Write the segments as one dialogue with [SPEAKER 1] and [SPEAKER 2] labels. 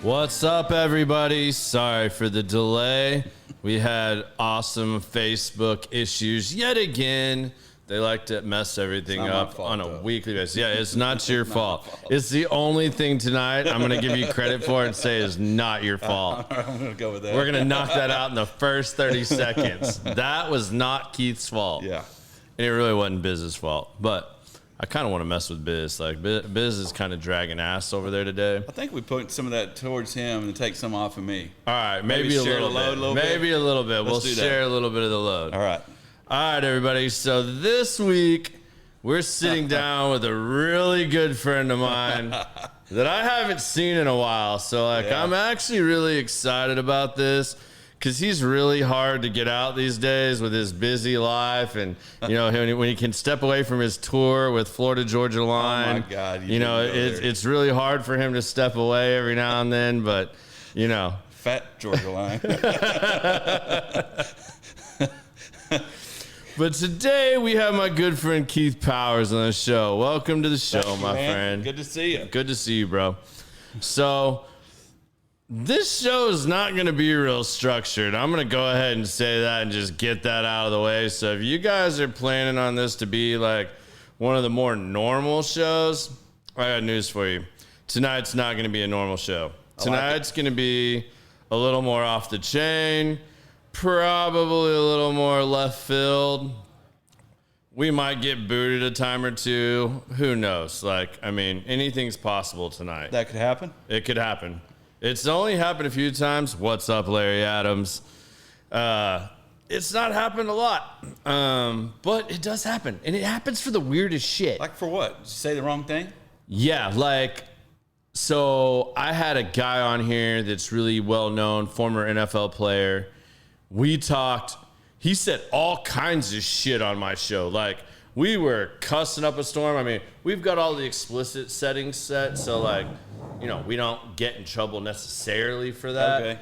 [SPEAKER 1] What's up, everybody? Sorry for the delay. We had awesome Facebook issues yet again. They like to mess everything up on a weekly basis. Yeah, it's not your fault. It's the only thing tonight I'm going to give you credit for and say is not your fault.
[SPEAKER 2] I'm going to go with that.
[SPEAKER 1] We're going to knock that out in the first 30 seconds. That was not Keith's fault.
[SPEAKER 2] Yeah.
[SPEAKER 1] And it really wasn't Biz's fault. But I kind of want to mess with Biz. Like, Biz is kind of dragging ass over there today.
[SPEAKER 2] I think we put some of that towards him and take some off of me.
[SPEAKER 1] All right, maybe a little bit. Maybe a little bit. We'll share a little bit of the load.
[SPEAKER 2] All right.
[SPEAKER 1] All right, everybody. So this week, we're sitting down with a really good friend of mine that I haven't seen in a while. So, I'm actually really excited about this because he's really hard to get out these days with his busy life. And, when he can step away from his tour with Florida Georgia Line.
[SPEAKER 2] Oh, my God.
[SPEAKER 1] It's really hard for him to step away every now and then. But,
[SPEAKER 2] Fat Georgia Line.
[SPEAKER 1] But today we have my good friend Keith Powers on the show. Welcome to the show, my friend.
[SPEAKER 2] Good to see you.
[SPEAKER 1] Good to see you, bro. So this show is not going to be real structured. I'm going to go ahead and say that and just get that out of the way. So if you guys are planning on this to be like one of the more normal shows, I got news for you. Tonight's not going to be a normal show. Tonight's going to be a little more off the chain. Probably a little more left field. We might get booted a time or two. Who knows? Anything's possible tonight.
[SPEAKER 2] That could happen?
[SPEAKER 1] It could happen. It's only happened a few times. What's up, Larry Adams? It's not happened a lot. But it does happen. And it happens for the weirdest shit.
[SPEAKER 2] Like for what? Did you say the wrong thing?
[SPEAKER 1] Yeah, so I had a guy on here that's really well known, former NFL player. We talked, he said all kinds of shit on my show. We were cussing up a storm. I mean, we've got all the explicit settings set, so we don't get in trouble necessarily for that.
[SPEAKER 2] Okay.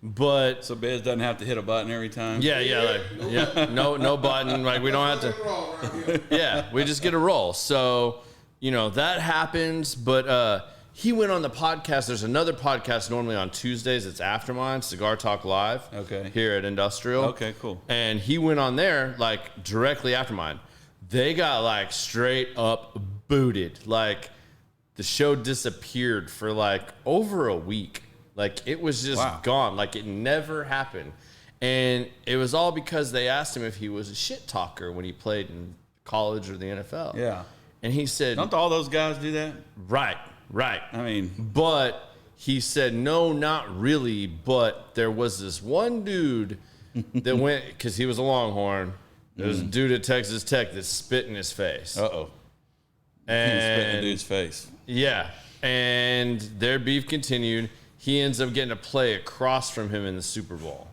[SPEAKER 1] But
[SPEAKER 2] so Biz doesn't have to hit a button every time?
[SPEAKER 1] No button. We don't have to. Yeah, we just get a roll. So, that happens, but he went on the podcast. There's another podcast normally on Tuesdays. It's after mine, Cigar Talk Live.
[SPEAKER 2] Okay.
[SPEAKER 1] Here at Industrial.
[SPEAKER 2] Okay, cool.
[SPEAKER 1] And he went on there directly after mine. They got straight up booted. The show disappeared for over a week. It was just gone. It never happened. And it was all because they asked him if he was a shit talker when he played in college or the NFL.
[SPEAKER 2] Yeah.
[SPEAKER 1] And he said,
[SPEAKER 2] don't all those guys do that?
[SPEAKER 1] Right. But he said, no, not really. But there was this one dude that went, because he was a Longhorn. There was a dude at Texas Tech that spit in his face.
[SPEAKER 2] Uh-oh.
[SPEAKER 1] And
[SPEAKER 2] he was spitting in the dude's face.
[SPEAKER 1] Yeah. And their beef continued. He ends up getting to play across from him in the Super Bowl.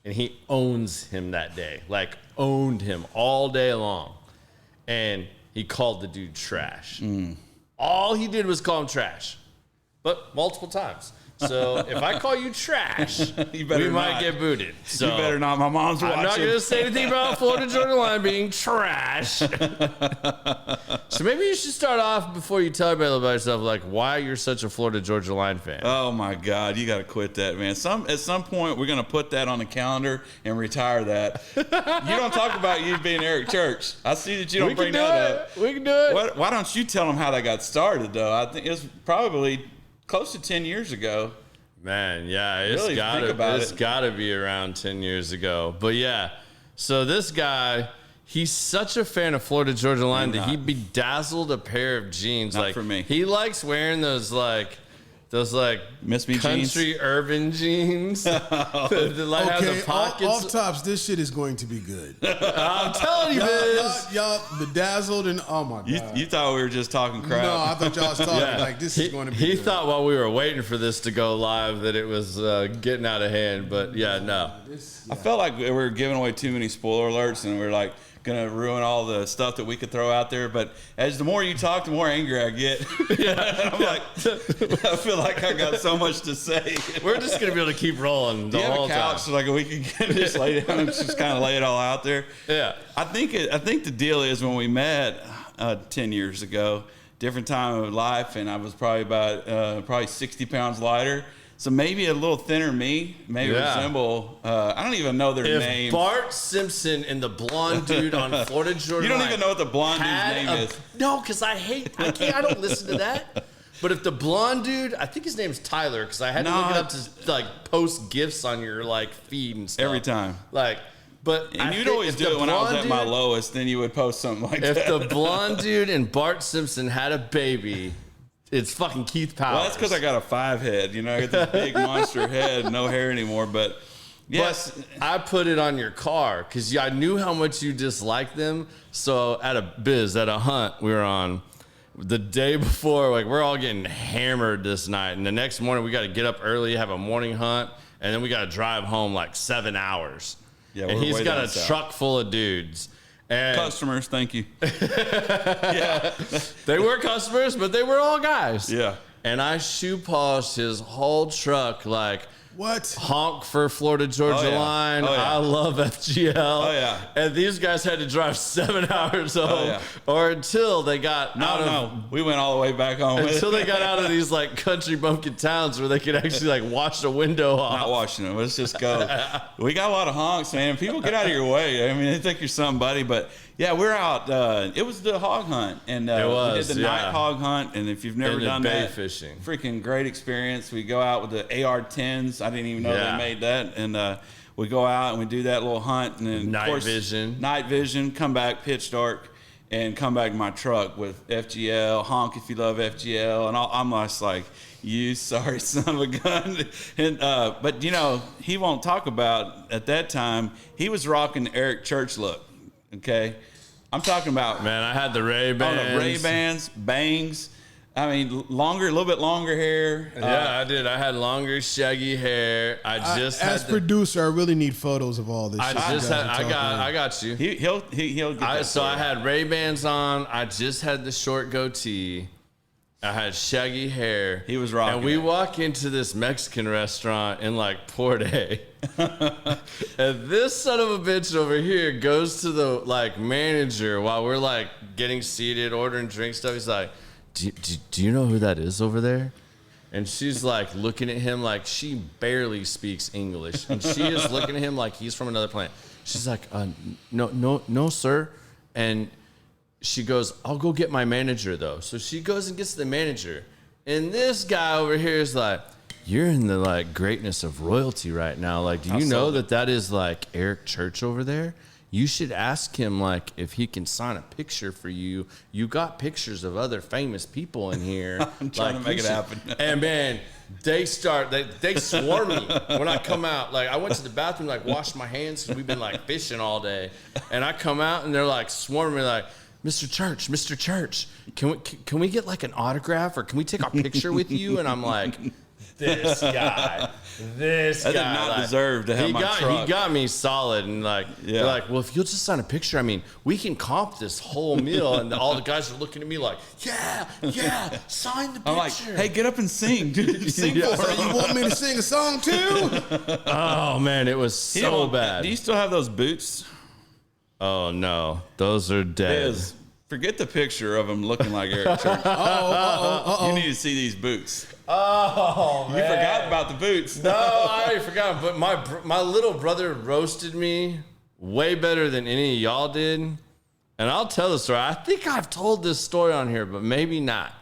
[SPEAKER 1] And he owns him that day. Owned him all day long. And he called the dude trash. All he did was call him trash, but multiple times. So if I call you trash, we might get booted. So
[SPEAKER 2] you better not. My mom's watching.
[SPEAKER 1] I'm not going to say anything about Florida Georgia Line being trash. So maybe you should start off before you tell everybody about yourself, why you're such a Florida Georgia Line fan.
[SPEAKER 2] Oh my God, you got to quit that, man. At some point, we're going to put that on the calendar and retire that. You don't talk about you being Eric Church. I see that you don't bring that up.
[SPEAKER 1] We can do it.
[SPEAKER 2] Why don't you tell them how that got started, though? I think it's probably close to 10 years ago.
[SPEAKER 1] Man, yeah, it's got to be around 10 years ago. But yeah, so this guy, he's such a fan of Florida Georgia Line that he bedazzled a pair of jeans.
[SPEAKER 2] Not for me.
[SPEAKER 1] He likes wearing those
[SPEAKER 2] Miss Me
[SPEAKER 1] country
[SPEAKER 2] jeans?
[SPEAKER 1] urban jeans. Have the pockets.
[SPEAKER 3] Off tops, this shit is going to be good.
[SPEAKER 1] I'm telling you, Biz.
[SPEAKER 3] Y'all bedazzled and oh my God.
[SPEAKER 2] You thought we were just talking crap.
[SPEAKER 3] No, I thought y'all was talking this is going to be good.
[SPEAKER 1] He thought while we were waiting for this to go live that it was getting out of hand, but yeah, no.
[SPEAKER 2] I felt like we were giving away too many spoiler alerts and we were going to ruin all the stuff that we could throw out there. But as the more you talk, the more angry I get. I feel like I got so much to say.
[SPEAKER 1] We're just going to be able to keep rolling the whole time.
[SPEAKER 2] Do you have a couch so we can just lay down and just kind of lay it all out there?
[SPEAKER 1] Yeah.
[SPEAKER 2] I think the deal is when we met 10 years ago, different time of life, and I was probably about 60 pounds lighter. So maybe a little thinner me, maybe resemble. I don't even know their name.
[SPEAKER 1] Bart Simpson and the blonde dude on Florida Georgia.
[SPEAKER 2] You don't even know what the blonde dude's name is.
[SPEAKER 1] No, because I don't listen to that. But if the blonde dude, I think his name's Tyler, because I had to look it up to like post gifs on your like feed and stuff
[SPEAKER 2] every time.
[SPEAKER 1] Like, but
[SPEAKER 2] and you'd always do it when I was at my lowest. Then you would post something like that.
[SPEAKER 1] If the blonde dude and Bart Simpson had a baby. It's fucking Keith Powers.
[SPEAKER 2] Well, that's because I got a 5 head. You know, I got this big monster head, no hair anymore. But yes,
[SPEAKER 1] but I put it on your car because I knew how much you disliked them. So at a hunt we were on the day before, like we're all getting hammered this night, and the next morning we got to get up early, have a morning hunt, and then we got to drive home like 7 hours. Yeah, and he's got a truck full of dudes. And
[SPEAKER 2] customers, thank you.
[SPEAKER 1] Yeah. They were customers, but they were all guys.
[SPEAKER 2] Yeah.
[SPEAKER 1] And I shoe polished his whole truck like,
[SPEAKER 3] what?
[SPEAKER 1] Honk for Florida Georgia Line. I love FGL.
[SPEAKER 2] Oh, yeah.
[SPEAKER 1] And these guys had to drive 7 hours home or until they got
[SPEAKER 2] we went all the way back home.
[SPEAKER 1] Until they got out of these like country bumpkin towns where they could actually like wash the window off.
[SPEAKER 2] Not washing them. Let's just go. We got a lot of honks, man. People get out of your way. I mean, they think you're somebody, but yeah, we're out. It was the hog hunt, and we did the night hog hunt. And if you've never done that,
[SPEAKER 1] fishing,
[SPEAKER 2] freaking great experience. We go out with the AR-10s. I didn't even know they made that, and we go out and we do that little hunt, and then
[SPEAKER 1] night vision,
[SPEAKER 2] come back pitch dark, and come back to my truck with FGL, honk if you love FGL, and I'm just like, you sorry son of a gun. And but you know, he won't talk about at that time he was rocking the Eric Church look. Okay, I'm talking about,
[SPEAKER 1] man, I had the Ray-Bans.
[SPEAKER 2] Ray-Bans, bangs. I mean, a little bit longer hair.
[SPEAKER 1] Yeah, I did. I had longer, shaggy hair.
[SPEAKER 3] As producer, I really need photos of all this.
[SPEAKER 1] I got you.
[SPEAKER 2] He'll get that.
[SPEAKER 1] So I had Ray-Bans on. I just had the short goatee. I had shaggy hair.
[SPEAKER 2] He was rocking.
[SPEAKER 1] And we walk into this Mexican restaurant in like Port A. And this son of a bitch over here goes to the like manager while we're like getting seated, ordering drink stuff. He's like, do you know who that is over there? And she's like looking at him like she barely speaks English. And she is looking at him like he's from another planet. She's like, no, sir. And she goes, I'll go get my manager, though. So she goes and gets the manager. And this guy over here is like, you're in the, like, greatness of royalty right now. Like, do you know that is, like, Eric Church over there? You should ask him, like, if he can sign a picture for you. You got pictures of other famous people in here.
[SPEAKER 2] I'm trying to make it happen.
[SPEAKER 1] And, man, they swarm me when I come out. Like, I went to the bathroom, like, washed my hands because we've been, like, fishing all day. And I come out, and they're, like, swarming me, like, Mr. Church, can we get like an autograph or can we take a picture with you? And I'm like, this guy.
[SPEAKER 2] That did not
[SPEAKER 1] like,
[SPEAKER 2] deserve to have my truck.
[SPEAKER 1] He got me solid, and like, they're like, well, if you'll just sign a picture, I mean, we can comp this whole meal. And all the guys are looking at me like, yeah, sign the picture.
[SPEAKER 2] I'm like, hey, get up and sing. Sing for us.
[SPEAKER 3] You want me to sing a song too?
[SPEAKER 1] Oh man, it was so bad.
[SPEAKER 2] Do you still have those boots?
[SPEAKER 1] Oh no, those are dead.
[SPEAKER 2] Forget the picture of him looking like Eric Church. You need to see these boots.
[SPEAKER 1] Oh, man.
[SPEAKER 2] You forgot about the boots.
[SPEAKER 1] No, I already forgot. But my little brother roasted me way better than any of y'all did. And I'll tell the story. I think I've told this story on here, but maybe not.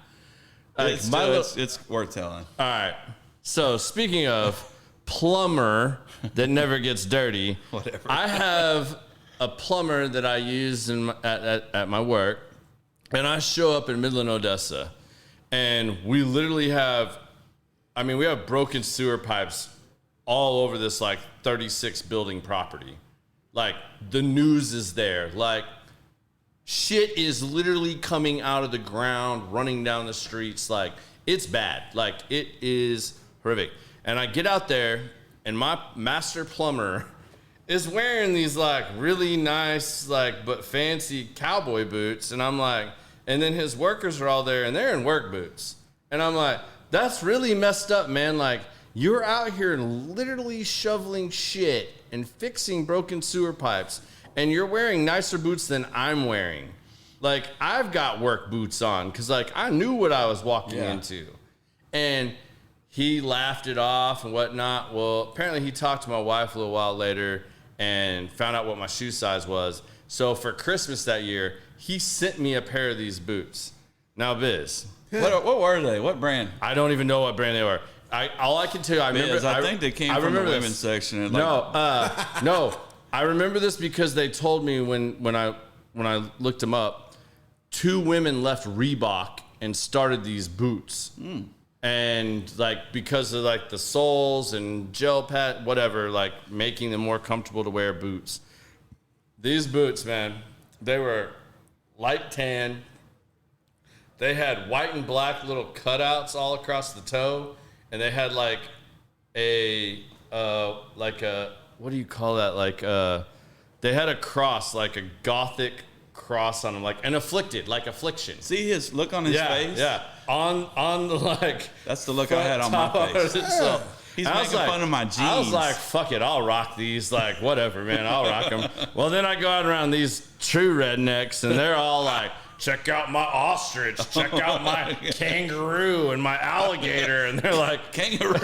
[SPEAKER 2] It's worth telling.
[SPEAKER 1] All right. So speaking of plumber that never gets dirty,
[SPEAKER 2] whatever.
[SPEAKER 1] I have a plumber that I use at my work, and I show up in Midland, Odessa, and we literally have broken sewer pipes all over this like 36 building property. Like the news is there. Like shit is literally coming out of the ground, running down the streets. Like it's bad. Like it is horrific. And I get out there, and my master plumber is wearing these like really nice, like, but fancy cowboy boots. And I'm like, and then his workers are all there and they're in work boots. And I'm like, that's really messed up, man. Like you're out here literally shoveling shit and fixing broken sewer pipes, and you're wearing nicer boots than I'm wearing. like I've got work boots on because like I knew what I was walking
[SPEAKER 2] Yeah.
[SPEAKER 1] into, and he laughed it off and whatnot. Well, apparently he talked to my wife a little while later and found out what my shoe size was. So for Christmas that year, he sent me a pair of these boots. Now, Biz,
[SPEAKER 2] What were they? What brand?
[SPEAKER 1] I don't even know what brand they were. All I can tell you, I remember.
[SPEAKER 2] Because I think they came from the women's section. And
[SPEAKER 1] No, I remember this because they told me when I looked them up, 2 women left Reebok and started these boots. And like because of like the soles and gel pad, whatever, like making them more comfortable to wear boots. These boots, man, they were light tan. They had white and black little cutouts all across the toe, and they had like a what do you call that? Like they had a cross, like a gothic cross on them, like an afflicted, like affliction.
[SPEAKER 2] See his look on his face?
[SPEAKER 1] Yeah. On the like.
[SPEAKER 2] That's the look I had on my face.
[SPEAKER 1] So,
[SPEAKER 2] He's making fun of my jeans.
[SPEAKER 1] I was like, fuck it, I'll rock these. Like, whatever, man, I'll rock them. Well, then I go out around these true rednecks, and they're all like, check out my ostrich, check out my kangaroo and my alligator. And they're like,
[SPEAKER 2] kangaroo.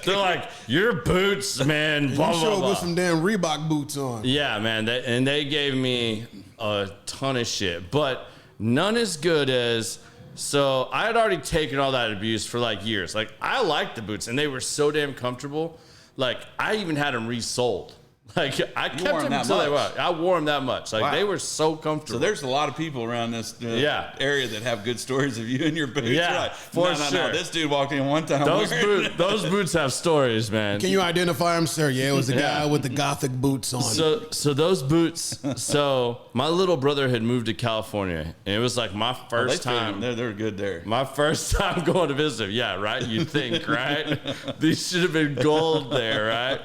[SPEAKER 1] They're like, your boots, man, blah,
[SPEAKER 3] You
[SPEAKER 1] blah,
[SPEAKER 3] showed
[SPEAKER 1] blah.
[SPEAKER 3] with some damn Reebok boots on.
[SPEAKER 1] Yeah, man, they gave me a ton of shit, but none as good as. So I had already taken all that abuse for like years. Like I liked the boots, and they were so damn comfortable. Like I even had them resold. Like I kept them until they were. I wore them that much. Like they were so comfortable.
[SPEAKER 2] So there's a lot of people around this area that have good stories of you and your boots.
[SPEAKER 1] Yeah,
[SPEAKER 2] like,
[SPEAKER 1] for sure.
[SPEAKER 2] No. This dude walked in one time.
[SPEAKER 1] Those boots have stories, man.
[SPEAKER 3] Can you identify him, sir? Yeah, it was the guy with the gothic boots on.
[SPEAKER 1] So those boots. So my little brother had moved to California, and it was like my first time.
[SPEAKER 2] They're good there.
[SPEAKER 1] My first time going to visit. Yeah, right. You'd think, right? These should have been gold there, right?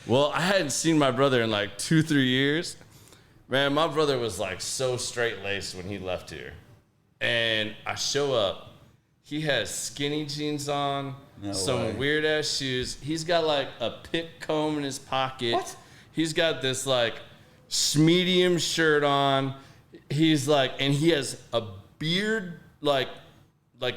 [SPEAKER 1] Well, I hadn't seen my brother in like 2-3 years. Man, my brother was like so straight-laced when he left here. And I show up. He has skinny jeans on, some weird-ass shoes. He's got like a pick comb in his pocket.
[SPEAKER 2] What?
[SPEAKER 1] He's got this like medium shirt on. He's like, and he has a beard like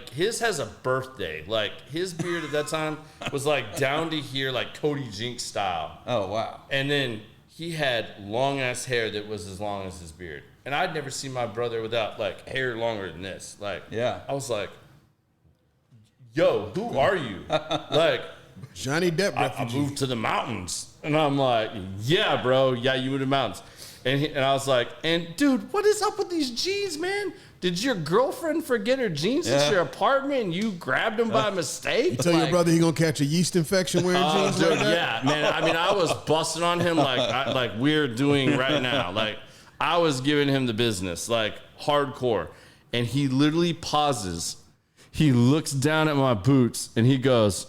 [SPEAKER 1] his has a birthday. Like his beard at that time was like down to here, like Cody Jinks style.
[SPEAKER 2] Oh, wow.
[SPEAKER 1] And then he had long ass hair that was as long as his beard. And I'd never seen my brother without like hair longer than this. Like,
[SPEAKER 2] yeah.
[SPEAKER 1] I was like, yo, who are you? Like,
[SPEAKER 3] Johnny Depp
[SPEAKER 1] I
[SPEAKER 3] refugee.
[SPEAKER 1] moved to the mountains. And I'm like, yeah, bro. Yeah, you moved to the mountains. And I was like, and dude, what is up with these jeans, man? Did your girlfriend forget her jeans at your apartment and you grabbed them by mistake?
[SPEAKER 3] You tell your brother he gonna catch a yeast infection wearing jeans
[SPEAKER 1] dude,
[SPEAKER 3] like that?
[SPEAKER 1] yeah, man. I mean, I was busting on him like we're doing right now. Like I was giving him the business, like hardcore. And he literally pauses. He looks down at my boots and he goes,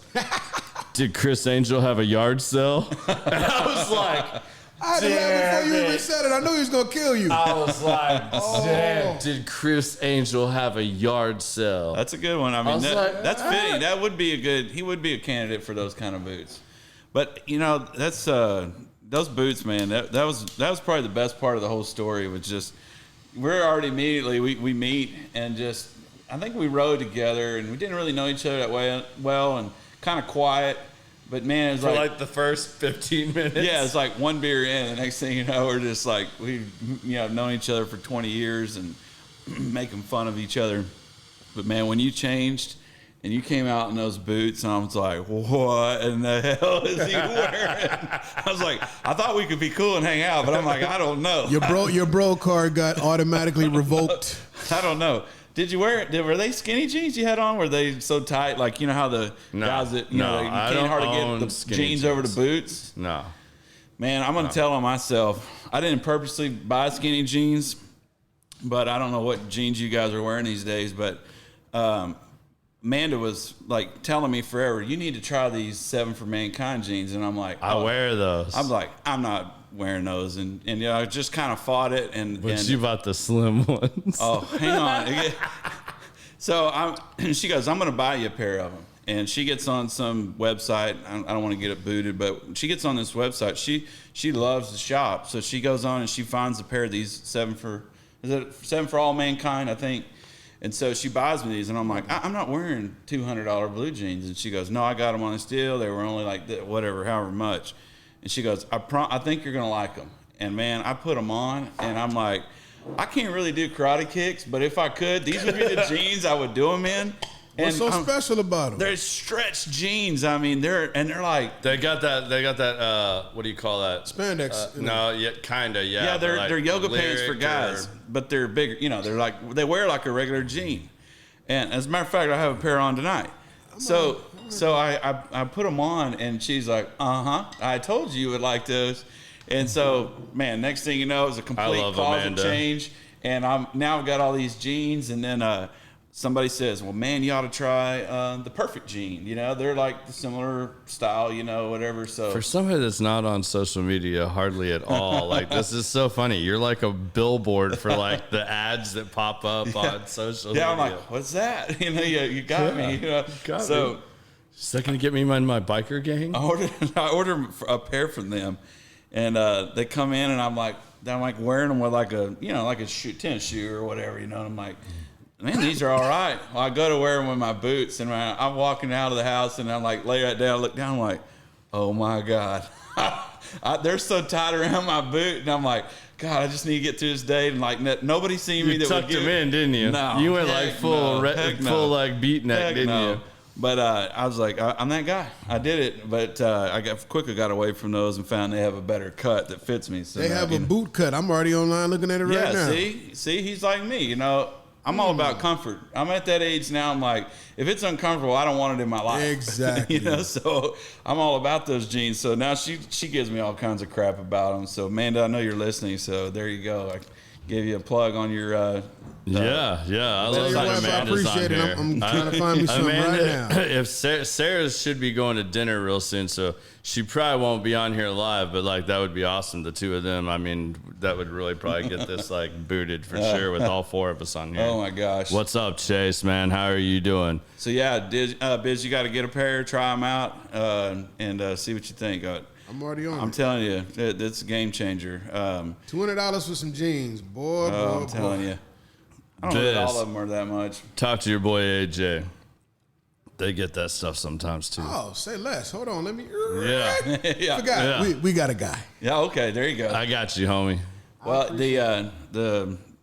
[SPEAKER 1] "Did Chris Angel have a yard sale?" And I was like,
[SPEAKER 3] I had to laugh before you even said it. I knew he was gonna kill you.
[SPEAKER 1] I was like, damn, did Chris Angel have a yard sale?
[SPEAKER 2] That's a good one. I mean, that's fitting. That would be he would be a candidate for those kind of boots. But, you know, that's those boots, man, that was probably the best part of the whole story was just, we're already immediately, we meet and just, I think we rode together and we didn't really know each other that well and kind of quiet. But man, it's
[SPEAKER 1] for like the first 15 minutes.
[SPEAKER 2] Yeah, it's like one beer in. The next thing you know, we're just like we've known each other for 20 years and making fun of each other. But man, when you changed and you came out in those boots, and I was like, what in the hell is he wearing? I was like, I thought we could be cool and hang out, but I'm like, I don't know.
[SPEAKER 3] Your bro card got automatically revoked.
[SPEAKER 2] I don't know. Did you were they skinny jeans you had on? Were they so tight? Like, you know how the guys that, you can't hardly get the jeans over the boots?
[SPEAKER 1] No.
[SPEAKER 2] Man, I'm going to tell on myself. I didn't purposely buy skinny jeans, but I don't know what jeans you guys are wearing these days. But Amanda was like telling me forever, you need to try these 7 for Mankind jeans. And I'm like,
[SPEAKER 1] I wear those.
[SPEAKER 2] I'm like, I'm not wearing those. And I just kind of fought it.
[SPEAKER 1] But you bought the slim ones.
[SPEAKER 2] Oh, hang on. So she goes, I'm going to buy you a pair of them. And she gets on some website. I don't want to get it booted, but she gets on this website. She loves to shop. So she goes on and she finds a pair of these 7 for is it 7 for All Mankind, I think. And so she buys me these, and I'm like, I'm not wearing $200 blue jeans. And she goes, no, I got them on this deal. They were only like whatever, however much. And she goes, I think you're gonna like them. And man, I put them on, and I'm like, I can't really do karate kicks, but if I could, these would be the jeans I would do them in.
[SPEAKER 3] What's so special about them?
[SPEAKER 2] They're stretched jeans. I mean, they're like
[SPEAKER 1] They got that. What do you call that?
[SPEAKER 3] Spandex.
[SPEAKER 1] No, yeah, kinda. Yeah.
[SPEAKER 2] yeah, they're yoga pants for
[SPEAKER 1] lyric
[SPEAKER 2] guys, but they're bigger. You know, they wear like a regular jean. And as a matter of fact, I have a pair on tonight. So I put them on, and she's like, I told you would like those. And so, man, next thing you know, it's a complete closet change. And I've got all these jeans, and then somebody says, well, man, you ought to try the Perfect jean. You know, they're like the similar style, you know, whatever. So
[SPEAKER 1] for somebody that's not on social media hardly at all, like this is so funny. You're like a billboard for like the ads that pop up on social media.
[SPEAKER 2] Yeah, I'm like, what's that? You know, you got me. You know?
[SPEAKER 1] Got me. Is that going to get me in my biker gang?
[SPEAKER 2] I ordered a pair from them, and they come in, and I'm like wearing them with like a tennis shoe or whatever, you know. And I'm like, man, these are all right. Well, I go to wear them with my boots, and I'm walking out of the house, and I'm like, lay right down, look down, I'm like, oh my God. They're so tight around my boot, and I'm like, God, I just need to get through this day. And like, nobody seen me.
[SPEAKER 1] You tucked them in, didn't you?
[SPEAKER 2] No.
[SPEAKER 1] You went like full like beat neck, didn't you?
[SPEAKER 2] But I was like, I'm that guy. I did it, but I quickly got away from those and found they have a better cut that fits me. So
[SPEAKER 3] they have a boot cut. I'm already online looking at it right now.
[SPEAKER 2] See, he's like me. You know, I'm all about comfort. I'm at that age now. I'm like, if it's uncomfortable, I don't want it in my life.
[SPEAKER 3] Exactly.
[SPEAKER 2] You know, so I'm all about those jeans. So now she gives me all kinds of crap about them. So Amanda, I know you're listening. So there you go. I gave you a plug on your.
[SPEAKER 1] Yeah. I love that Amanda's
[SPEAKER 3] I appreciate it. I'm trying to find me something right now.
[SPEAKER 1] If Sarah should be going to dinner real soon, so she probably won't be on here live, but like that would be awesome. The two of them. I mean, that would really probably get this like booted for sure with all 4 of us on here.
[SPEAKER 2] Oh my gosh.
[SPEAKER 1] What's up, Chase? Man, how are you doing?
[SPEAKER 2] So yeah, Biz, you got to get a pair, try them out, and see what you think.
[SPEAKER 3] I'm already on.
[SPEAKER 2] I'm telling you, it's a game changer.
[SPEAKER 3] $200 for some jeans, boy.
[SPEAKER 2] I'm telling you. I don't know that all of them are that much.
[SPEAKER 1] Talk to your boy AJ. They get that stuff sometimes too.
[SPEAKER 3] Oh, say less. Hold on, let me.
[SPEAKER 1] Yeah.
[SPEAKER 2] Yeah.
[SPEAKER 3] Forgot.
[SPEAKER 1] Yeah.
[SPEAKER 3] We got a guy.
[SPEAKER 2] Yeah. Okay. There you go.
[SPEAKER 1] I got you, homie.
[SPEAKER 2] Well,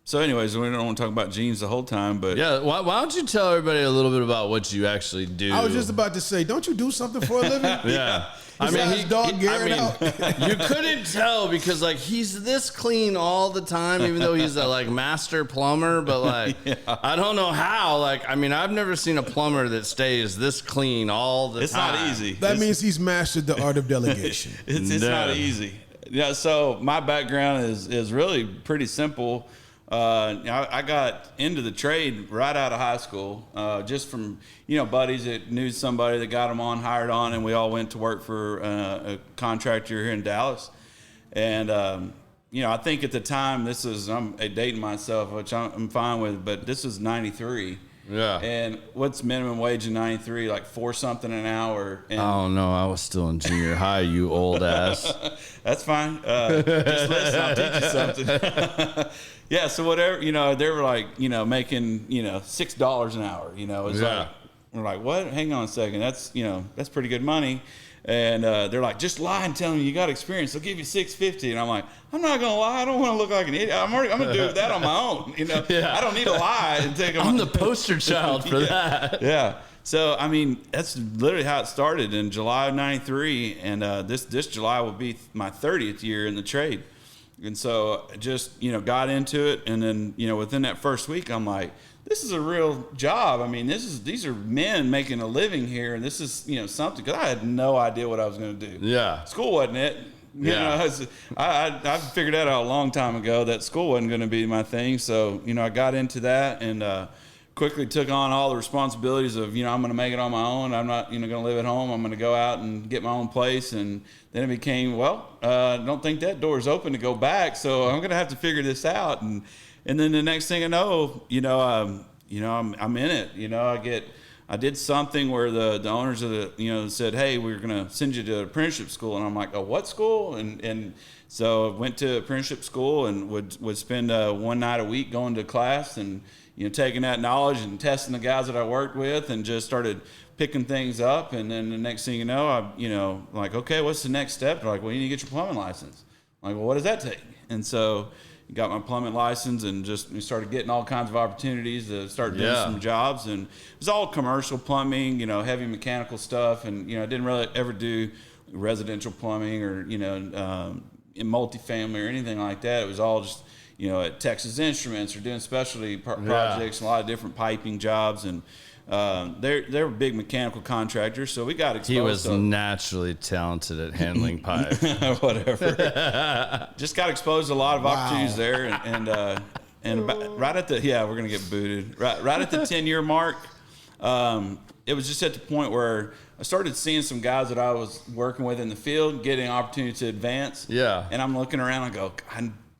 [SPEAKER 2] so anyways, we don't want to talk about jeans the whole time, but
[SPEAKER 1] Yeah. Why don't you tell everybody a little bit about what you actually do?
[SPEAKER 3] I was just about to say, don't you do something for a living?
[SPEAKER 1] Yeah.
[SPEAKER 3] I mean, his dog Garrett out.
[SPEAKER 1] You couldn't tell because like he's this clean all the time, even though he's a like master plumber. But like, I don't know how. Like, I mean, I've never seen a plumber that stays this clean all the time.
[SPEAKER 2] it's not easy.
[SPEAKER 3] That means he's mastered the art of delegation.
[SPEAKER 2] It's not easy. Yeah. So my background is really pretty simple. I got into the trade right out of high school, just from, buddies that knew somebody that got them hired on, and we all went to work for a contractor here in Dallas. And, I think at the time I'm dating myself, which I'm fine with, but this was 93.
[SPEAKER 1] Yeah.
[SPEAKER 2] And what's minimum wage in 93? Like $4 something an hour. And
[SPEAKER 1] Oh no, I was still in junior high, you old ass.
[SPEAKER 2] That's fine. Just listen, I'll teach you something. Yeah, so whatever, they were like, making, $6 an hour, it's like, we're like, what? Hang on a second. That's pretty good money. And they're like, just lie and tell them you got experience. They'll give you $650. And I'm like, I'm not going to lie. I don't want to look like an idiot. I'm going to do that on my own. I don't need to lie and take them.
[SPEAKER 1] I'm the poster child for that.
[SPEAKER 2] Yeah. So, I mean, that's literally how it started in July of 93. And this July will be my 30th year in the trade. And so just, got into it. And then, within that first week, I'm like, this is a real job. I mean, these are men making a living here. And this is, something, because I had no idea what I was going to do.
[SPEAKER 1] Yeah.
[SPEAKER 2] School wasn't it. I figured that out a long time ago that school wasn't going to be my thing. So, I got into that and quickly took on all the responsibilities of, I'm going to make it on my own. I'm not, going to live at home. I'm going to go out and get my own place. And then it became, I don't think that door's open to go back. So I'm going to have to figure this out. And then the next thing I know, I'm in it. I get I did something where the owners of the, said, hey, we're going to send you to apprenticeship school. And I'm like, oh, what school? And so I went to apprenticeship school and would spend one night a week going to class and, taking that knowledge and testing the guys that I worked with and just started picking things up. And then the next thing you know, like, okay, what's the next step? They're like, well, you need to get your plumbing license. I'm like, well, what does that take? And so got my plumbing license and just started getting all kinds of opportunities to start doing some jobs. And it was all commercial plumbing, heavy mechanical stuff. And, I didn't really ever do residential plumbing or, in multifamily or anything like that. It was all just, at Texas Instruments or doing specialty projects, a lot of different piping jobs. And they're big mechanical contractors, so we got exposed.
[SPEAKER 1] He was naturally talented at handling pipe.
[SPEAKER 2] Whatever. Just got exposed to a lot of opportunities there, and about, right at the we're gonna get booted. Right at the 10-year mark, it was just at the point where I started seeing some guys that I was working with in the field getting an opportunity to advance. Yeah. And I'm looking around and go,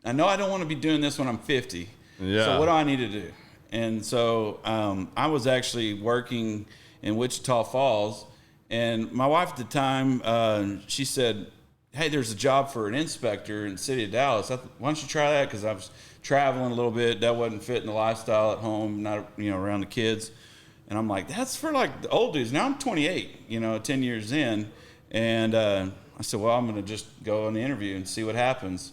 [SPEAKER 2] I know I don't want to be doing this when I'm 50. Yeah. So what do I need to do? And so I was actually working in Wichita Falls, and my wife at the time, she said, hey, there's a job for an inspector in the city of Dallas. Why don't you try that? Because I was traveling a little bit. That wasn't fitting the lifestyle at home, not around the kids. And I'm like, that's for like the old dudes. Now I'm 28, 10 years in. And I said, well, I'm going to just go on the interview and see what happens.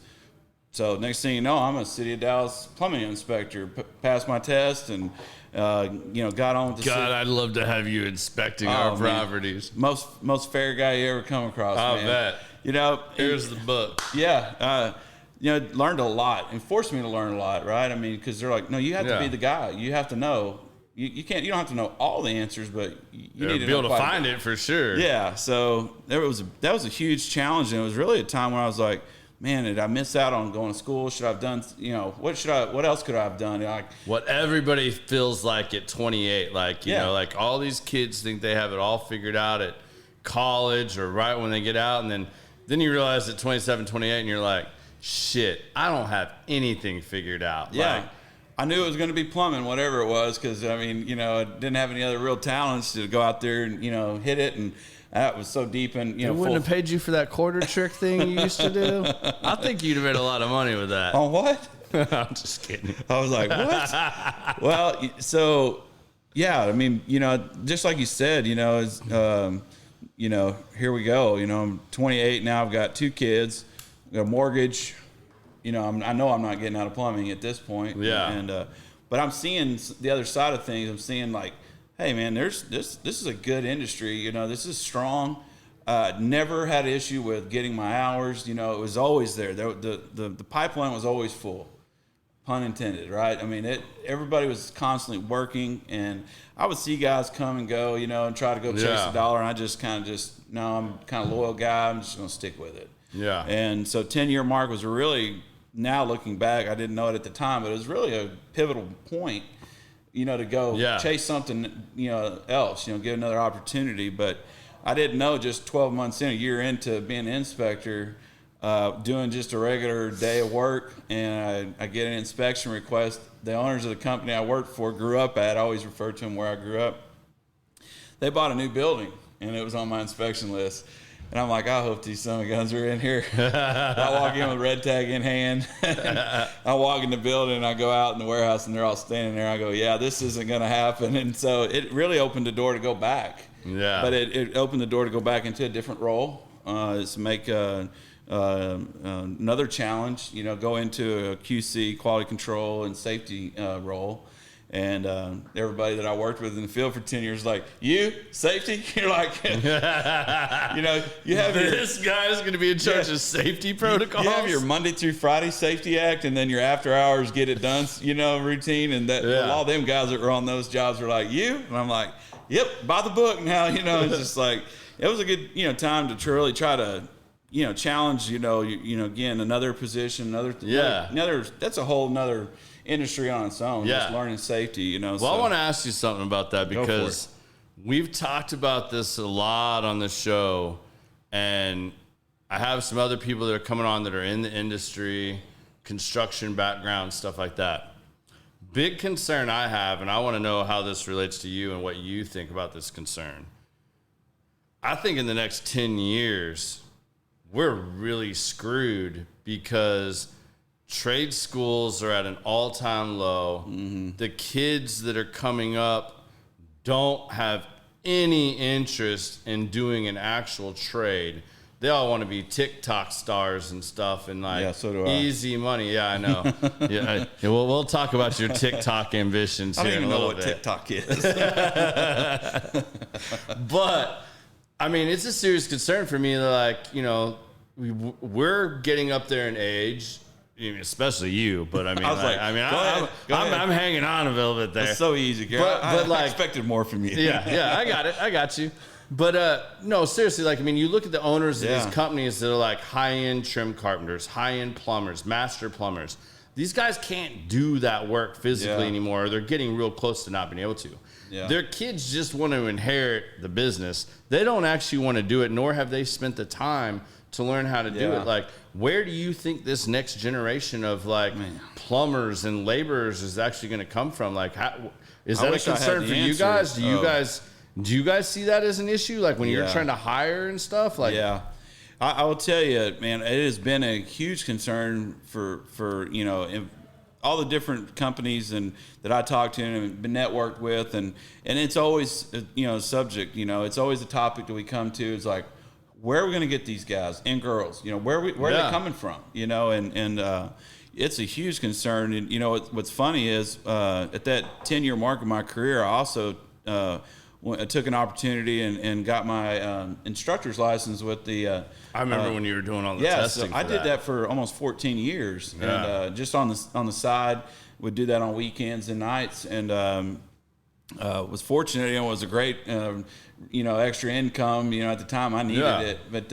[SPEAKER 2] So next thing you know, I'm a City of Dallas plumbing inspector. Passed my test and got on with the
[SPEAKER 1] God, I'd love to have you inspecting our properties.
[SPEAKER 2] Most fair guy you ever come across.
[SPEAKER 1] I'll
[SPEAKER 2] man.
[SPEAKER 1] Bet. Here's the book.
[SPEAKER 2] Yeah. Learned a lot and forced me to learn a lot, right? I mean, because they're like, no, you have to be the guy. You have to know. You can't. You don't have to know all the answers, but you need to
[SPEAKER 1] be able to find it for sure.
[SPEAKER 2] Yeah. So that was a huge challenge, and it was really a time when I was like, man, did I miss out on going to school? Should I have done, what else could I have done? Like
[SPEAKER 1] what everybody feels like at 28, like, like all these kids think they have it all figured out at college or right when they get out. And then you realize at 27, 28, and you're like, shit, I don't have anything figured out.
[SPEAKER 2] Yeah.
[SPEAKER 1] Like,
[SPEAKER 2] I knew it was going to be plumbing, whatever it was. Cause I mean, I didn't have any other real talents to go out there and, hit it. And that was so deep in,
[SPEAKER 1] They wouldn't have paid you for that quarter trick thing you used to do. I think you'd have made a lot of money with that.
[SPEAKER 2] On what?
[SPEAKER 1] I'm just kidding.
[SPEAKER 2] I was like, what? Well, so yeah, I mean, just like you said, here we go. I'm 28 now. I've got 2 kids, got a mortgage. I know I'm not getting out of plumbing at this point.
[SPEAKER 1] Yeah.
[SPEAKER 2] And but I'm seeing the other side of things. I'm seeing like, hey man, this is a good industry. This is strong. Never had an issue with getting my hours. It was always there. The pipeline was always full, pun intended, right? I mean, everybody was constantly working, and I would see guys come and go, and try to go chase a dollar. And I just no, I'm kind of a loyal guy. I'm just gonna stick with it.
[SPEAKER 1] Yeah.
[SPEAKER 2] And so 10-year mark was really, now looking back, I didn't know it at the time, but it was really a pivotal point. To go chase something, else, get another opportunity. But I didn't know just 12 months in, a year into being an inspector, doing just a regular day of work, and I get an inspection request. The owners of the company I worked for, grew up at, I always refer to them where I grew up. They bought a new building, and it was on my inspection list. And I'm like, I hope these son of guns are in here. I walk in with red tag in hand. I walk in the building, and I go out in the warehouse, and they're all standing there. I go, yeah, this isn't going to happen. And so it really opened the door to go back. Yeah. But it opened the door to go back into a different role. It's to make another challenge, go into a QC, quality control, and safety role. And everybody that I worked with in the field for 10 years, like, you, safety? You're like, you have
[SPEAKER 1] this guy's going to be in charge of safety protocols?
[SPEAKER 2] You have your Monday through Friday safety act, and then your after hours get it done, routine. And that a lot of them guys that were on those jobs were like, you? And I'm like, yep, by the book now, it's just like, it was a good, time to really try to, challenge, again, another position, another, that's a whole nother industry on its own, just learning safety,
[SPEAKER 1] Well, I want to ask you something about that, because we've talked about this a lot on the show, and I have some other people that are coming on that are in the industry, construction background, stuff like that. big concern I have, and I want to know how this relates to you and what you think about this concern. I think in the next 10 years, we're really screwed because trade schools are at an all-time low. Mm-hmm. The kids that are coming up don't have any interest in doing an actual trade. They all want to be TikTok stars and stuff and like
[SPEAKER 2] so do I.
[SPEAKER 1] Easy money. Yeah, I know. Yeah, we'll talk about your TikTok ambitions here in a little bit.
[SPEAKER 2] I don't even know what TikTok is.
[SPEAKER 1] But I mean, it's a serious concern for me. Like, you know, we're getting up there in age, especially you. But I mean, I'm hanging on a little bit there.
[SPEAKER 2] It's so easy, girl. But I expected more from you.
[SPEAKER 1] Yeah, I got it. I got you. But no, seriously, like, I mean, you look at the owners of these companies that are like high-end trim carpenters, high-end plumbers, master plumbers. These guys can't do that work physically anymore. They're getting real close to not being able to. Yeah. Their kids just want to inherit the business. They don't actually want to do it, nor have they spent the time to learn how to do it. Like, where do you think this next generation of like plumbers and laborers is actually going to come from? Like, is that a concern for you guys? Do you guys see that as an issue? Like when you're trying to hire and stuff? Like,
[SPEAKER 2] I will tell you, man, it has been a huge concern for you know, all the different companies and that I talked to and been networked with, and it's always, you know, a subject, you know, it's always a topic that we come to. It's like, where are we going to get these guys and girls? You know, where are they coming from? You know, and it's a huge concern. And you know, what's funny is at that 10-year mark of my career, I also I took an opportunity and got my instructor's license with the.
[SPEAKER 1] I remember when you were doing all the testing.
[SPEAKER 2] So I did that for almost 14 years, and just on the side, would do that on weekends and nights, and was fortunate. You know, it was a great you know, extra income. You know, at the time I needed it, but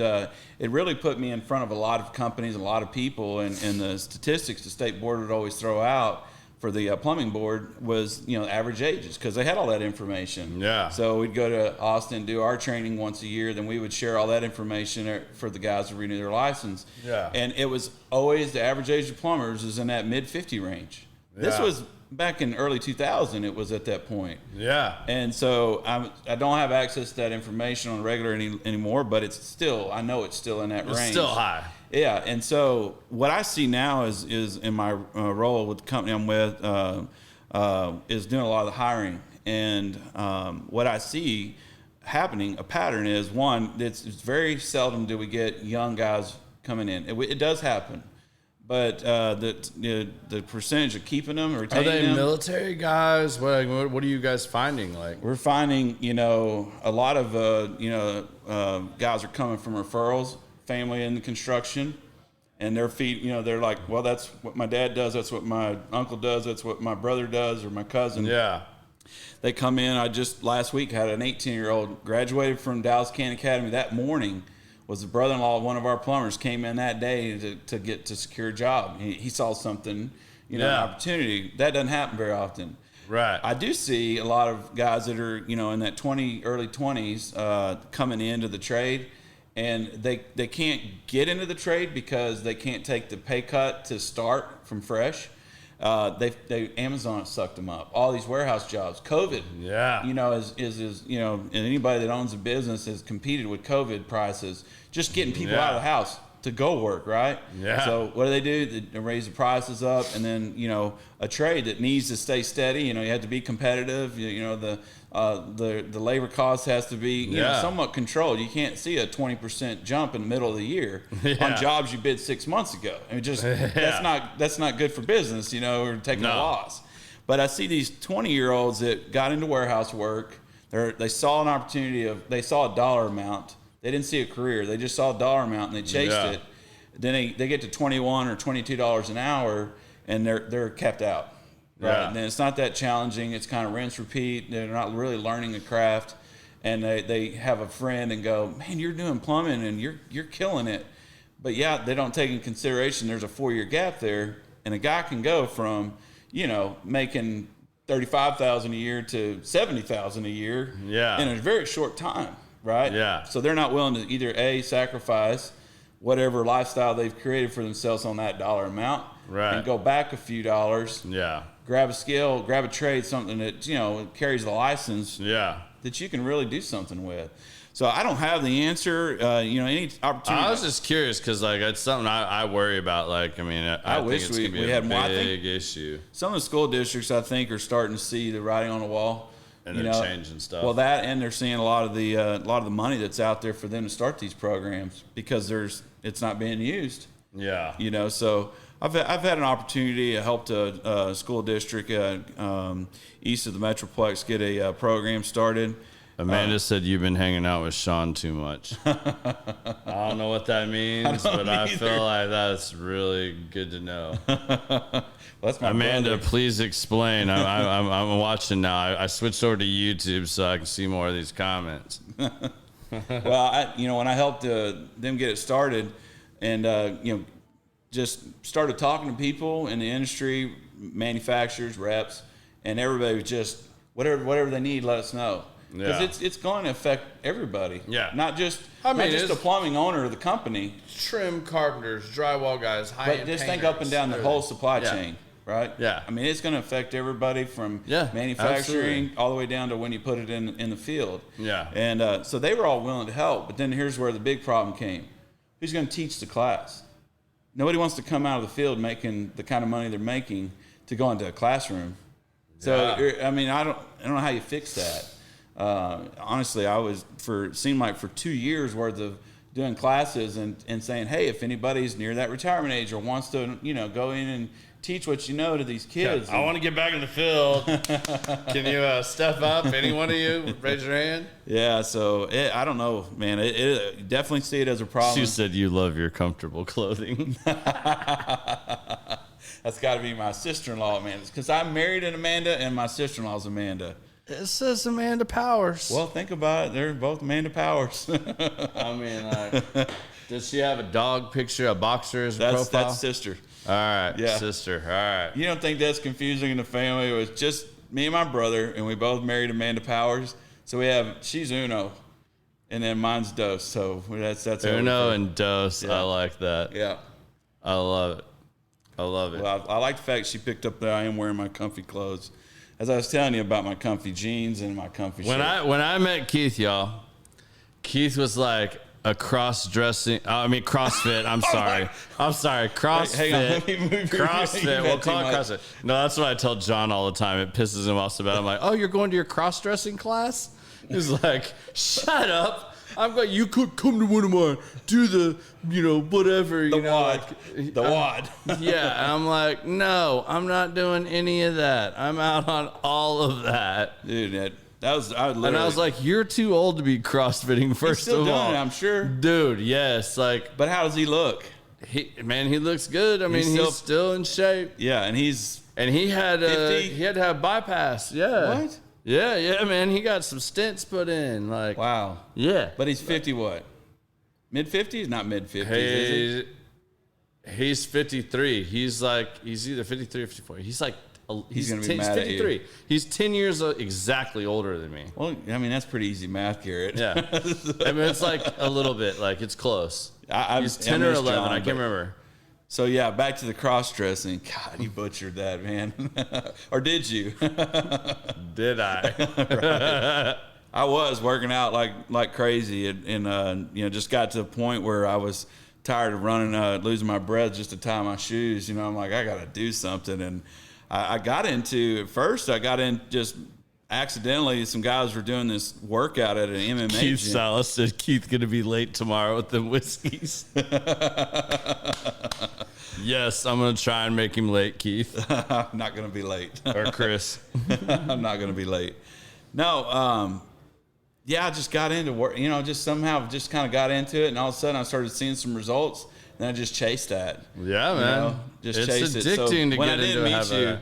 [SPEAKER 2] it really put me in front of a lot of companies, a lot of people, and the statistics the state board would always throw out for the plumbing board was, you know, average ages, because they had all that information. Yeah. So we'd go to Austin, do our training once a year, then we would share all that information for the guys to renew their license. Yeah. And it was always the average age of plumbers is in that mid 50 range. Yeah. This was back in early 2000. It was at that point. Yeah. And so I don't have access to that information on a regular anymore, but it's still, I know it's still in that range. It's
[SPEAKER 1] still high.
[SPEAKER 2] Yeah, and so what I see now is in my role with the company I'm with is doing a lot of the hiring, and what I see happening, a pattern is, one, it's very seldom do we get young guys coming in. It does happen, but the percentage of keeping them or retaining them.
[SPEAKER 1] Are they military guys? What are you guys finding? Like,
[SPEAKER 2] we're finding, you know, a lot of guys are coming from referrals. Family in the construction, and they're like, well, that's what my dad does, that's what my uncle does, that's what my brother does, or my cousin. Yeah. They come in. I just last week had an 18-year-old graduated from Dallas Can Academy that morning, was the brother-in-law of one of our plumbers, came in that day to secure a job. He saw something, you know, an opportunity. That doesn't happen very often. Right. I do see a lot of guys that are, you know, in that early 20s coming into the trade. And they can't get into the trade because they can't take the pay cut to start from fresh. Amazon sucked them up. All these warehouse jobs, COVID. Yeah. You know, is you know, and anybody that owns a business has competed with COVID prices, just getting people out of the house to go work, right? Yeah. So what do? They raise the prices up, and then, you know, a trade that needs to stay steady. You know, you have to be competitive. You know, the labor cost has to be you know, somewhat controlled. You can't see a 20% jump in the middle of the year on jobs you bid 6 months ago. I mean, just that's not good for business, you know, or taking a loss. But I see these 20-year-olds that got into warehouse work. They saw an opportunity they saw a dollar amount. They didn't see a career. They just saw a dollar amount and they chased it. Then they get to $21 or $22 an hour and they're kept out. Right. Yeah. And it's not that challenging. It's kind of rinse, repeat. They're not really learning the craft. And they have a friend and go, man, you're doing plumbing and you're killing it. But they don't take into consideration there's a 4-year gap there, and a guy can go from, you know, making $35,000 a year to $70,000 a year in a very short time. Right? Yeah. So they're not willing to either sacrifice whatever lifestyle they've created for themselves on that dollar amount, and go back a few dollars, grab a skill, grab a trade, something that, carries the license
[SPEAKER 1] Yeah.
[SPEAKER 2] that you can really do something with. So I don't have the answer. Any opportunity.
[SPEAKER 1] I was just curious because, like, it's something I worry about. Like, I mean, I think
[SPEAKER 2] wish
[SPEAKER 1] it's going to be
[SPEAKER 2] we
[SPEAKER 1] a
[SPEAKER 2] had more. I
[SPEAKER 1] big issue.
[SPEAKER 2] Some of the school districts, I think, are starting to see the writing on the wall.
[SPEAKER 1] And they're changing stuff.
[SPEAKER 2] Well, that, and they're seeing a lot of the money that's out there for them to start these programs because it's not being used.
[SPEAKER 1] Yeah.
[SPEAKER 2] So I've had an opportunity to help a school district east of the Metroplex get a program started.
[SPEAKER 1] Amanda said you've been hanging out with Sean too much. I don't know what that means, but I feel like that's really good to know.
[SPEAKER 2] That's my
[SPEAKER 1] Amanda,
[SPEAKER 2] brother.
[SPEAKER 1] please explain. I'm watching now. I switched over to YouTube so I can see more of these comments.
[SPEAKER 2] Well, when I helped them get it started, and just started talking to people in the industry, manufacturers, reps, and everybody was just whatever they need, let us know. Because it's going to affect everybody.
[SPEAKER 1] Yeah.
[SPEAKER 2] Not just the plumbing owner of the company.
[SPEAKER 1] Trim carpenters, drywall guys,
[SPEAKER 2] But just think up and down the whole supply chain, right?
[SPEAKER 1] Yeah.
[SPEAKER 2] I mean, it's going to affect everybody from manufacturing all the way down to when you put it in the field.
[SPEAKER 1] Yeah.
[SPEAKER 2] And so they were all willing to help. But then here's where the big problem came. Who's going to teach the class? Nobody wants to come out of the field making the kind of money they're making to go into a classroom. So, I mean, I don't know how you fix that. Honestly, seemed like for 2 years worth of doing classes and saying, hey, if anybody's near that retirement age or wants to, go in and teach what you know to these kids.
[SPEAKER 1] I want to get back in the field. Can you step up? Any one of you? Raise your hand.
[SPEAKER 2] Yeah, so I don't know, man. It definitely see it as a problem.
[SPEAKER 1] She said you love your comfortable clothing.
[SPEAKER 2] That's got to be my sister-in-law, man. Because I'm married to Amanda and my sister-in-law's Amanda.
[SPEAKER 1] It says Amanda Powers.
[SPEAKER 2] Well, think about it. They're both Amanda Powers.
[SPEAKER 1] I mean, does she have a dog picture, a boxer as a profile?
[SPEAKER 2] That's sister.
[SPEAKER 1] All right,
[SPEAKER 2] Yeah.
[SPEAKER 1] sister. All right.
[SPEAKER 2] You don't think that's confusing in the family? It was just me and my brother, and we both married Amanda Powers. So she's Uno, and then mine's Dos. So that's
[SPEAKER 1] Uno and Dos.
[SPEAKER 2] Yeah.
[SPEAKER 1] I like that.
[SPEAKER 2] Yeah.
[SPEAKER 1] I love it.
[SPEAKER 2] Well, I like the fact she picked up that I am wearing my comfy clothes. As I was telling you about my comfy jeans and my comfy shirt.
[SPEAKER 1] When I met Keith, y'all, Keith was like a CrossFit. I'm sorry. CrossFit.
[SPEAKER 2] Hang on, let me move your
[SPEAKER 1] CrossFit. We'll call it CrossFit. No, that's what I tell John all the time. It pisses him off so bad. I'm like, oh, you're going to your cross-dressing class? He's like, shut up. I'm going, you could come to one of mine, do the, whatever.
[SPEAKER 2] The WOD.
[SPEAKER 1] Yeah, and I'm like, no, I'm not doing any of that. I'm out on all of that.
[SPEAKER 2] Dude, I
[SPEAKER 1] was like, you're too old to be CrossFitting, first
[SPEAKER 2] still
[SPEAKER 1] of all.
[SPEAKER 2] doing it, I'm sure.
[SPEAKER 1] Dude, yes.
[SPEAKER 2] But how does he look?
[SPEAKER 1] He looks good. I mean, he's still in shape.
[SPEAKER 2] Yeah, and he
[SPEAKER 1] had to have bypass. Yeah.
[SPEAKER 2] What?
[SPEAKER 1] Yeah, man. He got some stents put in. Like,
[SPEAKER 2] wow.
[SPEAKER 1] Yeah.
[SPEAKER 2] But he's 50 what? Mid-50s? Not mid-50s, is he?
[SPEAKER 1] He's 53. He's either 53 or 54. He's like,
[SPEAKER 2] he's going to be mad 53.
[SPEAKER 1] At you. He's 10 years exactly older than me.
[SPEAKER 2] Well, I mean, that's pretty easy math, Garrett.
[SPEAKER 1] Yeah. I mean, it's like a little bit. Like, it's close. He's 10 or 11. I can't remember.
[SPEAKER 2] So, yeah, back to the cross-dressing. God, you butchered that, man. Or did you?
[SPEAKER 1] Did I?
[SPEAKER 2] Right. I was working out like crazy and just got to the point where I was tired of running, losing my breath just to tie my shoes. I'm like, I got to do something. And I got into just accidentally, some guys were doing this workout at an MMA
[SPEAKER 1] Keith
[SPEAKER 2] gym.
[SPEAKER 1] Salas said, Keith going to be late tomorrow with the whiskeys. Yes, I'm going to try and make him late, Keith.
[SPEAKER 2] I'm not going to be late.
[SPEAKER 1] Or Chris.
[SPEAKER 2] I'm not going to be late. No, I just got into work, just somehow just kind of got into it. And all of a sudden I started seeing some results. And I just chased that.
[SPEAKER 1] Yeah, man.
[SPEAKER 2] Just
[SPEAKER 1] it's
[SPEAKER 2] chased it.
[SPEAKER 1] addicting
[SPEAKER 2] So
[SPEAKER 1] to
[SPEAKER 2] when
[SPEAKER 1] get
[SPEAKER 2] I did
[SPEAKER 1] into
[SPEAKER 2] meet you,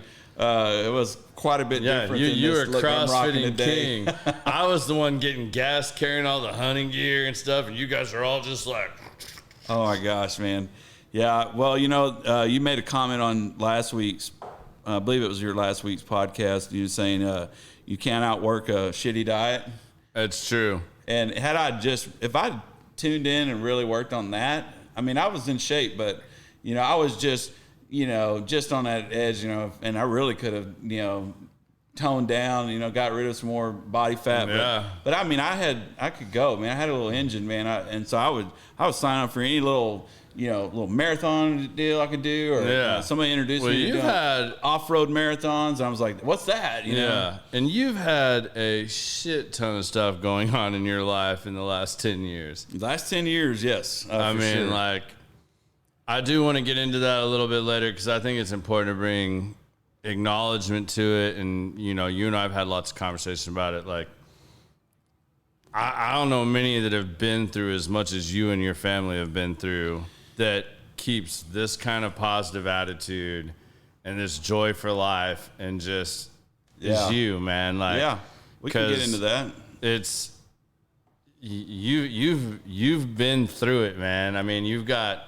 [SPEAKER 2] it was quite a bit different than
[SPEAKER 1] you were
[SPEAKER 2] this look I'm rocking
[SPEAKER 1] CrossFitting
[SPEAKER 2] today.
[SPEAKER 1] king. I was the one getting gas, carrying all the hunting gear and stuff, and you guys are all just like...
[SPEAKER 2] Oh, my gosh, man. Yeah, well, you made a comment on last week's, I believe it was your last week's podcast. You were saying you can't outwork a shitty diet.
[SPEAKER 1] It's true.
[SPEAKER 2] And if I tuned in and really worked on that, I mean, I was in shape, but, I was just just on that edge, and I really could have, toned down, got rid of some more body fat.
[SPEAKER 1] Yeah.
[SPEAKER 2] But I mean, I could go, man. I had a little engine, man. And so I would sign up for any little, little marathon deal I could do, or somebody introduced me to doing off-road marathons. And I was like, what's that?
[SPEAKER 1] Yeah. And you've had a shit ton of stuff going on in your life in the last 10 years.
[SPEAKER 2] Last 10 years, yes.
[SPEAKER 1] I mean, like, I do want to get into that a little bit later because I think it's important to bring acknowledgement to it. And, you and I have had lots of conversation about it. Like, I don't know many that have been through as much as you and your family have been through that keeps this kind of positive attitude and this joy for life and just is you, man. Like,
[SPEAKER 2] we can get into that.
[SPEAKER 1] It's you've been through it, man. I mean, you've got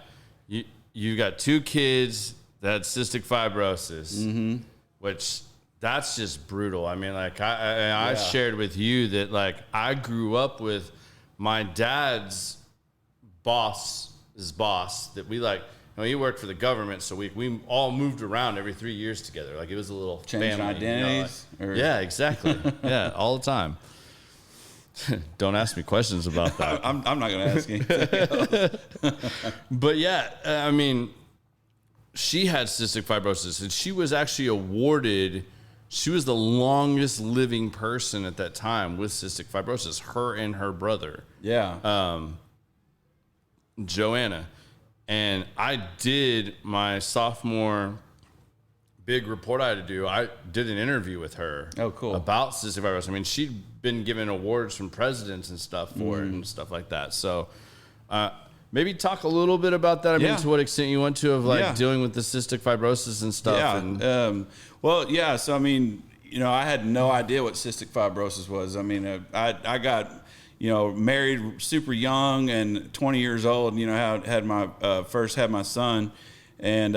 [SPEAKER 1] 2 kids that had cystic fibrosis, which that's just brutal. I mean, like I shared with you that like I grew up with my dad's boss that we like. He worked for the government, so we all moved around every 3 years together. Like it was a little
[SPEAKER 2] changing
[SPEAKER 1] family,
[SPEAKER 2] identities.
[SPEAKER 1] Yeah, exactly. Yeah, all the time. Don't ask me questions about that.
[SPEAKER 2] I'm not going to ask you.
[SPEAKER 1] But yeah, I mean, she had cystic fibrosis, and she was actually awarded. She was the longest living person at that time with cystic fibrosis. Her and her brother.
[SPEAKER 2] Yeah.
[SPEAKER 1] Joanna. And I did my sophomore big report I had to do. I did an interview with her.
[SPEAKER 2] Oh, cool.
[SPEAKER 1] About cystic fibrosis. I mean, she'd been given awards from presidents and stuff for it and stuff like that. So maybe talk a little bit about that. I mean, to what extent you went to of like dealing with the cystic fibrosis and stuff.
[SPEAKER 2] Yeah.
[SPEAKER 1] And,
[SPEAKER 2] So, I mean, I had no idea what cystic fibrosis was. I mean, I got, married super young and 20 years old, had my had my son. And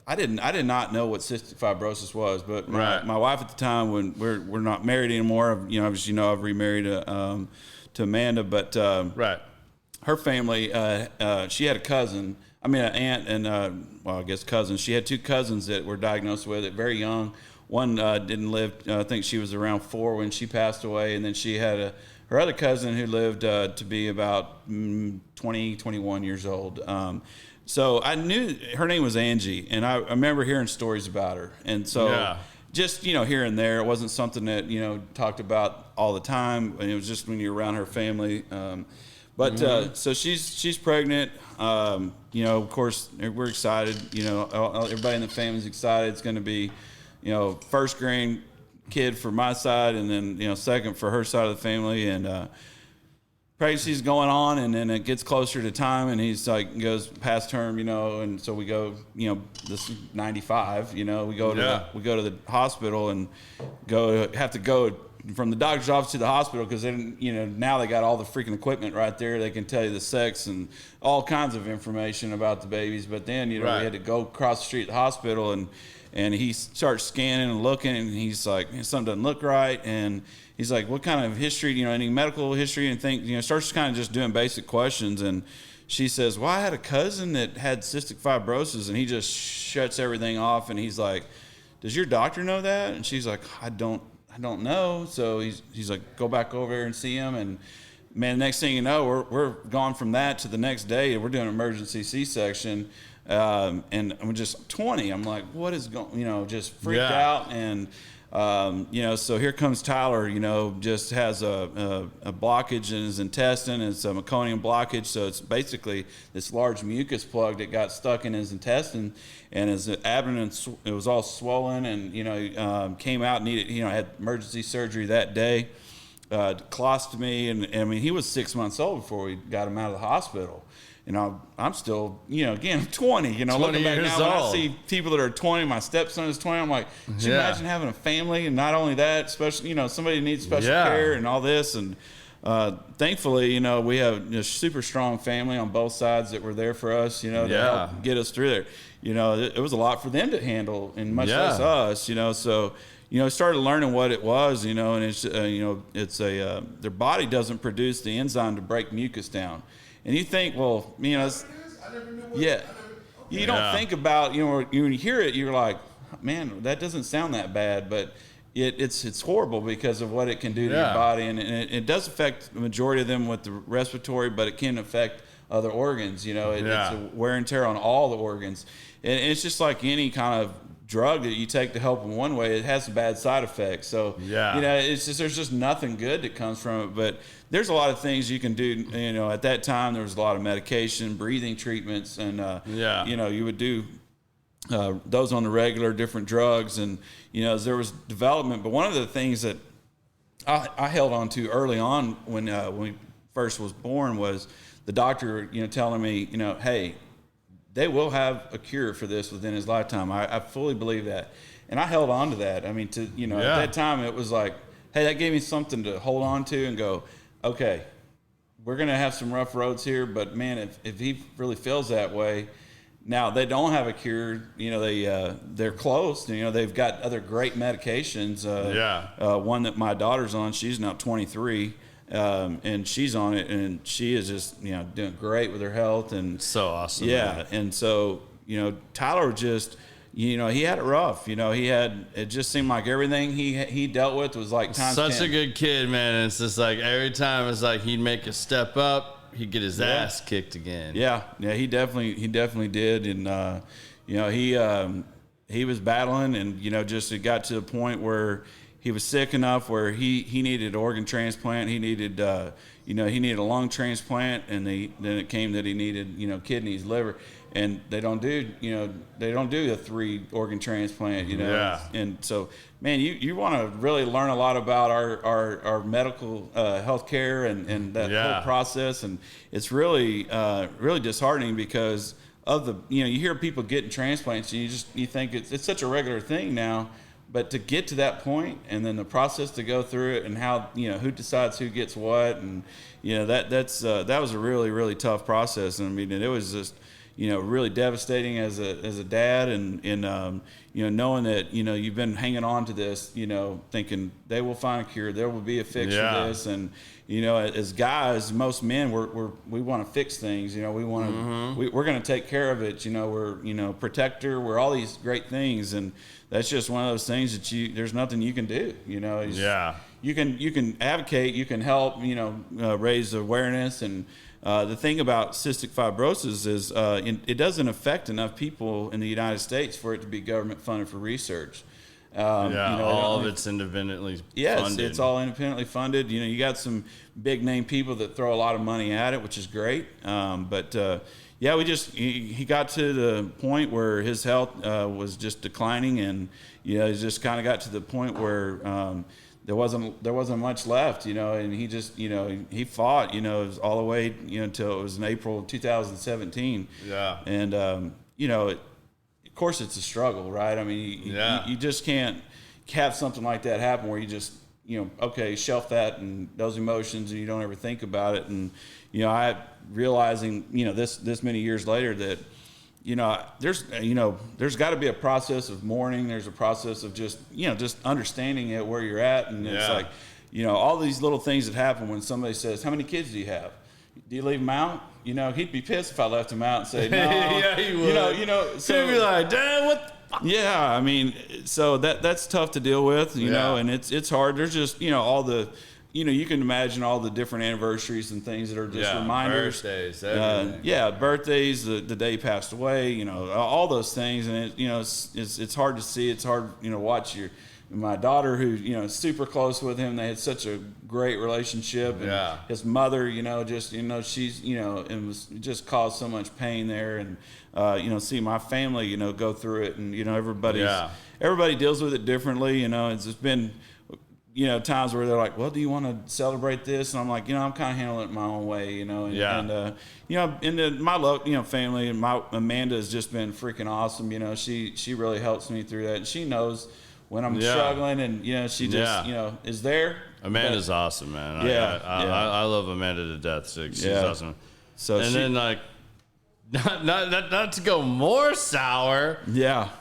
[SPEAKER 2] I did not know what cystic fibrosis was, but my wife at the time, when we're not married anymore, obviously, I've remarried to Amanda, but her family, she had a cousin, an aunt and, I guess cousins. She had 2 cousins that were diagnosed with it very young. One didn't live, I think she was around 4 when she passed away, and then she had her other cousin who lived to be about 20, 21 years old. So I knew her name was Angie, and I remember hearing stories about her. And so just, here and there, it wasn't something that, talked about all the time. And it was just when you're around her family. So she's pregnant. Of course, we're excited. Everybody in the family's excited. It's going to be, first grandkid for my side, and then, second for her side of the family. And pregnancy's going on, and then it gets closer to time, and he's like goes past term, and so we go, this is 95, we go to the hospital and have to go from the doctor's office to the hospital because then now they got all the freaking equipment right there. They can tell you the sex and all kinds of information about the babies. But then we had to go across the street to the hospital, and he starts scanning and looking, and he's like, something doesn't look right, and he's like, what kind of history, any medical history, and starts kind of just doing basic questions. And she says, well, I had a cousin that had cystic fibrosis, and he just shuts everything off. And he's like, does your doctor know that? And she's like, I don't know. So he's like, go back over there and see him. And man, next thing you know, we're gone from that to the next day. We're doing an emergency C-section. And I'm just 20. I'm like, what is going, just freaked out. And, so here comes Tyler, just has a blockage in his intestine. It's a meconium blockage. So it's basically this large mucus plug that got stuck in his intestine, and his abdomen, it was all swollen, and, came out and needed, had emergency surgery that day, colostomy. And I mean, he was 6 months old before we got him out of the hospital. I'm still, again, I'm 20, looking back now, when I see people that are 20, my stepson is 20, I'm like, could you imagine having a family? And not only that, especially, somebody needs special care and all this. And thankfully, we have a super strong family on both sides that were there for us, to help get us through there. It was a lot for them to handle, and much less us, so, started learning what it was, and it's, it's their body doesn't produce the enzyme to break mucus down. And you think, well, you don't think about, when you hear it, you're like, man, that doesn't sound that bad, but it's horrible because of what it can do to your body, and it does affect the majority of them with the respiratory, but it can affect other organs. It's a wear and tear on all the organs, and it's just like any kind of drug that you take to help in one way, it has bad side effects. So it's just, there's just nothing good that comes from it. But there's a lot of things you can do. At that time there was a lot of medication, breathing treatments, and you would do those on the regular, different drugs, and there was development. But one of the things that I held on to early on when we first was born was the doctor telling me, hey, they will have a cure for this within his lifetime. I fully believe that. And I held on to that. I mean, at that time, it was like, hey, that gave me something to hold on to and go, okay, we're going to have some rough roads here, but man, if he really feels that way, now they don't have a cure, they're close, they've got other great medications. One that my daughter's on, she's now 23. And she's on it, and she is just doing great with her health, and
[SPEAKER 1] so awesome.
[SPEAKER 2] Man. And so Tyler just he had it rough. It just seemed like everything he dealt with was like times
[SPEAKER 1] such
[SPEAKER 2] 10.
[SPEAKER 1] A good kid, man. And it's just like every time it's like he'd make a step up, he'd get his ass kicked again.
[SPEAKER 2] Yeah, he definitely did, and he was battling, and just it got to the point where he was sick enough where he needed organ transplant. He needed, he needed a lung transplant, and then it came that he needed, kidneys, liver, and they don't do a 3 organ transplant, And so, man, you want to really learn a lot about our medical healthcare and that whole process, and it's really really disheartening because of the you hear people getting transplants, and you think it's such a regular thing now. But to get to that point, and then the process to go through it, and how who decides who gets what, and that was a really, really tough process. And I mean, it was just really devastating as a dad, and knowing that you've been hanging on to this, thinking they will find a cure, there will be a fix for this, and as guys, most men we want to fix things. We want to we're going to take care of it. We're protector. We're all these great things, and that's just one of those things that there's nothing you can do. You can advocate, you can help, raise awareness, and the thing about cystic fibrosis is it doesn't affect enough people in the United States for it to be government funded for research.
[SPEAKER 1] All of it's independently funded.
[SPEAKER 2] It's all independently funded. You got some big name people that throw a lot of money at it, which is great. He got to the point where his health was just declining, and he just kind of got to the point where there wasn't much left, and he just he fought it was all the way until it was in April of 2017. And of course it's a struggle, right? I mean, you just can't have something like that happen where you just shelf that and those emotions, and you don't ever think about it. And I realizing this many years later that there's got to be a process of mourning. There's a process of just understanding it where you're at, and it's like all these little things that happen when somebody says, "How many kids do you have? Do you leave them out?" He'd be pissed if I left him out and say, "No."
[SPEAKER 1] Yeah, he would. So he'd be like, "Dad, what?"
[SPEAKER 2] Yeah, I mean, so that's tough to deal with, and it's hard. There's just all the. You can imagine all the different anniversaries and things that are just reminders.
[SPEAKER 1] Birthdays,
[SPEAKER 2] birthdays, the day he passed away, all those things. And it's hard to see. It's hard, watch my daughter, who, is super close with him. They had such a great relationship. And his mother, she's, it was just caused so much pain there. And, see my family, go through it, and, everybody deals with it differently. It's just been, times where they're like, well, do you want to celebrate this? And I'm like, I'm kind of handling it my own way, and my family, and my Amanda has just been freaking awesome. She really helps me through that, and she knows when I'm struggling, and she just is there.
[SPEAKER 1] Amanda's awesome, man. I love Amanda to death. She's awesome.
[SPEAKER 2] So
[SPEAKER 1] then like, not to go more sour,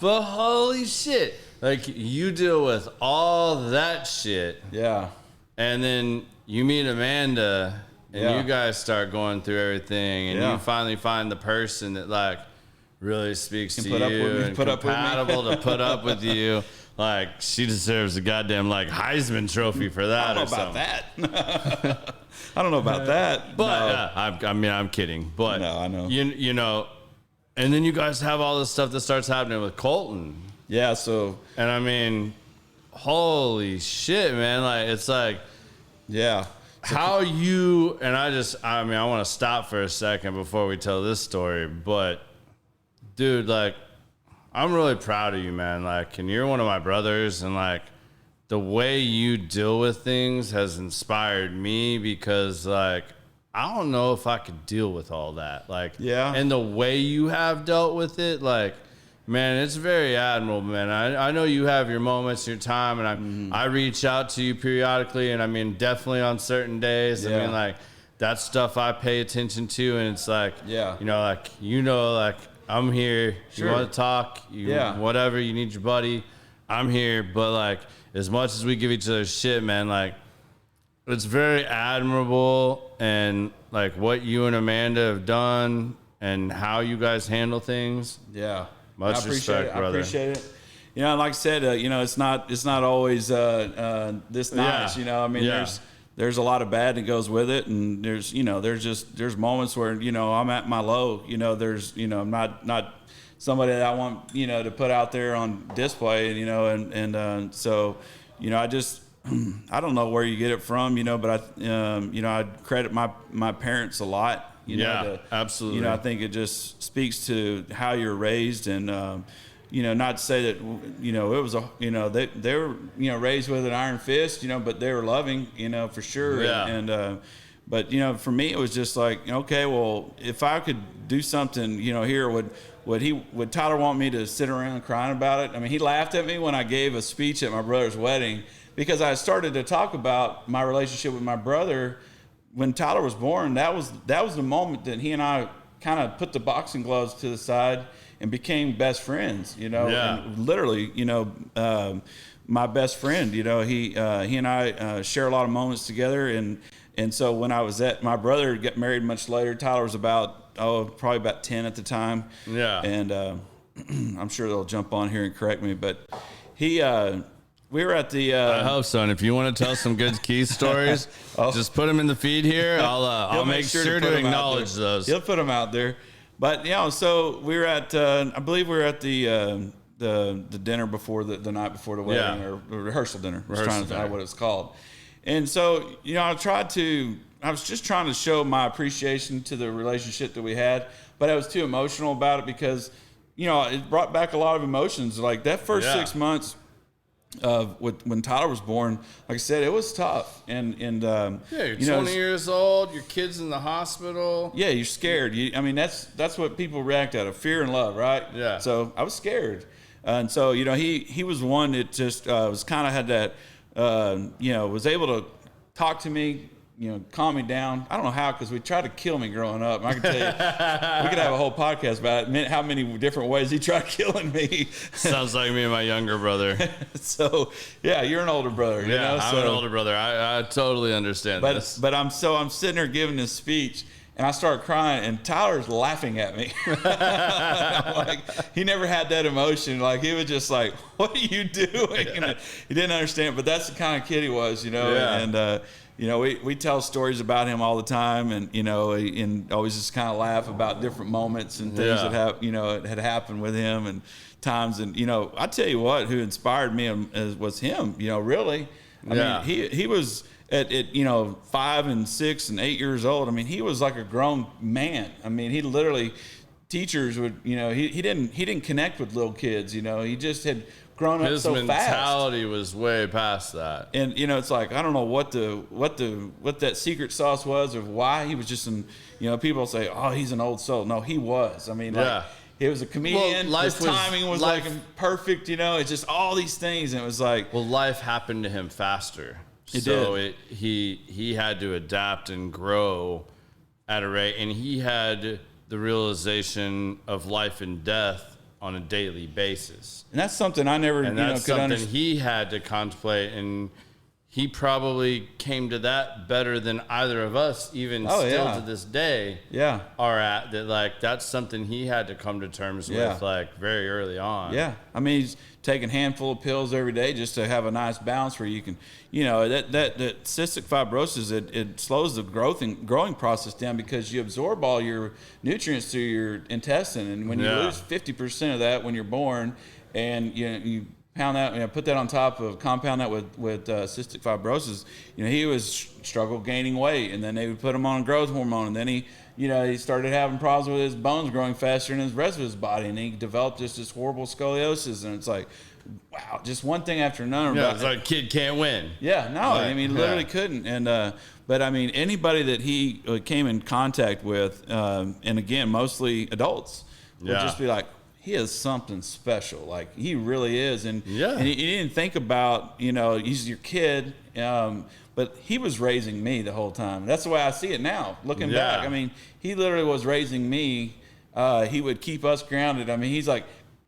[SPEAKER 1] but holy shit. Like, you deal with all that shit.
[SPEAKER 2] Yeah.
[SPEAKER 1] And then you meet Amanda, and you guys start going through everything, and you finally find the person that, like, really speaks to
[SPEAKER 2] put up
[SPEAKER 1] you
[SPEAKER 2] with me,
[SPEAKER 1] and
[SPEAKER 2] put up with me.
[SPEAKER 1] compatible to put up with you, like she deserves a goddamn like Heisman Trophy for that.
[SPEAKER 2] I don't know about that. I don't know about that.
[SPEAKER 1] But
[SPEAKER 2] no.
[SPEAKER 1] I mean, I'm kidding. But
[SPEAKER 2] No, I know.
[SPEAKER 1] You know, and then you guys have all this stuff that starts happening with Colton.
[SPEAKER 2] Yeah. So.
[SPEAKER 1] And I mean, holy shit, man! Like it's like,
[SPEAKER 2] Yeah.
[SPEAKER 1] how you and I mean, I want to stop for a second before we tell this story, but dude, like, I'm really proud of you, man. Like, and you're one of my brothers, and like, the way you deal with things has inspired me because, like, I don't know if I could deal with all that. Like,
[SPEAKER 2] yeah.
[SPEAKER 1] And the way you have dealt with it, like, man, it's very admirable, man. I know you have your moments, your time, and I reach out to you periodically, and I mean, definitely on certain days.
[SPEAKER 2] Yeah.
[SPEAKER 1] I mean, like, that's stuff I pay attention to, and it's like,
[SPEAKER 2] Yeah.
[SPEAKER 1] like, I'm here.
[SPEAKER 2] Sure.
[SPEAKER 1] You want to talk, whatever, you need your buddy, I'm here. But, like, as much as we give each other shit, man, like, it's very admirable, and, like, what you and Amanda have done and how you guys handle things.
[SPEAKER 2] Yeah.
[SPEAKER 1] Much respect, brother.
[SPEAKER 2] I appreciate it. You know, like I said, it's not always this nice. You know, I mean, there's a lot of bad that goes with it, and there's moments where I'm at my low. I'm not somebody that I want to put out there on display. So I just I don't know where you get it from. But I credit my parents a lot.
[SPEAKER 1] Absolutely.
[SPEAKER 2] I think it just speaks to how you're raised, and not to say that it was they were raised with an iron fist, but they were loving, for sure.
[SPEAKER 1] Yeah.
[SPEAKER 2] But for me it was just like, okay, well, if I could do something here, would Tyler want me to sit around crying about it? I mean, he laughed at me when I gave a speech at my brother's wedding because I started to talk about my relationship with my brother. When Tyler was born, that was the moment that he and I kind of put the boxing gloves to the side and became best friends. And literally, my best friend. He and I share a lot of moments together, and so when I was my brother got married much later. Tyler was probably about 10 at the time.
[SPEAKER 1] Yeah,
[SPEAKER 2] and I'm sure they'll jump on here and correct me, but he. We were at the.
[SPEAKER 1] I hope so. And if you want to tell some good Keith stories, just put them in the feed here. I'll make sure to acknowledge those.
[SPEAKER 2] He'll put them out there. But so we were at. I believe we were at the dinner before the night before the wedding, or rehearsal dinner. I was trying to find out what it's called. And so I was just trying to show my appreciation to the relationship that we had, but I was too emotional about it because it brought back a lot of emotions. Like that first 6 months. When Tyler was born, like I said, it was tough, and
[SPEAKER 1] you're 20 years old, your kid's in the hospital.
[SPEAKER 2] Yeah, you're scared. I mean, that's what people react out of, fear and love, right?
[SPEAKER 1] Yeah.
[SPEAKER 2] So I was scared, and so he was one that just was kind of had that, was able to talk to me. Calm me down. I don't know how, because we tried to kill me growing up. And I can tell you, we could have a whole podcast about it, how many different ways he tried killing me.
[SPEAKER 1] Sounds like me and my younger brother.
[SPEAKER 2] So, yeah, you're an older brother.
[SPEAKER 1] I'm an older brother. I totally understand this.
[SPEAKER 2] But I'm sitting there giving this speech, and I start crying, and Tyler's laughing at me. Like, he never had that emotion. Like, he was just like, "What are you doing?" And he didn't understand. But that's the kind of kid he was,
[SPEAKER 1] Yeah.
[SPEAKER 2] And we tell stories about him all the time, and and always just kind of laugh about different moments and things that had happened with him and times. And I tell you what, who inspired me was him. Really, I mean, he was at 5 and 6 and 8 years old. I mean, he was like a grown man. I mean, he literally, teachers would he didn't connect with little kids. He just had grown up so fast.
[SPEAKER 1] His mentality was way past that.
[SPEAKER 2] And it's like, I don't know what that secret sauce was, or why he was just people say, "Oh, he's an old soul." No, he was. I mean, like, he was a comedian. His timing was like perfect. It's just all these things, and it was like,
[SPEAKER 1] well, life happened to him faster. He had to adapt and grow at a rate, and he had the realization of life and death on a daily basis.
[SPEAKER 2] And that's something I never,
[SPEAKER 1] and that's
[SPEAKER 2] could
[SPEAKER 1] something
[SPEAKER 2] understand.
[SPEAKER 1] he had to contemplate, and he probably came to that better than either of us, even still to this day, are at. That like that's something he had to come to terms with, like very early on.
[SPEAKER 2] Yeah, I mean, he's taking a handful of pills every day just to have a nice balance where you can, that cystic fibrosis, it slows the growing process down because you absorb all your nutrients through your intestine, and when you lose 50% of that when you're born, and you compound that with cystic fibrosis. He was struggled gaining weight, and then they would put him on a growth hormone, and then he started having problems with his bones growing faster than his rest of his body, and he developed just this horrible scoliosis. And it's like, wow, just one thing after another.
[SPEAKER 1] Yeah, it's like kid can't win.
[SPEAKER 2] Yeah, no, I mean, literally couldn't. And but I mean, anybody that he came in contact with, and again, mostly adults, would just be like, he is something special. Like, he really is. And he didn't think about, he's your kid, but he was raising me the whole time. That's the way I see it now, looking back. I mean, he literally was raising me. He would keep us grounded. I mean, he's like,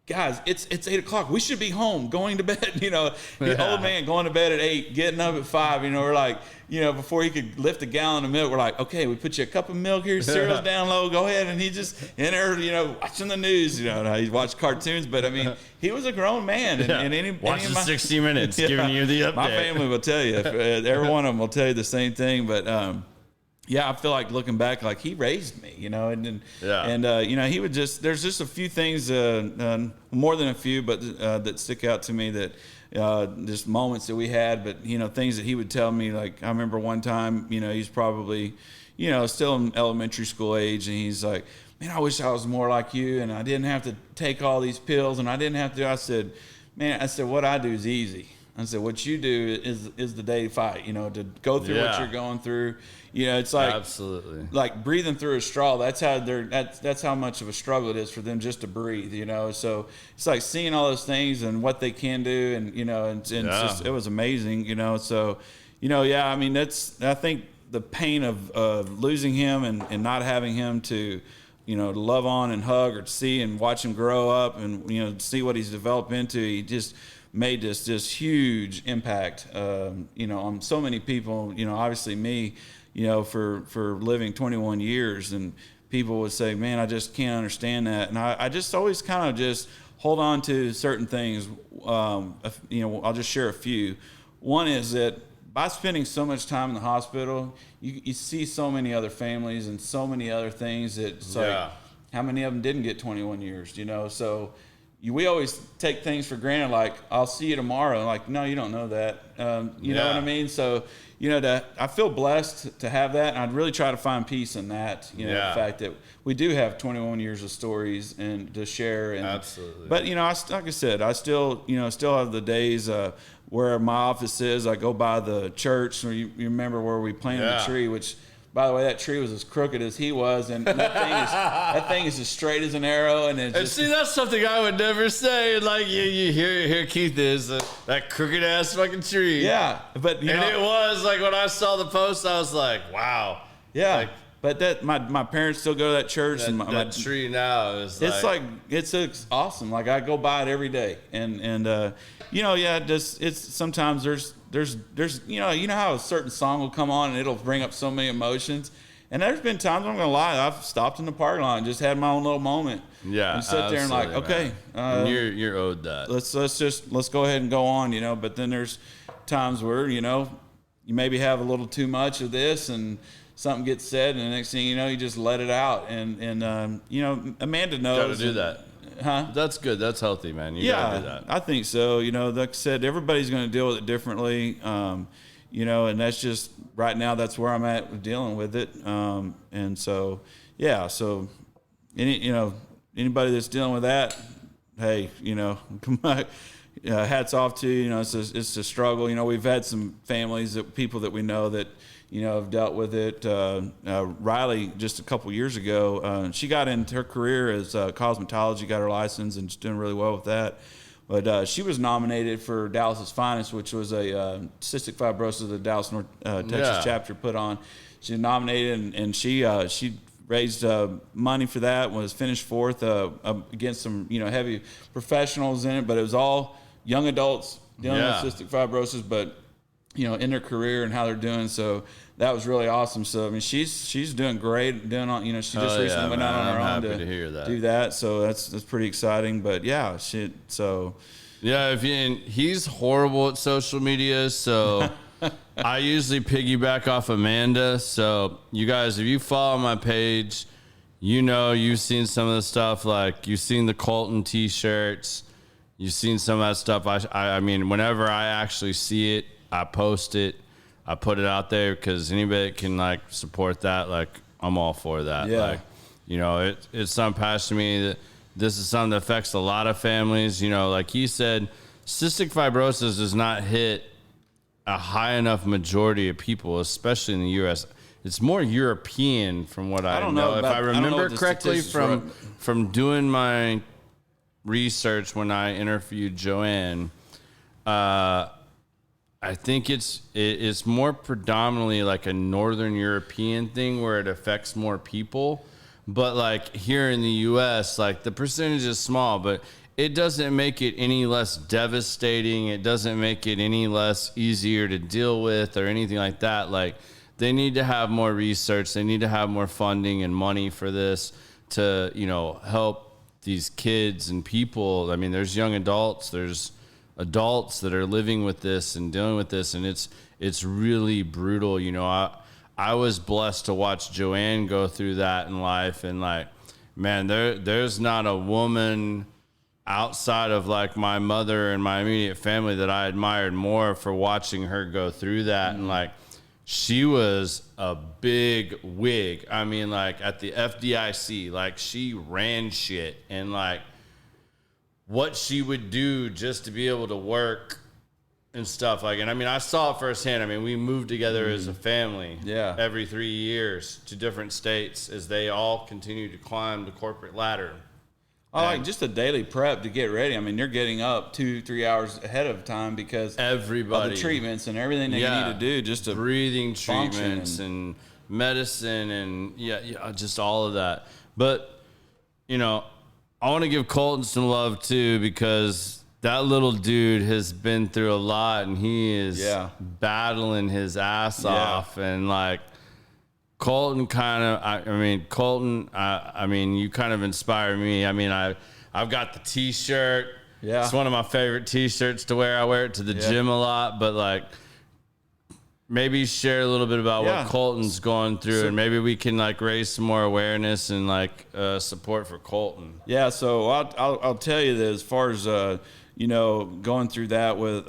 [SPEAKER 2] guys, it's 8 o'clock. We should be home, going to bed. The old man going to bed at 8, getting up at 5. We're like, before he could lift a gallon of milk, we're like, okay, we put you a cup of milk here, cereal's down low, go ahead. And he just in there, watching the news. He watched cartoons, but I mean, he was a grown man. And
[SPEAKER 1] watching 60 Minutes, giving you the update.
[SPEAKER 2] My family will tell you, every one of them will tell you the same thing. But I feel like looking back, like he raised me, he would there's just a few things, more than a few, but that stick out to me, that just moments that we had, but things that he would tell me. Like, I remember one time, he's probably, still in elementary school age, and he's like, man, I wish I was more like you, and I didn't have to take all these pills, and I didn't have to. I said, what I do is easy. I said, what you do is the daily fight, to go through what you're going through. It's like,
[SPEAKER 1] absolutely,
[SPEAKER 2] like breathing through a straw. That's how much of a struggle it is for them just to breathe, So it's like seeing all those things and what they can do, and it's just, it was amazing, So, I mean, I think the pain of losing him and not having him to, to love on and hug or to see and watch him grow up and see what he's developed into. He just made this huge impact, on so many people. Obviously me, for living 21 years, and people would say, man, I just can't understand that. And I just always kind of just hold on to certain things. I'll just share a few. One is that by spending so much time in the hospital, you see so many other families and so many other things that it's like, how many of them didn't get 21 years, So we always take things for granted, like, I'll see you tomorrow. Like, no, you don't know that. You know what I mean? So, I feel blessed to have that, and I'd really try to find peace in that, the fact that we do have 21 years of stories and to share. And,
[SPEAKER 1] absolutely.
[SPEAKER 2] But, like I said, I still have the days where my office is. I go by the church, or you remember where we planted the tree, which, by the way, that tree was as crooked as he was, and that thing is as straight as an arrow. And
[SPEAKER 1] see, that's something I would never say. Like, you hear Keith is that crooked ass fucking tree.
[SPEAKER 2] Yeah, but
[SPEAKER 1] it was like, when I saw the post, I was like, wow.
[SPEAKER 2] Yeah,
[SPEAKER 1] like,
[SPEAKER 2] but that my parents still go to that church, and
[SPEAKER 1] that tree now is
[SPEAKER 2] it's awesome. Like, I go by it every day, and it's sometimes there's how a certain song will come on and it'll bring up so many emotions. And there's been times, I'm gonna lie, I've stopped in the parking lot and just had my own little moment.
[SPEAKER 1] Yeah,
[SPEAKER 2] and sit there and like, okay,
[SPEAKER 1] you're owed that.
[SPEAKER 2] Let's go ahead and go on, But then there's times where you maybe have a little too much of this, and something gets said, and the next thing you just let it out. And Amanda knows.
[SPEAKER 1] Gotta do that.
[SPEAKER 2] Huh?
[SPEAKER 1] That's good. That's healthy, man. You gotta do that.
[SPEAKER 2] I think so. Like I said, everybody's going to deal with it differently. And that's just right now. That's where I'm at with dealing with it. And so, So, anybody that's dealing with that, hey, come back. Hats off to you. It's a struggle. We've had some families, people that we know that have dealt with it. Riley, just a couple years ago, she got into her career as cosmetology, got her license, and she's doing really well with that. But she was nominated for Dallas's Finest, which was a cystic fibrosis the Dallas North Texas chapter put on. She was nominated, and she raised money for that. Was finished fourth against some heavy professionals in it, but it was all young adults dealing with cystic fibrosis. But in their career and how they're doing. So that was really awesome. So I mean, she's doing great. Doing on, she just recently went out on her own to
[SPEAKER 1] hear that.
[SPEAKER 2] do that. So that's pretty exciting. But yeah,
[SPEAKER 1] yeah, and he's horrible at social media. So I usually piggyback off Amanda. So you guys, if you follow my page, you've seen some of the stuff. Like you've seen the Colton T-shirts. You've seen some of that stuff. I mean, whenever I actually see it, I post it. I put it out there because anybody that can like support that, like I'm all for that.
[SPEAKER 2] Yeah.
[SPEAKER 1] Like, it's something passionate to me that this is something that affects a lot of families. Like he said, cystic fibrosis does not hit a high enough majority of people, especially in the U.S. It's more European from what I know. If I remember correctly from doing my research when I interviewed Joanne, I think it's more predominantly like a Northern European thing where it affects more people. But like here in the U.S., like the percentage is small, but it doesn't make it any less devastating. It doesn't make it any less easier to deal with or anything like that. Like they need to have more research. They need to have more funding and money for this to, help these kids and people. I mean, there's young adults, there's adults that are living with this and dealing with this, and it's really brutal. I was blessed to watch Joanne go through that in life, and like, man, there's not a woman outside of like my mother and my immediate family that I admired more for watching her go through that. And like, she was a big wig. I mean, like at the FDIC, like she ran shit, and like what she would do just to be able to work and stuff like. And I mean, I saw it firsthand. I mean, we moved together as a family every 3 years to different states as they all continue to climb the corporate ladder.
[SPEAKER 2] Oh, like just a daily prep to get ready. I mean, you're getting up 2-3 hours ahead of time because of the treatments and everything that you need to do just to
[SPEAKER 1] breathing treatments and medicine and just all of that. But, I want to give Colton some love too, because that little dude has been through a lot and he is battling his ass off. And like Colton you kind of inspire me. I mean, I've got the T-shirt. Yeah. It's one of my favorite T-shirts to wear. I wear it to the gym a lot, but like, maybe share a little bit about what Colton's going through, and maybe we can like raise some more awareness and like support for Colton.
[SPEAKER 2] Yeah, so I'll tell you that as far as going through that with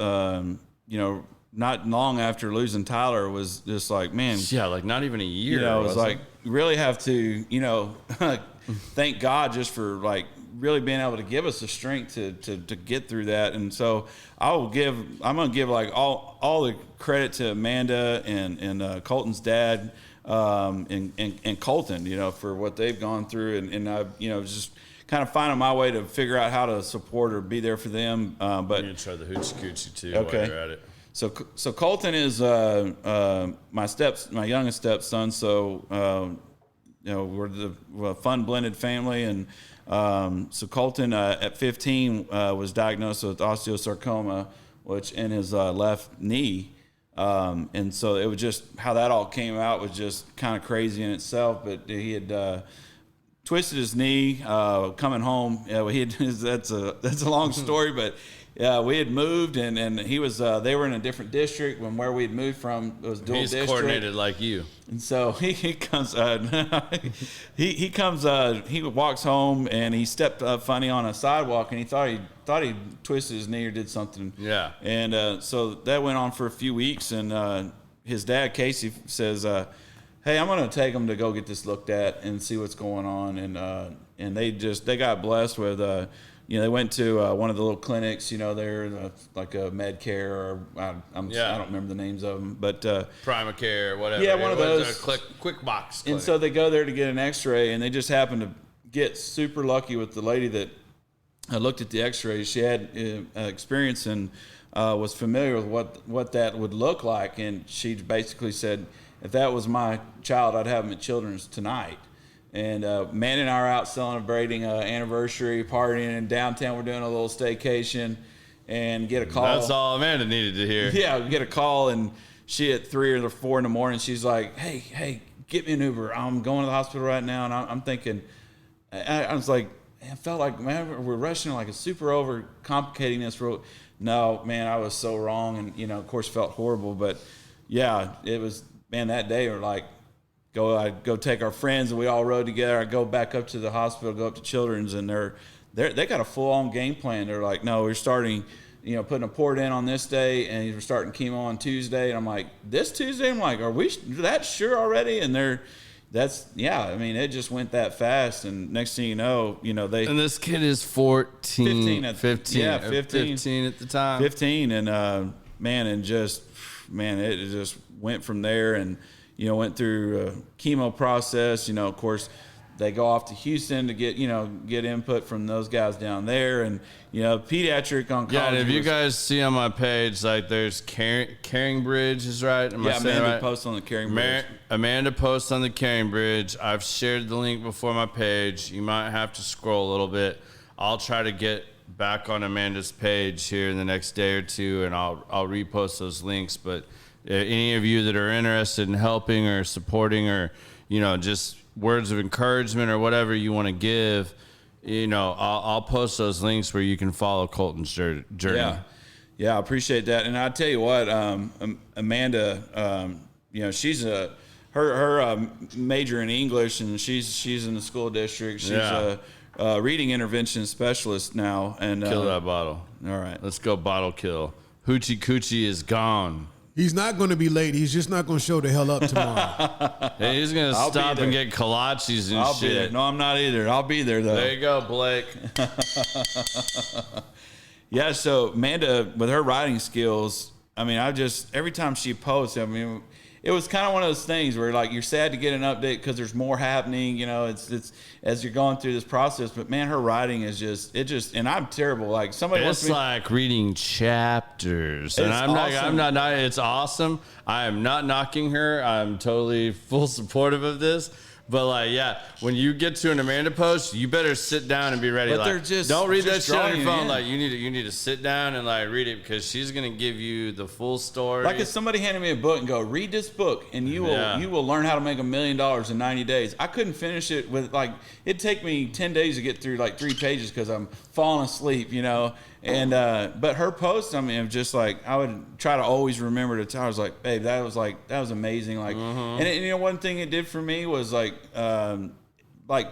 [SPEAKER 2] not long after losing Tyler was just like, man,
[SPEAKER 1] like not even a year.
[SPEAKER 2] It was like you really have to thank God just for like really being able to give us the strength to get through that. And so I'm going to give like all the credit to Amanda and Colton's dad and Colton, for what they've gone through. And I've, just kind of finding my way to figure out how to support or be there for them. But
[SPEAKER 1] I'm going to try the hoochie coochie too while you're at it.
[SPEAKER 2] So Colton is my youngest stepson. So, we're the fun blended family. And so Colton at 15 was diagnosed with osteosarcoma, which in his left knee. And so it was just how that all came out was just kind of crazy in itself. But he had twisted his knee coming home. That's a long story, but we had moved and he was they were in a different district when where we had moved from. It was dual district.
[SPEAKER 1] He's coordinated like you.
[SPEAKER 2] And so he comes he walks home and he stepped funny on a sidewalk and he thought he twisted his knee or did something.
[SPEAKER 1] Yeah.
[SPEAKER 2] And so that went on for a few weeks, and his dad Casey says, hey, I'm going to take him to go get this looked at and see what's going on. And they got blessed with they went to one of the little clinics, they're like a Medcare or I don't remember the names of them, but
[SPEAKER 1] Primacare, whatever.
[SPEAKER 2] Yeah, one of those.
[SPEAKER 1] Quick box clinic.
[SPEAKER 2] And so they go there to get an X-ray, and they just happened to get super lucky with the lady that looked at the X-ray. She had experience and was familiar with what that would look like, and she basically said, if that was my child, I'd have him at Children's tonight. And Man and I are out celebrating an anniversary, partying in downtown. We're doing a little staycation. and get a call.
[SPEAKER 1] That's all Amanda needed to hear.
[SPEAKER 2] Yeah, get a call, and she at 3 or 4 in the morning, she's like, hey, get me an Uber. I'm going to the hospital right now. And I'm thinking, I was like, I felt like, man, we're rushing, like it's super over complicating this. No, man, I was so wrong. And, of course felt horrible. But yeah, it was, man, that day we're like, I'd go take our friends, and we all rode together. I go back up to the hospital, go up to Children's, and they got a full-on game plan. They're like, no, we're starting, putting a port in on this day, and we're starting chemo on Tuesday. And I'm like, this Tuesday? I'm like, are we that sure already? And it just went that fast. And next thing you know, they.
[SPEAKER 1] And this kid is 15 at the time.
[SPEAKER 2] 15, and it just went from there, and went through a chemo process. Of course, they go off to Houston to get input from those guys down there, and pediatric oncology.
[SPEAKER 1] Yeah, and if you guys see on my page, like there's Caring Bridge is right.
[SPEAKER 2] Amanda posts on the Caring Bridge.
[SPEAKER 1] Amanda posts on the Caring Bridge. I've shared the link before my page. You might have to scroll a little bit. I'll try to get back on Amanda's page here in the next day or two, and I'll repost those links. But any of you that are interested in helping or supporting, or just words of encouragement or whatever you want to give, I'll post those links where you can follow Colton's journey.
[SPEAKER 2] Yeah, I appreciate that. And I tell you what, Amanda, she's her major in English, and she's in the school district. She's a reading intervention specialist now. And
[SPEAKER 1] kill that bottle.
[SPEAKER 2] All right,
[SPEAKER 1] let's go bottle kill. Hoochie Coochie is gone.
[SPEAKER 3] He's not going to be late. He's just not going to show the hell up tomorrow.
[SPEAKER 1] Hey, he's going to stop and get kolaches and shit.
[SPEAKER 2] Be there. No, I'm not either. I'll be there, though.
[SPEAKER 1] There you go, Blake.
[SPEAKER 2] Yeah, so Amanda, with her writing skills, every time she posts, it was kind of one of those things where, like, you're sad to get an update because there's more happening. It's as you're going through this process. But man, her writing is and I'm terrible. Like somebody,
[SPEAKER 1] it's like reading chapters, and I'm
[SPEAKER 2] awesome.
[SPEAKER 1] not. It's awesome. I am not knocking her. I'm totally full supportive of this. But like, yeah, when you get to an Amanda post, you better sit down and be ready.
[SPEAKER 2] But
[SPEAKER 1] like,
[SPEAKER 2] they're
[SPEAKER 1] don't read that shit on your phone.
[SPEAKER 2] In.
[SPEAKER 1] Like, you need to sit down and like read it, because she's gonna give you the full story.
[SPEAKER 2] Like if somebody handed me a book and go, read this book, and you will learn how to make $1 million in 90 days. I couldn't finish it with it'd take me 10 days to get through like 3 pages because I'm falling asleep, And but her posts, just like I would try to always remember to tell her, I was like, babe, that was amazing. Like, and one thing it did for me was like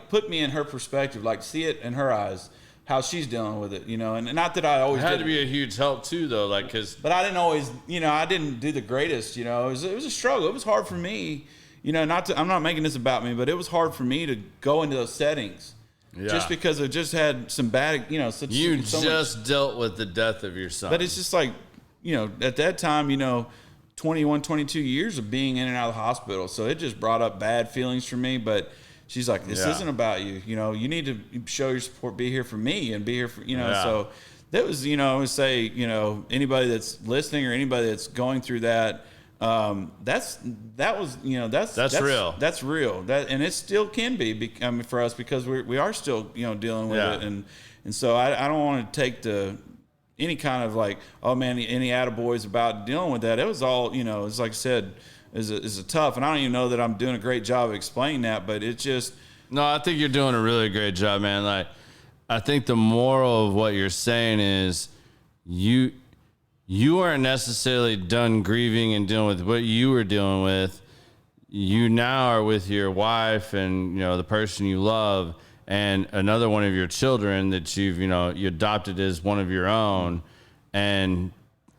[SPEAKER 2] put me in her perspective, like see it in her eyes, how she's dealing with it, And not that I always
[SPEAKER 1] had to be a huge help too, though, like
[SPEAKER 2] but I didn't always, I didn't do the greatest, It was a struggle. It was hard for me, I'm not making this about me, but it was hard for me to go into those settings. Yeah. Just because I just had some bad,
[SPEAKER 1] dealt with the death of your son.
[SPEAKER 2] But it's just like, at that time, 21, 22 years of being in and out of the hospital. So it just brought up bad feelings for me. But she's like, this isn't about you. You need to show your support, be here for me and be here for, So that was, I would say, anybody that's listening or anybody that's going through that, that's real. That's real. And it still can be for us, because we are still dealing with it, and so I don't want to take any kind of like, oh man, any attaboys about dealing with that. It was all it's like I said, is a tough, and I don't even know that I'm doing a great job of explaining that, but it's just
[SPEAKER 1] I think you're doing a really great job, man. Like, I think the moral of what you're saying is you aren't necessarily done grieving and dealing with what you were dealing with. You now are with your wife and, the person you love, and another one of your children that you adopted as one of your own. And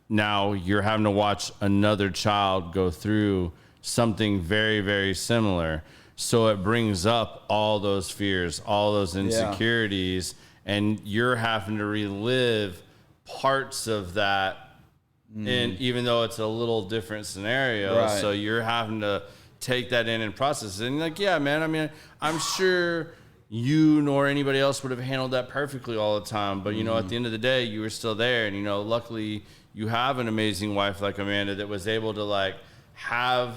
[SPEAKER 1] now you're having to watch another child go through something very, very similar. So it brings up all those fears, all those insecurities, and you're having to relive parts of that. And even though it's a little different scenario, so you're having to take that in and process it. And like, yeah, man, I'm sure you nor anybody else would have handled that perfectly all the time. But, at the end of the day, you were still there. And, luckily you have an amazing wife like Amanda that was able to like have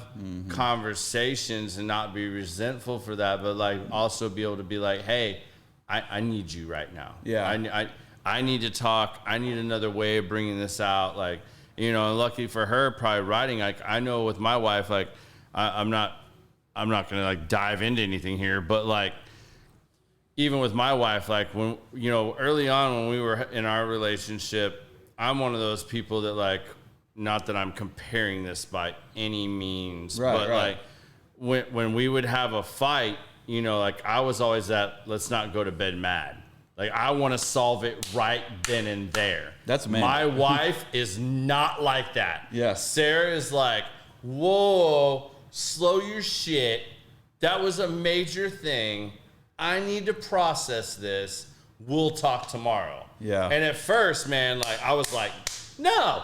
[SPEAKER 1] conversations and not be resentful for that, but like also be able to be like, hey, I need you right now.
[SPEAKER 2] Yeah.
[SPEAKER 1] I need to talk. I need another way of bringing this out. Like, you know, and lucky for her, probably writing. Like, I know with my wife, like, I'm not going to like dive into anything here, but like, even with my wife, like when, you know, early on when we were in our relationship, I'm one of those people that like, not that I'm comparing this by any means, but like when we would have a fight, you know, like I was always that, let's not go to bed mad. Like, I want to solve it right then and there.
[SPEAKER 2] That's man.
[SPEAKER 1] My wife is not like that.
[SPEAKER 2] Yes.
[SPEAKER 1] Sarah is like, whoa, slow your shit. That was a major thing. I need to process this. We'll talk tomorrow.
[SPEAKER 2] Yeah.
[SPEAKER 1] And at first, man, like I was like, no,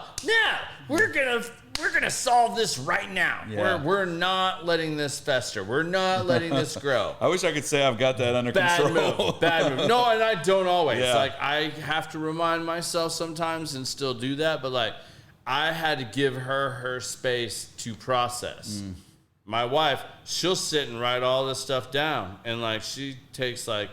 [SPEAKER 1] we're gonna solve this right now.
[SPEAKER 2] Yeah.
[SPEAKER 1] We're not letting this fester. We're not letting this grow.
[SPEAKER 2] I wish I could say I've got that under control.
[SPEAKER 1] Bad move. No, and I don't always.
[SPEAKER 2] Yeah.
[SPEAKER 1] Like, I have to remind myself sometimes and still do that. But, like, I had to give her space to process. My wife, she'll sit and write all this stuff down. And, like, she takes, like,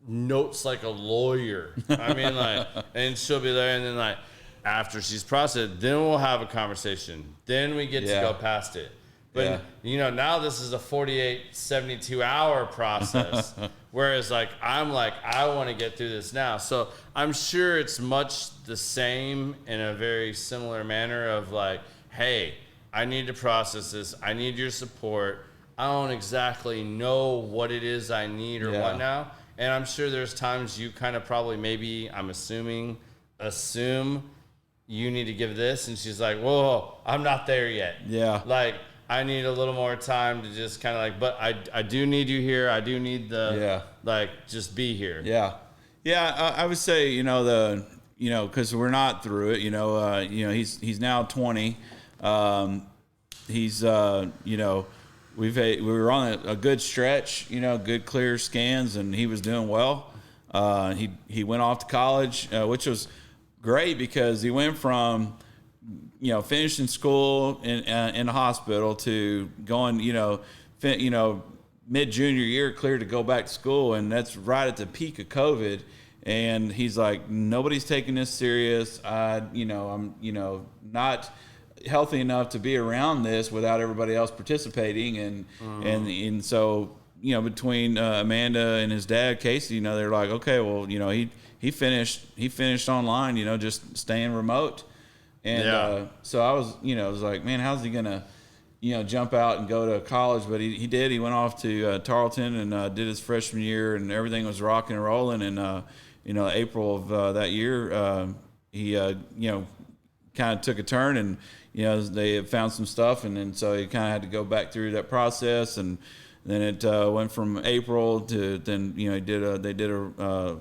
[SPEAKER 1] notes like a lawyer. I mean, like, and she'll be there. And then, like, after she's processed, then we'll have a conversation. Then we get to go past it. But, you know, now this is a 48, 72-hour process. Whereas, like, I'm like, I want to get through this now. So I'm sure it's much the same in a very similar manner of, like, hey, I need to process this. I need your support. I don't exactly know what it is I need or what now. And I'm sure there's times you kind of probably maybe, I'm assume you need to give this. And she's like, whoa, I'm not there yet.
[SPEAKER 2] Yeah.
[SPEAKER 1] Like, I need a little more time to just kind of like, but I do need you here. I do need like, just be here.
[SPEAKER 2] Yeah. Yeah. I would say, you know, cause we're not through it, you know, he's now 20. He's, you know, we were on a good stretch, you know, good clear scans, and he was doing well. He went off to college, which was great because he went from, you know, finishing school in the hospital to going, mid junior year clear to go back to school. And that's right at the peak of COVID. And he's like, nobody's taking this serious. I'm, not healthy enough to be around this without everybody else participating. And so, you know, between Amanda and his dad, Casey, you know, they're like, okay, well, you know, he finished online, you know, just staying remote. And so I was like, man, how's he gonna, you know, jump out and go to college? But he did. He went off to Tarleton and did his freshman year, and everything was rocking and rolling. And April of that year, he kind of took a turn, and you know, they had found some stuff, and then so he kind of had to go back through that process. And then it went from April to then, you know, they did a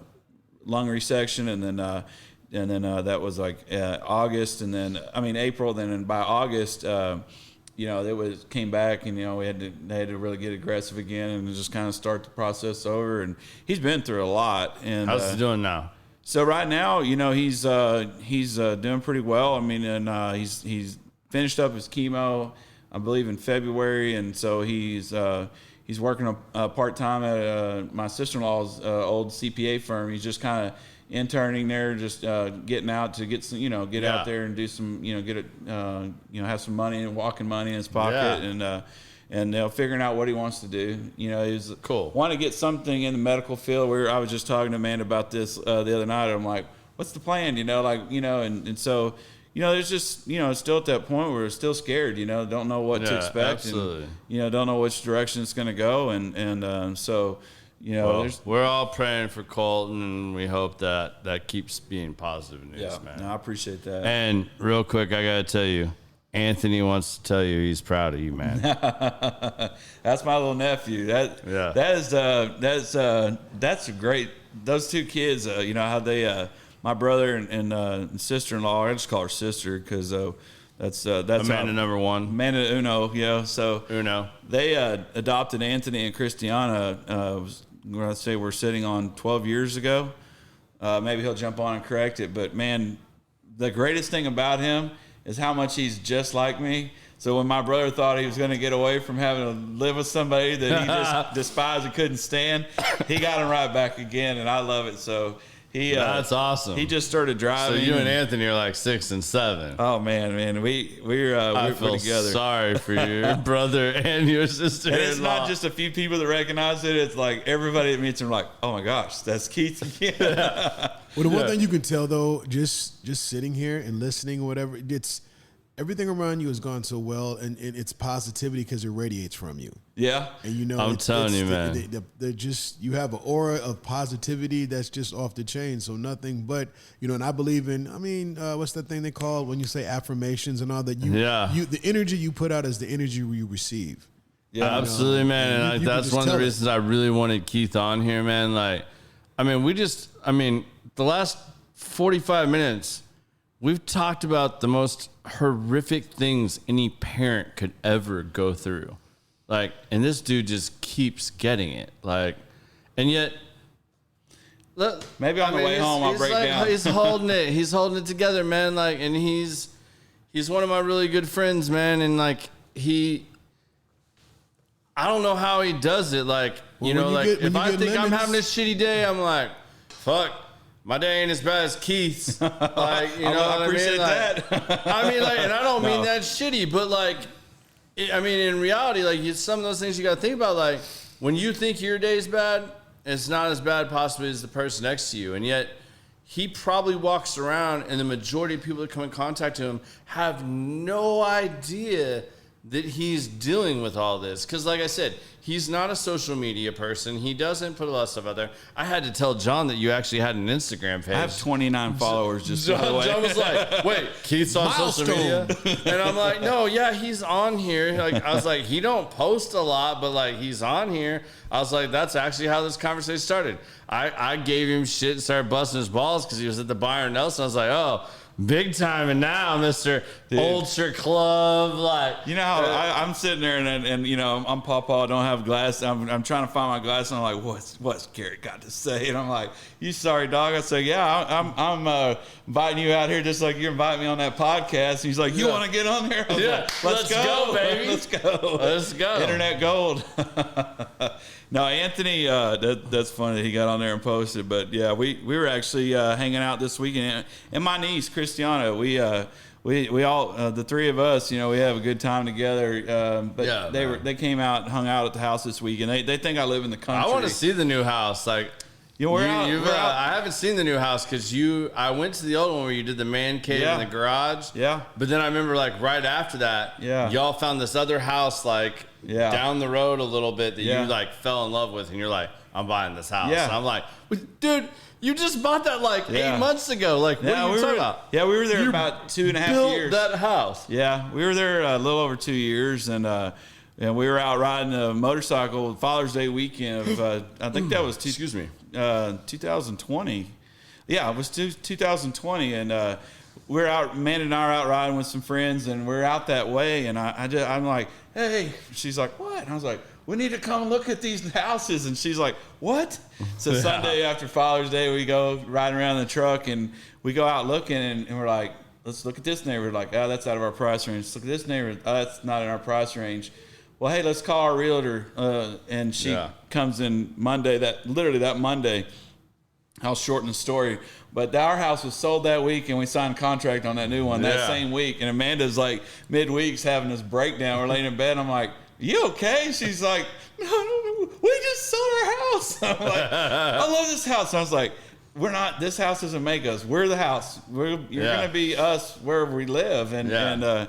[SPEAKER 2] lung resection, and then that was like August, and then April. Then by August, came back, and you know, they had to really get aggressive again and just kind of start the process over. And he's been through a lot. And
[SPEAKER 1] how's he doing now?
[SPEAKER 2] So right now, you know, he's doing pretty well. I mean, and he's finished up his chemo, I believe, in February, and so he's working part time at my sister-in-law's old CPA firm. He's just kind of interning there, just getting out to get some, get out there and do some, have some money and walking money in his pocket, and figuring out what he wants to do. You know, he's
[SPEAKER 1] cool.
[SPEAKER 2] Want to get something in the medical field. I was just talking to Amanda about this the other night. I'm like, what's the plan? And so, there's just, still at that point where we're still scared, don't know what to expect.
[SPEAKER 1] Absolutely.
[SPEAKER 2] And, don't know which direction it's going to go. So,
[SPEAKER 1] we're all praying for Colton, and we hope that keeps being positive news, man.
[SPEAKER 2] No, I appreciate that.
[SPEAKER 1] And real quick, I got to tell you, Anthony wants to tell you he's proud of you, man.
[SPEAKER 2] That's my little nephew. That's a great. Those two kids, how they, my brother and sister-in-law. I just call her sister because that's
[SPEAKER 1] Amanda number one.
[SPEAKER 2] Amanda Uno, So
[SPEAKER 1] Uno.
[SPEAKER 2] They adopted Anthony and Christiana. I'd say we're sitting on 12 years ago. Maybe he'll jump on and correct it, but man, the greatest thing about him is how much he's just like me. So when my brother thought he was going to get away from having to live with somebody that he just despised and couldn't stand, he got him right back again, and I love it. So
[SPEAKER 1] That's awesome.
[SPEAKER 2] He just started driving.
[SPEAKER 1] So you and Anthony are like 6 and 7.
[SPEAKER 2] Oh man, we're
[SPEAKER 1] I feel
[SPEAKER 2] together.
[SPEAKER 1] sorry for your brother and your sister.
[SPEAKER 2] And it's not just a few people that recognize it. It's like everybody that meets him, like, oh my gosh, that's Keith again.
[SPEAKER 3] Well, the one thing you can tell though, just sitting here and listening or whatever, it's everything around you has gone so well, and it's positivity because it radiates from you.
[SPEAKER 2] Yeah,
[SPEAKER 3] and you know,
[SPEAKER 1] I'm telling you, man,
[SPEAKER 3] they're just, you have an aura of positivity that's just off the chain. So nothing but, you know, and I believe in. I mean, what's that thing they call when you say affirmations and all that? The energy you put out is the energy you receive.
[SPEAKER 1] Yeah, absolutely, man. And that's one of the reasons I really wanted Keith on here, man. Like, I mean, the last 45 minutes, we've talked about the most horrific things any parent could ever go through. Like, and this dude just keeps getting it. Like, and yet,
[SPEAKER 2] maybe on the way home I'll break down.
[SPEAKER 1] He's holding it. He's holding it together, man. Like, and he's one of my really good friends, man. And like, I don't know how he does it. Like, if I think I'm having a shitty day, I'm like, fuck. My day ain't as bad as Keith's. Like,
[SPEAKER 2] I appreciate that.
[SPEAKER 1] I mean, like, and I don't mean that shitty, but like, in reality, like, some of those things you got to think about. Like, when you think your day's bad, it's not as bad possibly as the person next to you, and yet he probably walks around, and the majority of people that come in contact with him have no idea that he's dealing with all this. Because like I said, he's not a social media person. He doesn't put a lot of stuff out there. I had to tell John that you actually had an Instagram page.
[SPEAKER 2] I have 29 followers.
[SPEAKER 1] John was like, wait, Keith's on social media? And I'm like, no, yeah, he's on here. Like, I was like, he don't post a lot, but like, he's on here. I was like, that's actually how this conversation started. I gave him shit and started busting his balls because he was at the Byron Nelson. I was like, oh, big time, and now Mr. Ultra Club, like,
[SPEAKER 2] you know how I'm sitting there and you know, I'm Papa, I don't have glasses. I'm trying to find my glasses, and I'm like, what's Garrett got to say? And I'm like, you sorry, dog? I say, yeah, I'm inviting you out here just like you're inviting me on that podcast. And he's like, you want to get on there? Like, let's go, baby. Let's go. Internet gold. No, Anthony, that's funny that he got on there and posted. But yeah, we were actually hanging out this weekend, and my niece Christiana, we all the three of us, you know, we have a good time together. But they came out and hung out at the house this week, and they think I live in the country.
[SPEAKER 1] I want to see the new house, like.
[SPEAKER 2] We're out.
[SPEAKER 1] I haven't seen the new house because I went to the old one where you did the man cave in the garage.
[SPEAKER 2] Yeah.
[SPEAKER 1] But then I remember like right after that, y'all found this other house like down the road a little bit that you like fell in love with, and you're like, I'm buying this house.
[SPEAKER 2] Yeah.
[SPEAKER 1] And I'm like, dude, you just bought that like 8 months ago. Like, what are you talking about?
[SPEAKER 2] Yeah, we were there about 2.5 years.
[SPEAKER 1] Built that house.
[SPEAKER 2] Yeah, we were there a little over 2 years, and we were out riding a motorcycle Father's Day weekend of I think that was 2020. Yeah, it was 2020, and we're out. Amanda and I are out riding with some friends, and we're out that way. And I'm like, hey. She's like, what? And I was like, we need to come look at these houses. And she's like, what? So Sunday after Father's Day, we go riding around in the truck, and we go out looking, and we're like, let's look at this neighborhood. Like, oh, that's out of our price range. Let's look at this neighborhood. Oh, that's not in our price range. Well, hey, let's call our realtor. And she comes in Monday, that Monday. I'll shorten the story. But our house was sold that week, and we signed a contract on that new one that same week. And Amanda's like midweek's having this breakdown. We're laying in bed. I'm like, you okay? She's like, no, we just sold our house. I'm like, I love this house. And I was like, we're not, this house doesn't make us. We're the house. You're going to be us wherever we live. And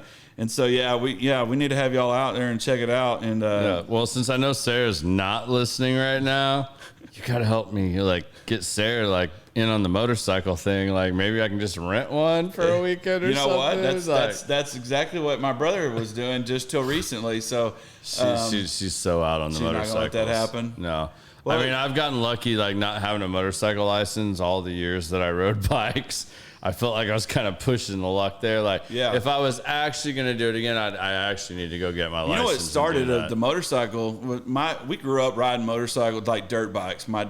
[SPEAKER 2] so, we need to have y'all out there and check it out. And
[SPEAKER 1] well, since I know Sarah's not listening right now, you got to help me like get Sarah like in on the motorcycle thing. Like maybe I can just rent one for a weekend or something.
[SPEAKER 2] You know what? That's exactly what my brother was doing just till recently. So
[SPEAKER 1] she's so out on the motorcycles.
[SPEAKER 2] She's not gonna let that happen.
[SPEAKER 1] No. Well, I mean, I've gotten lucky like not having a motorcycle license all the years that I rode bikes. I felt like I was kind of pushing the luck there. Like, if I was actually going to do it again, I actually need to go get my license.
[SPEAKER 2] You know what started the motorcycle? We grew up riding motorcycles like dirt bikes. My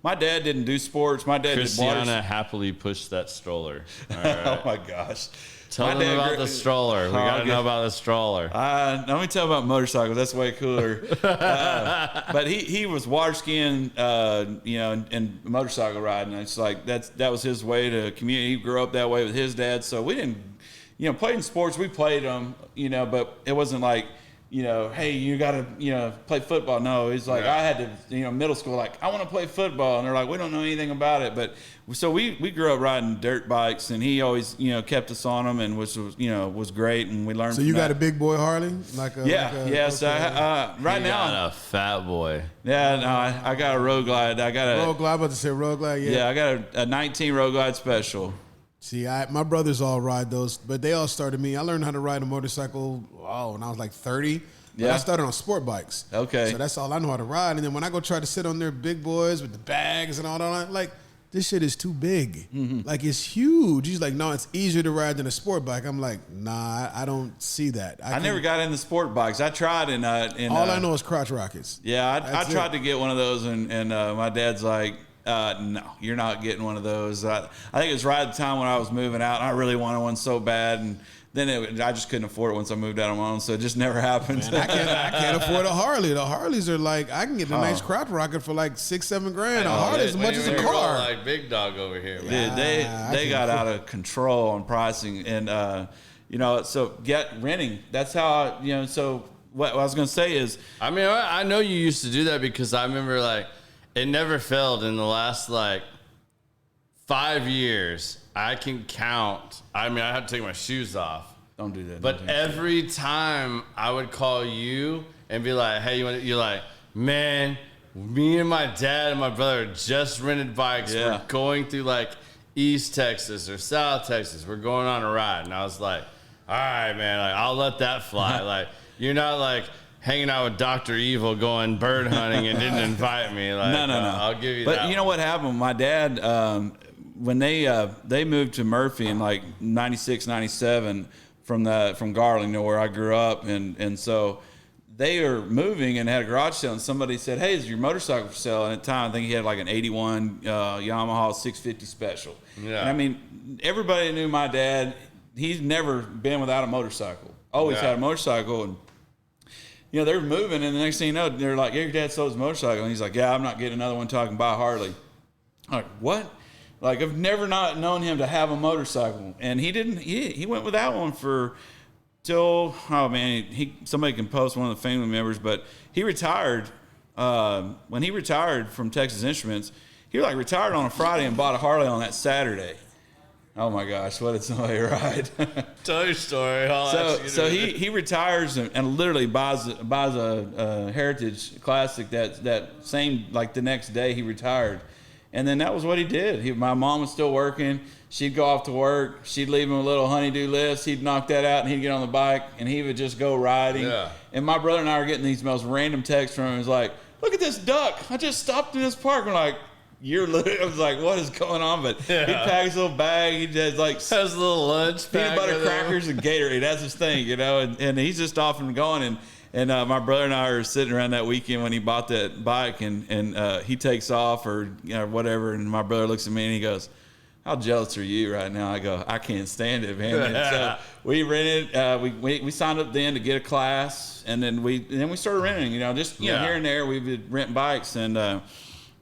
[SPEAKER 2] dad didn't do sports. My dad
[SPEAKER 1] Christiana
[SPEAKER 2] did
[SPEAKER 1] happily pushed that stroller. All right.
[SPEAKER 2] Oh my gosh.
[SPEAKER 1] Tell them about the stroller. We got to know about the stroller.
[SPEAKER 2] Let me tell about motorcycles. That's way cooler. But he was water skiing, and motorcycle riding. It's like that was his way to communicate. He grew up that way with his dad. So we didn't, play in sports. We played them, but it wasn't like, hey, you got to, play football. No, it's like I had to, middle school, like, I want to play football. And they're like, we don't know anything about it. But so we grew up riding dirt bikes, and he always, kept us on them, and was great. And we learned.
[SPEAKER 3] So you got a big boy Harley?
[SPEAKER 2] So right
[SPEAKER 1] He
[SPEAKER 2] now.
[SPEAKER 1] got a fat boy.
[SPEAKER 2] Yeah, no, I got a Road Glide.
[SPEAKER 3] Road Glide, about to say Road Glide, yeah.
[SPEAKER 2] Yeah, I got a 19 Road Glide Special.
[SPEAKER 3] See, my brothers all ride those, but they all started me. I learned how to ride a motorcycle when I was like 30. But I started on sport bikes.
[SPEAKER 2] Okay.
[SPEAKER 3] So that's all I know how to ride. And then when I go try to sit on their big boys with the bags and all that, like, this shit is too big. Mm-hmm. Like, it's huge. He's like, no, it's easier to ride than a sport bike. I'm like, nah, I don't see that.
[SPEAKER 2] I never got into sport bikes. I tried all
[SPEAKER 3] I know is crotch rockets.
[SPEAKER 2] Yeah, I tried to get one of those, and my dad's like, no, you're not getting one of those. I think it was right at the time when I was moving out, and I really wanted one so bad, and then I just couldn't afford it once I moved out on my own, so it just never happened.
[SPEAKER 3] Man, I can't afford a Harley. The Harleys are like, I can get a nice crotch rocket for like $6-7 grand. A Harley is as much as a car.
[SPEAKER 1] Like big dog over here.
[SPEAKER 2] Dude, they got out of control on pricing, and so renting. That's how So what I was gonna say is,
[SPEAKER 1] I mean, I know you used to do that because I remember like it never failed in the last like 5 years. I can count. I mean, I had to take my shoes off.
[SPEAKER 2] Don't do that.
[SPEAKER 1] But every time I would call you and be like, hey, you're like, man, me and my dad and my brother just rented bikes.
[SPEAKER 2] Yeah.
[SPEAKER 1] We're going through like East Texas or South Texas. We're going on a ride. And I was like, all right, man, like, I'll let that fly. Like, you're not like hanging out with Dr. Evil going bird hunting and didn't invite me. Like, no. I'll give you that.
[SPEAKER 2] But you know what happened? My dad, when they moved to Murphy in like 96, 97 from Garland, where I grew up, and so they are moving and had a garage sale, and somebody said, hey, is your motorcycle for sale? And at the time, I think he had like an 81 Yamaha 650 Special. Yeah. And I mean, everybody knew my dad. He's never been without a motorcycle. Always had a motorcycle, and they were moving, and the next thing you know, they're like, yeah, your dad sold his motorcycle. And he's like, yeah, I'm not getting another one talking about Harley. I'm like, what? Like, I've never not known him to have a motorcycle. And he didn't, he went without one till, oh man, somebody can post one of the family members, but he retired, when he retired from Texas Instruments, he like retired on a Friday and bought a Harley on that Saturday. Oh my gosh, what did somebody ride?
[SPEAKER 1] Tell your story.
[SPEAKER 2] So he retires and literally buys a Heritage Classic that same, like the next day he retired. And then that was what he did. My mom was still working. She'd go off to work. She'd leave him a little honeydew list. He'd knock that out, and he'd get on the bike, and he would just go riding. Yeah. And my brother and I were getting these most random texts from him. It was like, look at this duck. I just stopped in this park. We're like, I was like, what is going on? But he packs a little bag. He just like
[SPEAKER 1] has a little lunch,
[SPEAKER 2] peanut butter crackers and Gatorade. That's his thing, and he's just off and going. And my brother and I are sitting around that weekend when he bought that bike, and he takes off or whatever, and my brother looks at me and he goes, how jealous are you right now? I go, I can't stand it, man. And so we rented, we signed up then to get a class, and then we started renting, here and there we've been renting bikes. And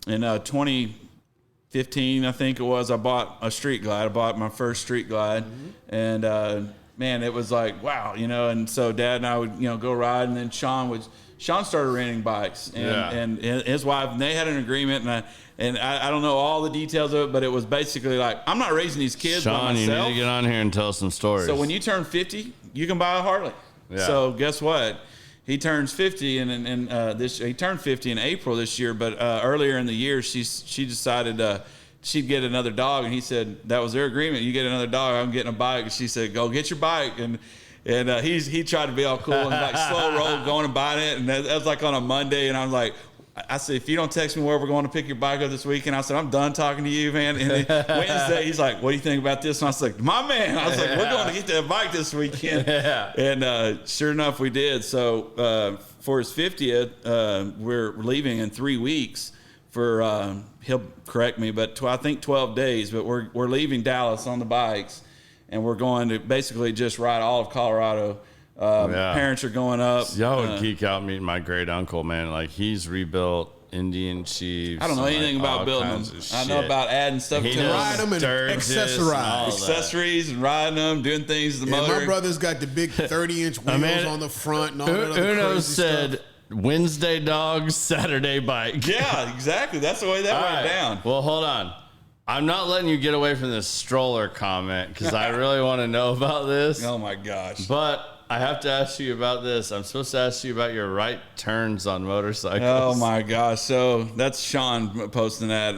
[SPEAKER 2] in 2015, I think it was, I bought a Street Glide. I bought my first Street Glide, and man, it was like, wow, and so Dad and I would, go ride, and then Sean started renting bikes, and his wife, and they had an agreement, and I don't know all the details of it, but it was basically like, I'm not raising these kids by myself.
[SPEAKER 1] Sean, you need to get on here and tell some stories.
[SPEAKER 2] So when you turn 50, you can buy a Harley. Yeah. So guess what? He turns 50, and he turned 50 in April this year, but earlier in the year, she decided she'd get another dog, and he said that was their agreement. You get another dog, I'm getting a bike. And she said, go get your bike. And he tried to be all cool and like slow roll going and buying it. And that was like on a Monday. And I was like, I said, if you don't text me where we're going to pick your bike up this weekend, I said, I'm done talking to you, man. And then Wednesday, he's like, what do you think about this? And I was like, my man. I was like, we're going to get that bike this weekend. Yeah. And sure enough, we did. So for his 50th, we're leaving in 3 weeks for he'll correct me, but I think 12 days. But we're leaving Dallas on the bikes, and we're going to basically just ride all of Colorado. Parents are going up.
[SPEAKER 1] Y'all would geek out meeting my great uncle, man. Like, he's rebuilt Indian Chiefs.
[SPEAKER 2] I don't know anything about building them. I know about adding stuff to them.
[SPEAKER 3] Ride them and
[SPEAKER 2] accessories and riding them, doing things to the motor.
[SPEAKER 3] My brother's got the big 30-inch wheels on the front and all that other
[SPEAKER 1] Uno
[SPEAKER 3] crazy
[SPEAKER 1] said
[SPEAKER 3] stuff.
[SPEAKER 1] Wednesday dogs, Saturday bike.
[SPEAKER 2] Yeah, exactly. That's the way that went down.
[SPEAKER 1] Well, hold on. I'm not letting you get away from this stroller comment because I really want to know about this.
[SPEAKER 2] Oh, my gosh.
[SPEAKER 1] But I have to ask you about this. I'm supposed to ask you about your right turns on motorcycles.
[SPEAKER 2] Oh, my gosh. So that's Sean posting that.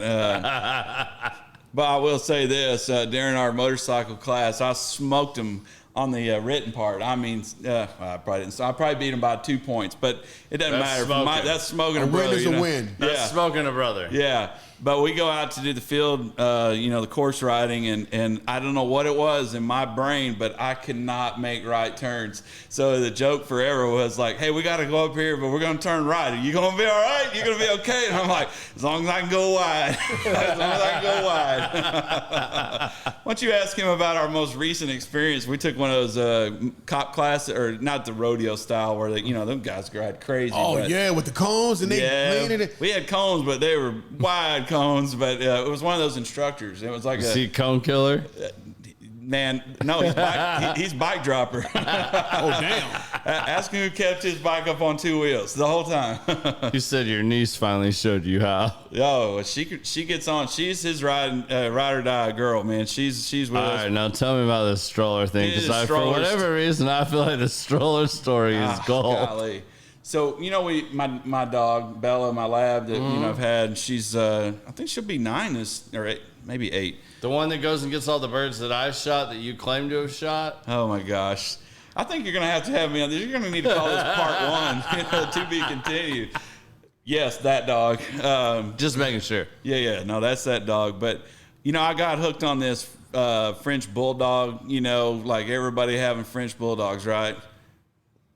[SPEAKER 2] But I will say this. During our motorcycle class, I smoked him on the written part. I mean, I probably didn't. So I probably beat him by 2 points, but it doesn't matter. That's smoking a brother.
[SPEAKER 3] Win is a win.
[SPEAKER 1] That's smoking a brother.
[SPEAKER 2] Yeah. But we go out to do the field, the course riding, and I don't know what it was in my brain, but I could not make right turns. So the joke forever was like, hey, we got to go up here, but we're going to turn right. Are you going to be all right? You're going to be okay? And I'm like, as long as I can go wide. As long as I can go wide. Why don't you ask him about our most recent experience? We took one of those cop classes, or not the rodeo style, where they, them guys ride crazy.
[SPEAKER 3] Oh, yeah, with the cones, and they lean in it.
[SPEAKER 2] We had cones, but they were wide cones, but it was one of those instructors. It was like
[SPEAKER 1] a cone killer.
[SPEAKER 2] Man, no, he's bike dropper.
[SPEAKER 3] Oh, damn.
[SPEAKER 2] Ask him who kept his bike up on 2 wheels the whole time.
[SPEAKER 1] You said your niece finally showed you how.
[SPEAKER 2] Yo, she gets on. She's his ride or die girl, man. She's with us.
[SPEAKER 1] All right, now tell me about this stroller thing, because for whatever reason, I feel like the stroller story is gold.
[SPEAKER 2] Golly. So, my dog, Bella, my lab that, I've had, she's, I think she'll be 9 or 8, maybe 8.
[SPEAKER 1] The one that goes and gets all the birds that I shot that you claim to have shot?
[SPEAKER 2] Oh, my gosh. I think you're going to have me on this. You're going to need to call this part 1, to be continued. Yes, that dog.
[SPEAKER 1] Just making sure.
[SPEAKER 2] Yeah. No, that's that dog. But, I got hooked on this French bulldog, like everybody having French bulldogs, right?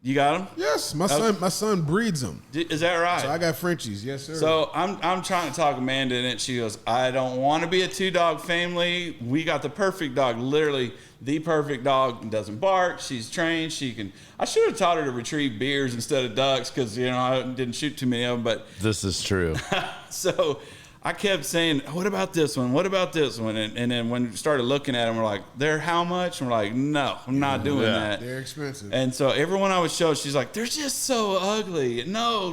[SPEAKER 2] You got them?
[SPEAKER 3] Yes, my son breeds them.
[SPEAKER 2] Is that right?
[SPEAKER 3] So I got Frenchies, yes sir.
[SPEAKER 2] So I'm trying to talk Amanda in it. She goes, I don't want to be a 2-dog family. We got the perfect dog, literally the perfect dog. Doesn't bark. She's trained. She can. I should have taught her to retrieve beers instead of ducks because I didn't shoot too many of them. But
[SPEAKER 1] this is true.
[SPEAKER 2] So I kept saying, what about this one? What about this one? And then when we started looking at them, we're like, they're how much? And we're like, no, I'm not doing that.
[SPEAKER 3] They're expensive.
[SPEAKER 2] And so everyone I would show, she's like, they're just so ugly. No.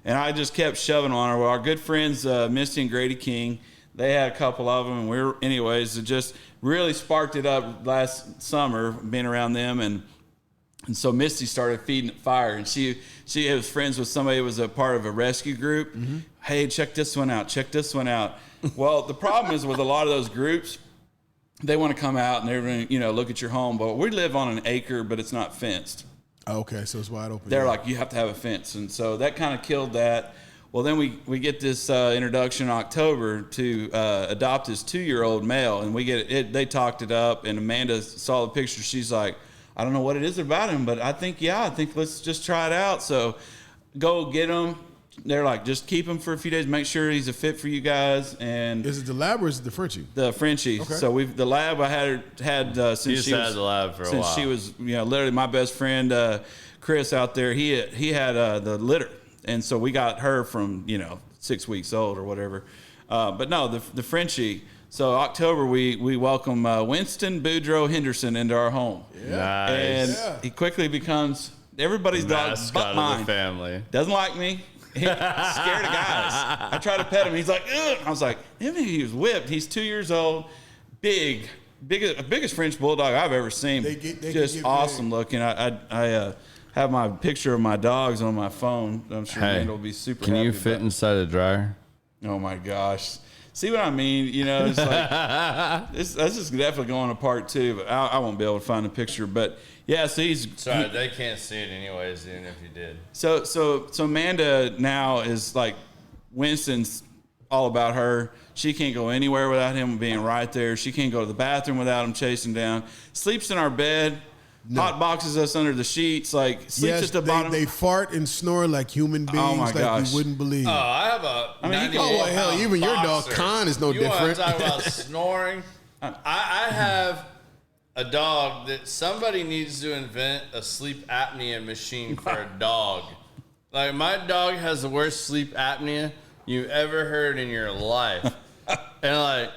[SPEAKER 2] And I just kept shoving on her. Well, our good friends, Misty and Grady King, they had a couple of them. And it just really sparked it up last summer, being around them. And so Misty started feeding it fire, and she was friends with somebody who was a part of a rescue group. Mm-hmm. Hey, check this one out. Check this one out. Well, the problem is with a lot of those groups, they want to come out and they're going to, look at your home. But we live on an acre, but it's not fenced.
[SPEAKER 3] Okay, so it's wide open.
[SPEAKER 2] They're like, you have to have a fence. And so that kind of killed that. Well, then we get this introduction in October to adopt this 2-year-old male, and we get it. They talked it up, and Amanda saw the picture. She's like, I don't know what it is about him, but I think let's just try it out. So go get him. They're like, just keep him for a few days, make sure he's a fit for you guys. And
[SPEAKER 3] is it the lab or is it the Frenchie?
[SPEAKER 2] The Frenchie. Okay. So the lab I had since she was
[SPEAKER 1] had the lab for a while.
[SPEAKER 2] Since she was, literally my best friend, Chris out there. He had the litter, and so we got her from 6 weeks old or whatever. But no, the Frenchie. So October we welcome Winston Boudreaux Henderson into our home.
[SPEAKER 1] Yeah. Nice.
[SPEAKER 2] And he quickly becomes everybody's dog but mine.
[SPEAKER 1] Of the family.
[SPEAKER 2] Doesn't like me. He's scared of guys. I try to pet him. He's like, ugh. I was like, he was whipped. He's 2 years old, biggest French bulldog I've ever seen. They just awesome looking. I have my picture of my dogs on my phone. I'm sure Amanda will be super happy.
[SPEAKER 1] Can you fit inside a dryer?
[SPEAKER 2] Oh my gosh. See what I mean? It's like that's just definitely going to part 2, but I won't be able to find a picture. But yeah, so
[SPEAKER 1] sorry, they can't see it anyways, even if you did.
[SPEAKER 2] So Amanda now is like Winston's all about her. She can't go anywhere without him being right there. She can't go to the bathroom without him chasing down. Sleeps in our bed. No. Hot boxes us under the sheets, like sleeps at the bottom.
[SPEAKER 3] They fart and snore like human beings. Oh my gosh. You wouldn't believe.
[SPEAKER 1] Oh, I have a.
[SPEAKER 3] Hell, even your dog Con is no different.
[SPEAKER 1] You want to talk about snoring? I have a dog that somebody needs to invent a sleep apnea machine for a dog. Like, my dog has the worst sleep apnea you ever heard in your life. And, like,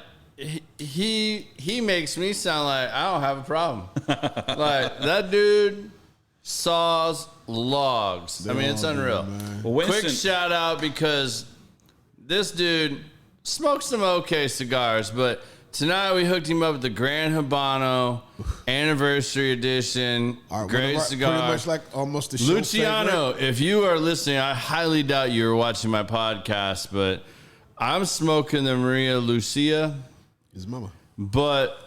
[SPEAKER 1] he makes me sound like I don't have a problem. Like, that dude saws logs. I mean, it's unreal.
[SPEAKER 2] Well,
[SPEAKER 1] Quick shout out, because this dude smokes some okay cigars, but tonight we hooked him up with the Grand Habano Anniversary Edition. Great cigar.
[SPEAKER 3] Pretty much like almost the show
[SPEAKER 1] Luciano,
[SPEAKER 3] favorite.
[SPEAKER 1] if you are listening, I highly doubt you are watching my podcast, but I'm smoking the Maria Lucia.
[SPEAKER 3] His mama.
[SPEAKER 1] But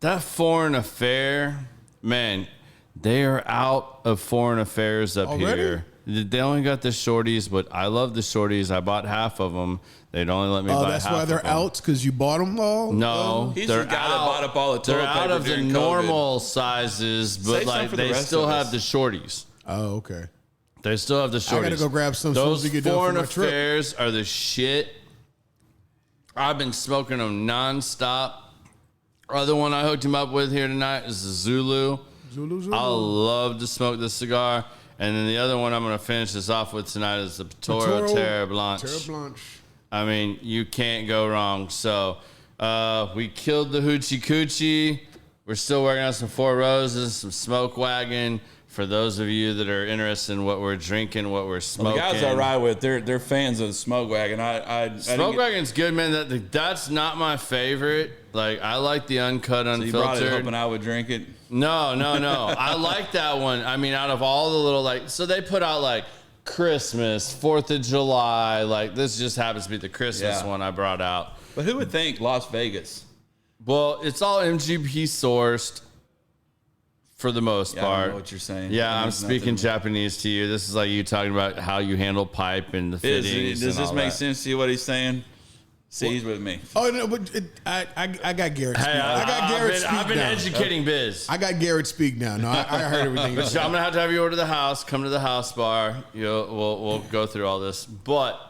[SPEAKER 1] that Foreign Affair, man, they are out of Foreign Affairs up
[SPEAKER 3] Already?
[SPEAKER 1] here. They only got the shorties, but I love the shorties. I bought half of them. They'd only let me buy half of them.
[SPEAKER 3] Oh, that's why they're out? Because you bought them all?
[SPEAKER 1] No,
[SPEAKER 2] He's
[SPEAKER 1] they're
[SPEAKER 2] the guy
[SPEAKER 1] out.
[SPEAKER 2] that bought up all the
[SPEAKER 1] They're
[SPEAKER 2] toilet
[SPEAKER 1] out
[SPEAKER 2] paper
[SPEAKER 1] of the
[SPEAKER 2] during COVID.
[SPEAKER 1] normal sizes, but
[SPEAKER 2] Save some
[SPEAKER 1] like
[SPEAKER 2] for the
[SPEAKER 1] they
[SPEAKER 2] rest
[SPEAKER 1] still
[SPEAKER 2] of
[SPEAKER 1] have
[SPEAKER 2] us.
[SPEAKER 1] the shorties.
[SPEAKER 3] Oh, okay.
[SPEAKER 1] They still have the shorties.
[SPEAKER 3] I gotta go grab some as soon
[SPEAKER 1] Those
[SPEAKER 3] as we get done
[SPEAKER 1] Foreign
[SPEAKER 3] for my trip.
[SPEAKER 1] Affairs are the shit. I've been smoking them nonstop. Other one I hooked him up with here tonight is the Zulu.
[SPEAKER 3] Zulu.
[SPEAKER 1] I love to smoke this cigar. And then the other one I'm going to finish this off with tonight is the Toro Terra Blanche.
[SPEAKER 3] Terra Blanche.
[SPEAKER 1] I mean, you can't go wrong. So we killed the Hoochie Coochie. We're still working on some Four Roses, some Smoke Wagon. For those of you that are interested in what we're drinking, what we're smoking.
[SPEAKER 2] Well, the guys I ride with, they're fans of the Smoke Wagon.
[SPEAKER 1] Smoke Wagon's good, man. That's not my favorite. Like, I like the uncut,
[SPEAKER 2] So you brought
[SPEAKER 1] unfiltered.
[SPEAKER 2] it hoping I would drink it?
[SPEAKER 1] No. I like that one. I mean, out of all the little, like, so they put out, like, Christmas, 4th of July. Like, this just happens to be the Christmas one I brought out.
[SPEAKER 2] But who would think Las Vegas?
[SPEAKER 1] Well, it's all MGP sourced for the most
[SPEAKER 2] I
[SPEAKER 1] part.
[SPEAKER 2] don't know what you're saying.
[SPEAKER 1] Yeah,
[SPEAKER 2] That
[SPEAKER 1] I'm
[SPEAKER 2] means
[SPEAKER 1] speaking
[SPEAKER 2] nothing.
[SPEAKER 1] Japanese to you. This is like you talking about how you handle pipe and the fittings.
[SPEAKER 2] Does
[SPEAKER 1] and
[SPEAKER 2] this
[SPEAKER 1] all
[SPEAKER 2] make
[SPEAKER 1] that.
[SPEAKER 2] sense to you, what he's saying? See, he's with me.
[SPEAKER 3] Oh, no, but I got Garrett speak.
[SPEAKER 1] Hey,
[SPEAKER 3] I got Garrett speak
[SPEAKER 1] I've been
[SPEAKER 3] now.
[SPEAKER 1] educating Biz.
[SPEAKER 3] I got Garrett speak now. No, I heard everything.
[SPEAKER 1] So I'm gonna have you over to the house. Come to the house bar. We'll go through all this. But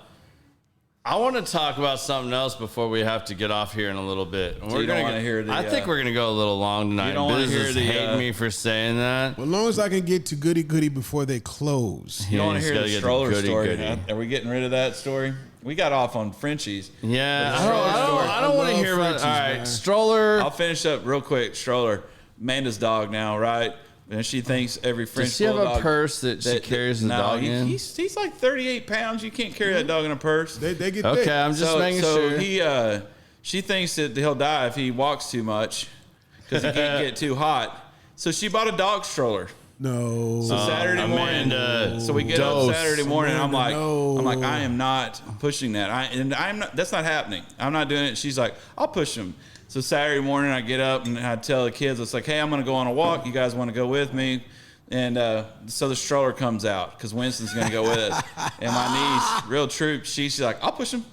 [SPEAKER 1] I want to talk about something else before we have to get off here in a little bit. And
[SPEAKER 2] So you don't wanna hear the,
[SPEAKER 1] I think we're gonna go a little long tonight.
[SPEAKER 2] you don't wanna
[SPEAKER 1] Biz
[SPEAKER 2] hear
[SPEAKER 1] is
[SPEAKER 2] the,
[SPEAKER 1] hating me for saying that.
[SPEAKER 3] Well, as long as I can get to goody goody before they close.
[SPEAKER 2] You don't want to
[SPEAKER 1] he's
[SPEAKER 2] hear
[SPEAKER 1] gotta
[SPEAKER 2] the
[SPEAKER 1] get
[SPEAKER 2] stroller
[SPEAKER 1] goody
[SPEAKER 2] story?
[SPEAKER 1] goody.
[SPEAKER 2] Are we getting rid of that story? We got off on Frenchies.
[SPEAKER 1] Yeah,
[SPEAKER 2] But the stroller story.
[SPEAKER 1] I don't want to
[SPEAKER 3] love
[SPEAKER 1] hear about.
[SPEAKER 3] Frenchies,
[SPEAKER 1] All right,
[SPEAKER 3] man.
[SPEAKER 1] stroller.
[SPEAKER 2] I'll finish up real quick. Stroller, Amanda's dog now, right? And she thinks every French
[SPEAKER 1] Does she have
[SPEAKER 2] bulldog
[SPEAKER 1] a purse that she carries the dog in?
[SPEAKER 2] He's like 38 pounds. You can't carry that dog in a purse.
[SPEAKER 3] They get thick.
[SPEAKER 1] Okay, I'm just making sure.
[SPEAKER 2] She thinks that he'll die if he walks too much because he can't get too hot. So she bought a dog stroller.
[SPEAKER 3] No.
[SPEAKER 2] So Saturday morning,
[SPEAKER 1] Amanda,
[SPEAKER 2] so we get up
[SPEAKER 1] dose.
[SPEAKER 2] Saturday morning. And
[SPEAKER 3] Amanda,
[SPEAKER 2] I'm like,
[SPEAKER 3] no.
[SPEAKER 2] I am not pushing that. I'm not. That's not happening. I'm not doing it. She's like, I'll push him. So Saturday morning, I get up and I tell the kids, it's like, hey, I'm going to go on a walk. You guys want to go with me? And so the stroller comes out because Winston's going to go with us. And my niece, real troop, she's like, I'll push him.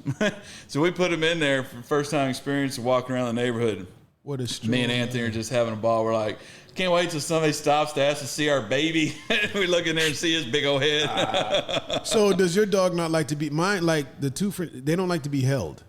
[SPEAKER 2] So we put him in there for first time experience of walking around the neighborhood.
[SPEAKER 3] What is
[SPEAKER 2] Me and Anthony are just having a ball. We're like, can't wait till somebody stops to ask to see our baby. We look in there and see his big old head.
[SPEAKER 3] So does your dog not like to be mine? Like the two, they don't like to be held.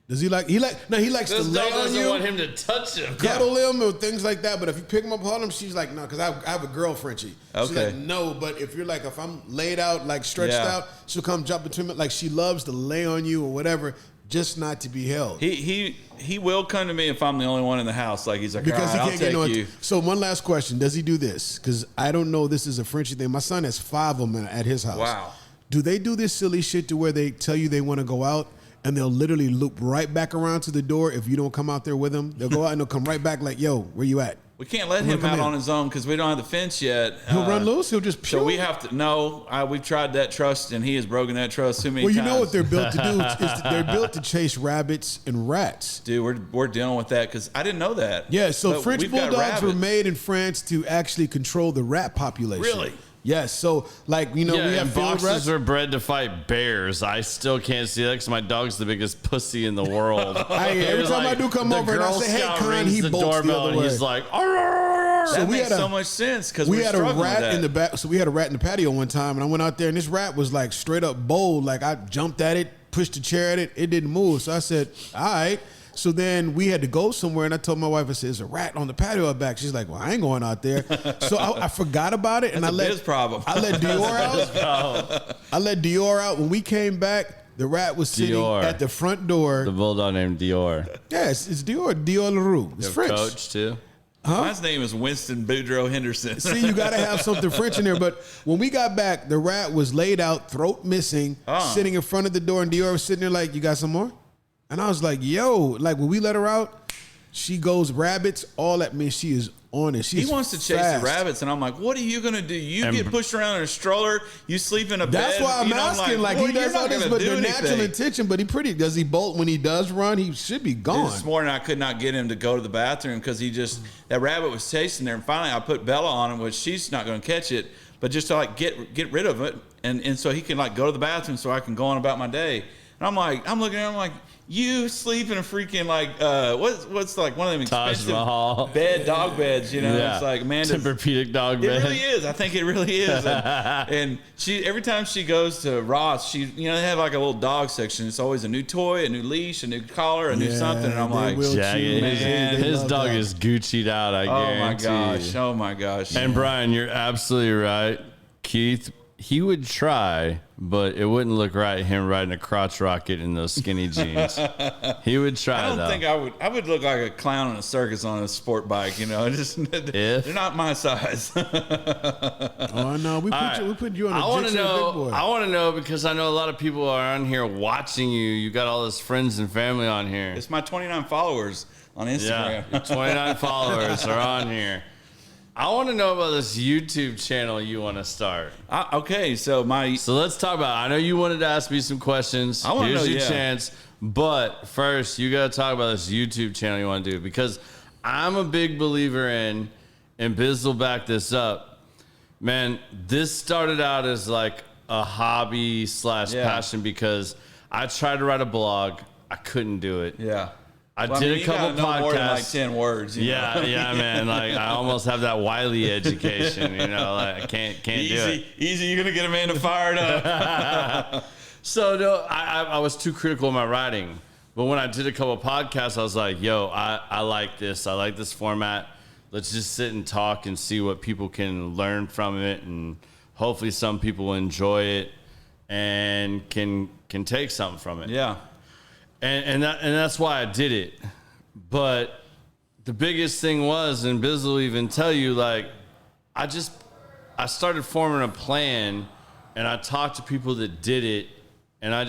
[SPEAKER 3] Does he like? No, he likes
[SPEAKER 1] This
[SPEAKER 3] to lay
[SPEAKER 1] dog
[SPEAKER 3] on
[SPEAKER 1] doesn't
[SPEAKER 3] you,
[SPEAKER 1] want him to touch him.
[SPEAKER 3] cuddle him, or things like that. But if you pick him up, hold him, she's like, no, because I have a girl Frenchie. She's
[SPEAKER 2] Okay.
[SPEAKER 3] like, no, but if you're like, if I'm laid out, like stretched
[SPEAKER 2] Yeah.
[SPEAKER 3] out, she'll come jump between me. Like she loves to lay on you or whatever, just not to be held.
[SPEAKER 2] He will come to me if I'm the only one in the house. Like he's like,
[SPEAKER 3] Because
[SPEAKER 2] all right,
[SPEAKER 3] he can't
[SPEAKER 2] I'll
[SPEAKER 3] get
[SPEAKER 2] take
[SPEAKER 3] no.
[SPEAKER 2] you.
[SPEAKER 3] So one last question: does he do this? Because I don't know. This is a Frenchie thing. My son has 5 of them at his house.
[SPEAKER 2] Wow.
[SPEAKER 3] Do they do this silly shit to where they tell you they want to go out and they'll literally loop right back around to the door if you don't come out there with them? They'll go out and they'll come right back like, "Yo, where you at?"
[SPEAKER 2] We can't let
[SPEAKER 3] I'm
[SPEAKER 2] him
[SPEAKER 3] gonna
[SPEAKER 2] out
[SPEAKER 3] come in.
[SPEAKER 2] on his own because we don't have the fence yet.
[SPEAKER 3] He'll run loose. He'll just.
[SPEAKER 2] So we have to. No, we've tried that trust, and he has broken that trust too many
[SPEAKER 3] Well, you
[SPEAKER 2] times.
[SPEAKER 3] know what they're built to do? Is they're built to chase rabbits and rats.
[SPEAKER 2] Dude, we're dealing with that because I didn't know that.
[SPEAKER 3] Yeah, so
[SPEAKER 2] But
[SPEAKER 3] French
[SPEAKER 2] we've got
[SPEAKER 3] bulldogs were
[SPEAKER 2] rabbits.
[SPEAKER 3] made in France to actually control the rat population.
[SPEAKER 2] Really?
[SPEAKER 3] Yes. So, like, we
[SPEAKER 1] Yeah,
[SPEAKER 3] have
[SPEAKER 1] and
[SPEAKER 3] field
[SPEAKER 1] boxes
[SPEAKER 3] rats.
[SPEAKER 1] are bred to fight bears. I still can't see that because my dog's the biggest pussy in the world.
[SPEAKER 3] Every
[SPEAKER 1] It's
[SPEAKER 3] time I do come
[SPEAKER 1] the
[SPEAKER 3] over and I
[SPEAKER 1] Girl
[SPEAKER 3] say, "Hey,
[SPEAKER 1] Scout
[SPEAKER 3] Con,"
[SPEAKER 1] rings
[SPEAKER 3] he
[SPEAKER 1] the
[SPEAKER 3] bolts the
[SPEAKER 1] doorbell
[SPEAKER 3] other
[SPEAKER 1] and
[SPEAKER 3] way.
[SPEAKER 1] he's like, "Arr!"
[SPEAKER 2] That
[SPEAKER 3] we
[SPEAKER 2] makes
[SPEAKER 3] had a-
[SPEAKER 2] so much sense because
[SPEAKER 3] We
[SPEAKER 2] we're
[SPEAKER 3] had a
[SPEAKER 2] struggling with
[SPEAKER 3] rat
[SPEAKER 2] that.
[SPEAKER 3] in the back, so we had a rat in the patio one time, and I went out there, and this rat was like straight up bold. Like I jumped at it, pushed the chair at it, it didn't move. So I said, "All right." So then we had to go somewhere, and I told my wife, I said, "There's a rat on the patio out back." She's like, "Well, I ain't going out there." So I forgot about it, and I let Dior out. I let Dior out. When we came back, the rat was sitting at the front door.
[SPEAKER 1] The bulldog named Dior.
[SPEAKER 3] Yes, it's Dior. Dior LaRue. It's French.
[SPEAKER 1] Coach too.
[SPEAKER 2] Huh? My name is Winston Boudreaux Henderson.
[SPEAKER 3] See, you got to have something French in there. But when we got back, the rat was laid out, throat missing, sitting in front of the door, and Dior was sitting there like, "You got some more?" And I was like, "Yo!" Like when we let her out, she goes rabbits. All that means she is on it. He
[SPEAKER 2] wants to chase the rabbits, and I'm like, "What are you gonna do? You get pushed around in a stroller. You sleep in a bed."
[SPEAKER 3] That's why I'm asking. Like he does all this, but the natural intention. But does he bolt when he does run? He should be gone.
[SPEAKER 2] This morning I could not get him to go to the bathroom because that rabbit was chasing there. And finally I put Bella on him, which she's not going to catch it, but just to like get rid of it, and so he can like go to the bathroom so I can go on about my day. And I'm looking at him like, you sleep in a freaking like what's like one of them expensive dog beds, you know? Yeah. It's like Amanda's
[SPEAKER 1] Tempur-Pedic dog bed.
[SPEAKER 2] It really is. I think it really is. And she every time she goes to Ross, they have like a little dog section. It's always a new toy, a new leash, a new collar, a new something. And I'm like,
[SPEAKER 1] his dog is Gucci'd out. I guarantee.
[SPEAKER 2] Oh my gosh.
[SPEAKER 1] And Brian, you're absolutely right. Keith, he would try, but it wouldn't look right, him riding a crotch rocket in those skinny jeans. He would try,
[SPEAKER 2] I don't think I would look like a clown in a circus on a sport bike, they're not my size.
[SPEAKER 3] Oh, no, we put you on a big boy.
[SPEAKER 1] I want to know because I know a lot of people are on here watching you. You got all those friends and family on here.
[SPEAKER 2] It's my 29 followers on Instagram.
[SPEAKER 1] Yeah, your 29 followers are on here. I want to know about this YouTube channel you want to start.
[SPEAKER 2] Okay, so
[SPEAKER 1] let's talk about it. I know you wanted to ask me some questions. Here's your chance. But first, you got to talk about this YouTube channel you want to do because I'm a big believer in, and Biz will back this up. Man, this started out as like a hobby / passion because I tried to write a blog. I couldn't do it.
[SPEAKER 2] Yeah.
[SPEAKER 1] I did a couple podcasts.
[SPEAKER 2] More than like 10 words.
[SPEAKER 1] Yeah, man. Like I almost have that Wiley education. Like I can't do it.
[SPEAKER 2] Easy. You're gonna get Amanda fired up.
[SPEAKER 1] So no, I was too critical of my writing. But when I did a couple podcasts, I was like, "Yo, I like this. I like this format. Let's just sit and talk and see what people can learn from it, and hopefully some people enjoy it and can take something from it."
[SPEAKER 2] Yeah.
[SPEAKER 1] And that's why I did it. But the biggest thing was, and Biz will even tell you, like, I started forming a plan, and I talked to people that did it, and I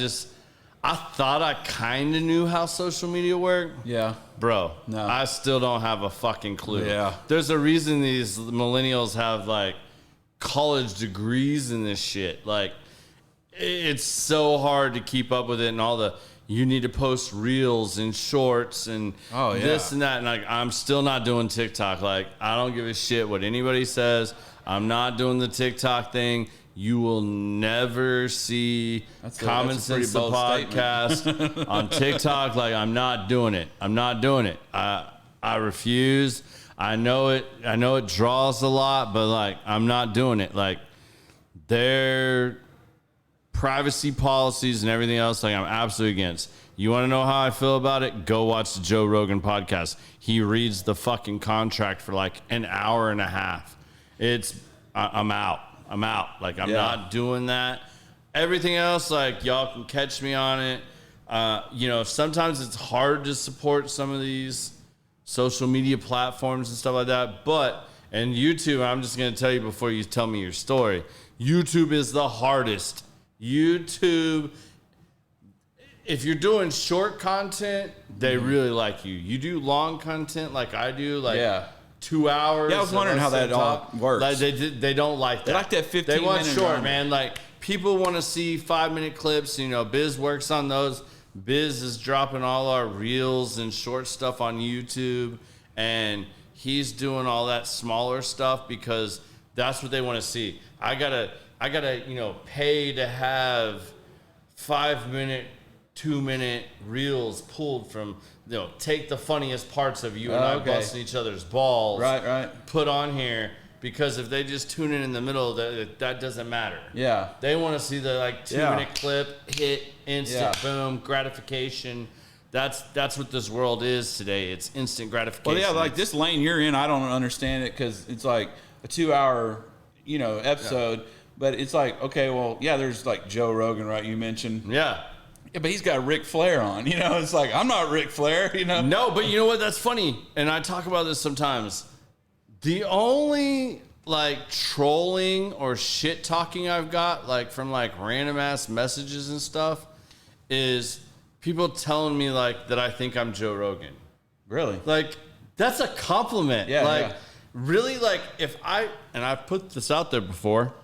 [SPEAKER 1] thought I kind of knew how social media worked.
[SPEAKER 2] Yeah.
[SPEAKER 1] Bro,
[SPEAKER 2] no.
[SPEAKER 1] I still don't have a fucking clue.
[SPEAKER 2] Yeah.
[SPEAKER 1] There's a reason these millennials have, like, college degrees in this shit. Like, it's so hard to keep up with it and all the... You need to post reels and shorts and this and that. And like, I'm still not doing TikTok. Like, I don't give a shit what anybody says. I'm not doing the TikTok thing. You will never see Common Sense the podcast on TikTok. Like, I'm not doing it. I refuse. I know it draws a lot, but like, I'm not doing it. Like, they're privacy policies and everything else, like I'm absolutely against. You want to know how I feel about it? Go watch the Joe Rogan podcast. He reads the fucking contract for like an hour and a half. I'm out. Like I'm not doing that. Everything else, like y'all can catch me on it. Sometimes it's hard to support some of these social media platforms and stuff like that. And YouTube, I'm just going to tell you before you tell me your story. YouTube is the hardest. YouTube, if you're doing short content, they really like you. You do long content like I do, 2 hours.
[SPEAKER 2] Yeah, I was wondering how that all works.
[SPEAKER 1] Like they don't like that.
[SPEAKER 2] They like that 15
[SPEAKER 1] They want
[SPEAKER 2] minute
[SPEAKER 1] short, man. Like people want to see 5-minute clips. Biz works on those. Biz is dropping all our reels and short stuff on YouTube, and he's doing all that smaller stuff because that's what they want to see. I gotta, pay to have 5-minute, 2-minute reels pulled from, take the funniest parts of you and I busting each other's balls.
[SPEAKER 2] Right.
[SPEAKER 1] Put on here because if they just tune in the middle, that doesn't matter.
[SPEAKER 2] Yeah.
[SPEAKER 1] They want to see the 2-minute clip, hit, instant, boom, gratification. that's what this world is today. It's instant gratification.
[SPEAKER 2] Well, yeah, like this lane you're in, I don't understand it because it's like a 2-hour, episode. Yeah. But it's like, okay, well, yeah, there's like Joe Rogan, right? You mentioned.
[SPEAKER 1] Yeah.
[SPEAKER 2] Yeah, but he's got Ric Flair on. It's like, I'm not Ric Flair,
[SPEAKER 1] No, but you know what? That's funny. And I talk about this sometimes. The only like trolling or shit talking I've got like from like random ass messages and stuff is people telling me like that I think I'm Joe Rogan.
[SPEAKER 2] Really?
[SPEAKER 1] Like that's a compliment.
[SPEAKER 2] Yeah.
[SPEAKER 1] Like
[SPEAKER 2] yeah.
[SPEAKER 1] really, like and I've put this out there before.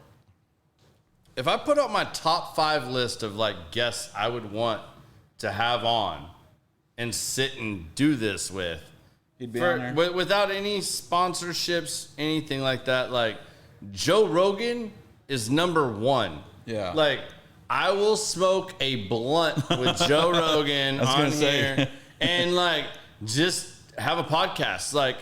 [SPEAKER 1] If I put up my top 5 list of like guests I would want to have on and sit and do this with,
[SPEAKER 2] he'd be on there.
[SPEAKER 1] Without any sponsorships, anything like that, like Joe Rogan is number 1.
[SPEAKER 2] Yeah.
[SPEAKER 1] Like I will smoke a blunt with Joe Rogan on here and like just have a podcast. Like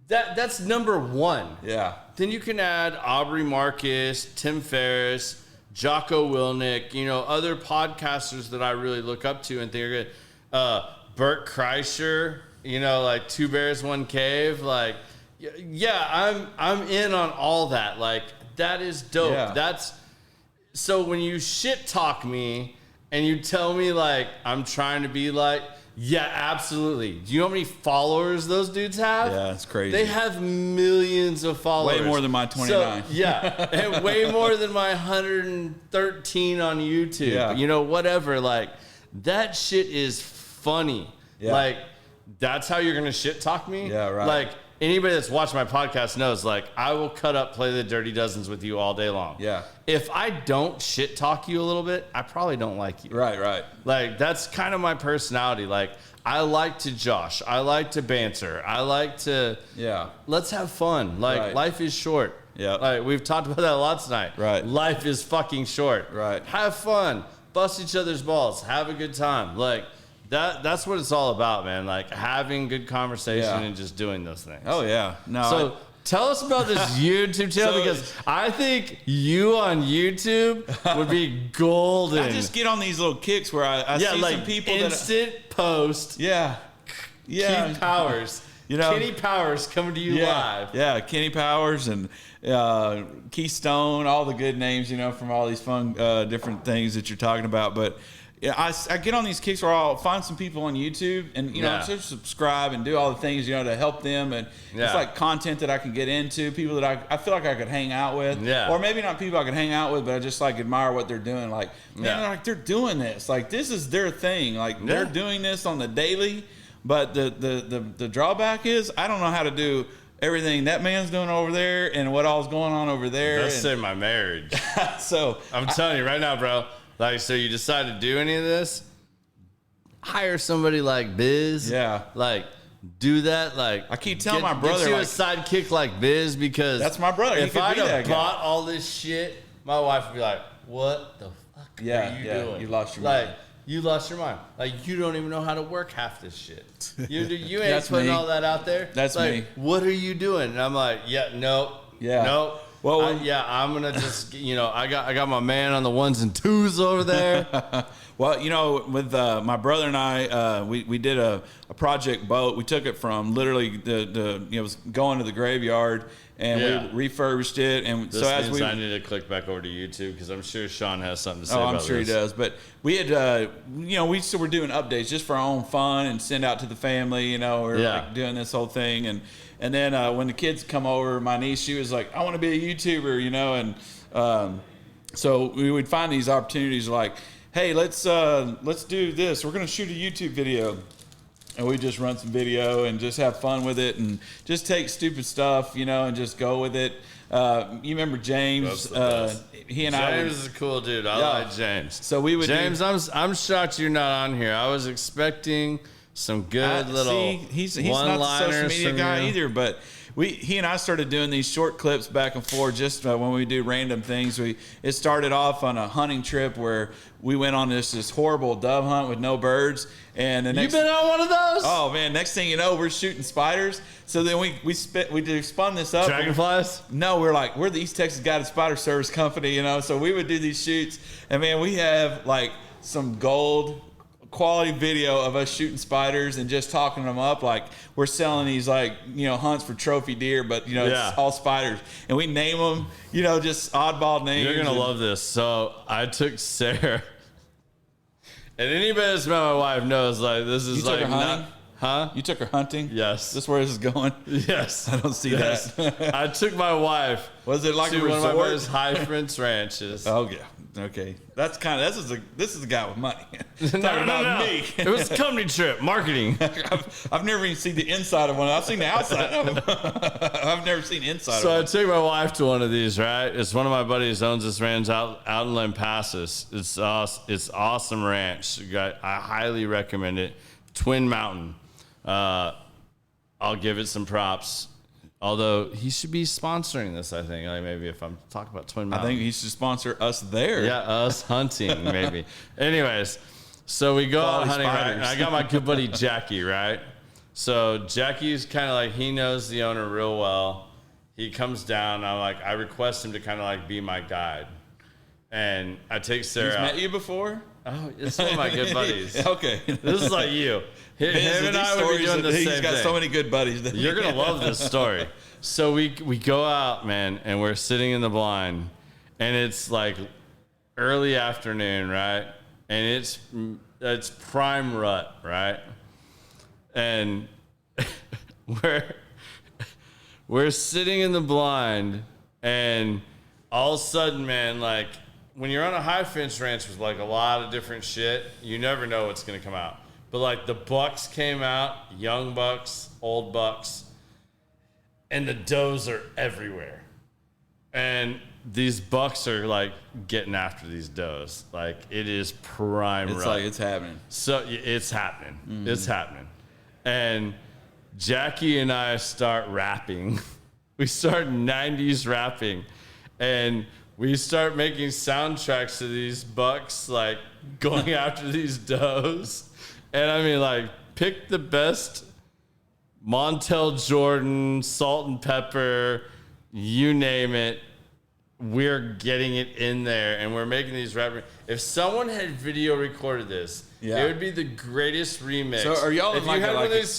[SPEAKER 1] that's number 1.
[SPEAKER 2] Yeah.
[SPEAKER 1] Then you can add Aubrey Marcus, Tim Ferriss, Jocko Willnick, other podcasters that I really look up to and think are good. Bert Kreischer, like 2 Bears, 1 Cave. Like, yeah, I'm in on all that. Like, that is dope.
[SPEAKER 2] Yeah.
[SPEAKER 1] So when you shit talk me and you tell me like I'm trying to be like, yeah, absolutely. Do you know how many followers those dudes have?
[SPEAKER 2] Yeah, it's crazy.
[SPEAKER 1] They have millions of followers.
[SPEAKER 2] Way more than my 29.
[SPEAKER 1] So, yeah, and way more than my 113 on YouTube.
[SPEAKER 2] Yeah.
[SPEAKER 1] Whatever. Like, that shit is funny.
[SPEAKER 2] Yeah.
[SPEAKER 1] Like, that's how you're going to shit talk me?
[SPEAKER 2] Yeah, right.
[SPEAKER 1] Like, anybody that's watched my podcast knows, like, I will cut up Play the Dirty Dozens with you all day long.
[SPEAKER 2] Yeah.
[SPEAKER 1] If I don't shit talk you a little bit, I probably don't like you.
[SPEAKER 2] Right.
[SPEAKER 1] Like, that's kind of my personality. Like, I like to josh. I like to banter. I like to...
[SPEAKER 2] Yeah.
[SPEAKER 1] Let's have fun. Like,
[SPEAKER 2] Right.
[SPEAKER 1] life is short.
[SPEAKER 2] Yeah.
[SPEAKER 1] Like, we've talked about that a lot tonight.
[SPEAKER 2] Right.
[SPEAKER 1] Life is fucking short.
[SPEAKER 2] Right.
[SPEAKER 1] Have fun. Bust each other's balls. Have a good time. Like, that's what it's all about, man. Like, having good conversation and just doing those things.
[SPEAKER 2] Oh, yeah. No.
[SPEAKER 1] So... Tell us about this YouTube channel because I think you on YouTube would be golden.
[SPEAKER 2] I just get on these little kicks where I see
[SPEAKER 1] like
[SPEAKER 2] some people
[SPEAKER 1] instant post.
[SPEAKER 2] Yeah.
[SPEAKER 1] Kenny Powers. Kenny Powers coming to you live.
[SPEAKER 2] Yeah, Kenny Powers and Keystone, all the good names, from all these fun different things that you're talking about. But yeah, I get on these kicks where I'll find some people on YouTube and, just subscribe and do all the things, to help them. And it's like content that I can get into, people that I feel like I could hang out with.
[SPEAKER 1] Yeah.
[SPEAKER 2] Or maybe not people I could hang out with, but I just like admire what they're doing. Like, man, like they're doing this. Like, this is their thing. Like, they're doing this on the daily. But the drawback is I don't know how to do everything that man's doing over there and what all's going on over there.
[SPEAKER 1] That's in my marriage.
[SPEAKER 2] So
[SPEAKER 1] I'm telling you right now, bro. Like, so you decide to do any of this? Hire somebody like Biz.
[SPEAKER 2] Yeah.
[SPEAKER 1] Like, do that. Like,
[SPEAKER 2] I keep telling my brother,
[SPEAKER 1] get you
[SPEAKER 2] like,
[SPEAKER 1] a sidekick like Biz because
[SPEAKER 2] that's my brother.
[SPEAKER 1] If I'd have bought all this shit, my wife would be like, "What the fuck are you doing?
[SPEAKER 2] You lost your mind.
[SPEAKER 1] Like, you lost your mind. Like, you don't even know how to work half this shit. You ain't
[SPEAKER 2] That's
[SPEAKER 1] putting
[SPEAKER 2] me.
[SPEAKER 1] all that out there.
[SPEAKER 2] That's
[SPEAKER 1] like,
[SPEAKER 2] me.
[SPEAKER 1] What are you doing?" And I'm like, nope. Well, I'm gonna just, I got my man on the 1s and 2s over there.
[SPEAKER 2] Well, with my brother and I, we did a project boat. We took it from literally it was going to the graveyard, and we refurbished it. And
[SPEAKER 1] this means I need to click back over to YouTube because I'm sure Sean has something to say.
[SPEAKER 2] I'm sure he does. But we had, we still were doing updates just for our own fun and send out to the family. We're like doing this whole thing and then when the kids come over, my niece, she was like, "I want to be a YouTuber," and so we would find these opportunities like, "Hey, let's do this. We're gonna shoot a YouTube video," and we just run some video and just have fun with it and just take stupid stuff, and just go with it. You remember James? He and
[SPEAKER 1] James is a cool dude. I like James.
[SPEAKER 2] So we would
[SPEAKER 1] I'm shocked you're not on here. I was expecting some good little
[SPEAKER 2] he's not the social media guy either, but he and I started doing these short clips back and forth just when we do random things. It started off on a hunting trip where we went on this horrible dove hunt with no birds. And the next,
[SPEAKER 1] you been on one of those?
[SPEAKER 2] Oh man! Next thing you know, we're shooting spiders. So then we spun this up.
[SPEAKER 1] Dragonflies?
[SPEAKER 2] No, we're the East Texas Guided Spider Service Company. So we would do these shoots, and man, we have like some gold quality video of us shooting spiders and just talking them up. Like we're selling these like, hunts for trophy deer, but it's all spiders, and we name them, just oddball names.
[SPEAKER 1] You're going to love this. So I took Sarah, and anybody that's met my wife knows like, this is like not, huh?
[SPEAKER 2] You took her hunting?
[SPEAKER 1] Yes.
[SPEAKER 2] This is where this is going?
[SPEAKER 1] Yes.
[SPEAKER 2] I don't see that.
[SPEAKER 1] I took my wife.
[SPEAKER 2] Was it like
[SPEAKER 1] to
[SPEAKER 2] a resort?
[SPEAKER 1] One of my buddy's high fence ranches.
[SPEAKER 2] Oh yeah. Okay. That's kind of this is a guy with money.
[SPEAKER 1] No.
[SPEAKER 2] Me.
[SPEAKER 1] It was a company trip, marketing.
[SPEAKER 2] I've never even seen the inside of one. I've seen the outside of them. I've never seen inside of one.
[SPEAKER 1] So I took my wife to one of these, right? It's one of my buddies owns this ranch out in Lampasas. It's awesome ranch. I highly recommend it. Twin Mountain. I'll give it some props. Although he should be sponsoring this, I think. Like maybe if I'm talking about Twin Mountain.
[SPEAKER 2] I think he should sponsor us there.
[SPEAKER 1] Yeah, us hunting, maybe. Anyways, so we go out hunting, right? And I got my good buddy Jackie, right? So Jackie's kind of like, he knows the owner real well. He comes down. I request him to kind of like be my guide. And I take Sarah.
[SPEAKER 2] He's met you before?
[SPEAKER 1] Oh, it's one of my good buddies.
[SPEAKER 2] Okay.
[SPEAKER 1] This is like you. Him and I would be doing the same thing.
[SPEAKER 2] He's got so many good buddies.
[SPEAKER 1] You're going to love this story. So we go out, man, and we're sitting in the blind, and it's like early afternoon, right? And it's prime rut, right? And we're sitting in the blind, and all of a sudden, man, like when you're on a high fence ranch with like a lot of different shit, you never know what's going to come out. But like the bucks came out, young bucks, old bucks, and the does are everywhere. And these bucks are like getting after these does. Like it is prime rut.
[SPEAKER 2] It's like it's happening.
[SPEAKER 1] So it's happening. Mm-hmm. It's happening. And Jackie and I start rapping. We start 90s rapping. And we start making soundtracks to these bucks, like going after these does. And I mean, like, pick the best Montel Jordan, salt and pepper, you name it. We're getting it in there, and we're making these rap. If someone had video recorded this, it would be the greatest remix.
[SPEAKER 2] So are y'all in like a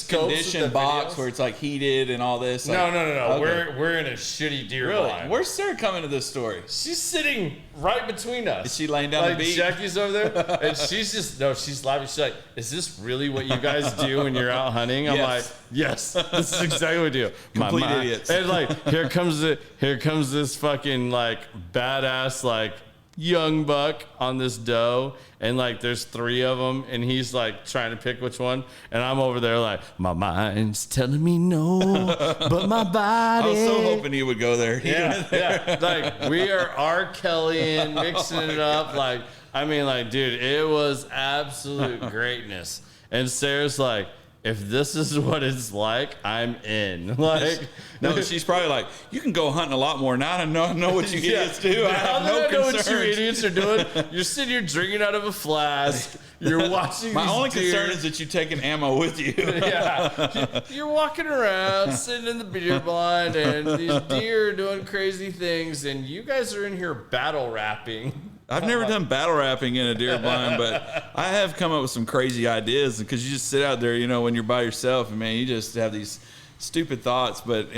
[SPEAKER 2] conditioned box
[SPEAKER 1] videos,
[SPEAKER 2] where it's like heated and all this? Like,
[SPEAKER 1] no.
[SPEAKER 2] Okay.
[SPEAKER 1] We're in a shitty deer
[SPEAKER 2] Really?
[SPEAKER 1] blind.
[SPEAKER 2] Where's Sarah coming to this story?
[SPEAKER 1] She's sitting right between us.
[SPEAKER 2] Is she laying down the beat?
[SPEAKER 1] Jackie's over there, and she's laughing. She's like, "Is this really what you guys do when you're out hunting?" I'm like, "Yes, this is exactly what we do."
[SPEAKER 2] Complete idiots.
[SPEAKER 1] And like, here comes this fucking like badass like young buck on this doe, and like there's 3 of them, and he's like trying to pick which one, and I'm over there like, my mind's telling me no, but my body.
[SPEAKER 2] I was so hoping he would go there.
[SPEAKER 1] Yeah. Like we are R. Kelly and mixing it up. Like, I mean, like, dude, it was absolute greatness. And Sarah's like, if this is what it's like, I'm in. Like,
[SPEAKER 2] no, she's probably like, you can go hunting a lot more. Now I know what you idiots do. I have no concerns.
[SPEAKER 1] What you idiots are doing. You're sitting here drinking out of a flask. You're watching.
[SPEAKER 2] My only
[SPEAKER 1] deer.
[SPEAKER 2] concern is that you taking ammo with you.
[SPEAKER 1] Yeah, you're walking around, sitting in the deer blind, and these deer are doing crazy things, and you guys are in here battle rapping.
[SPEAKER 2] I've never done battle rapping in a deer blind, but I have come up with some crazy ideas because you just sit out there, when you're by yourself, and man, you just have these stupid thoughts. But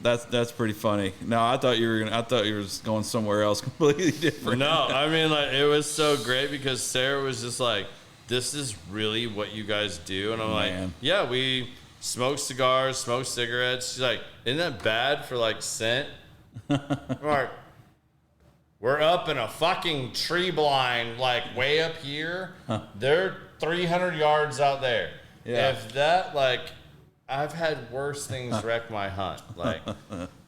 [SPEAKER 2] that's pretty funny. No, I thought you were going somewhere else completely different.
[SPEAKER 1] No, I mean, like, it was so great because Sarah was just like, "This is really what you guys do," and I'm like, "Yeah, we smoke cigars, smoke cigarettes." She's like, "Isn't that bad for like scent?" I'm like, we're up in a fucking tree blind, like way up here. They're 300 yards out there. Yeah. If that, like, I've had worse things wreck my hunt. Like,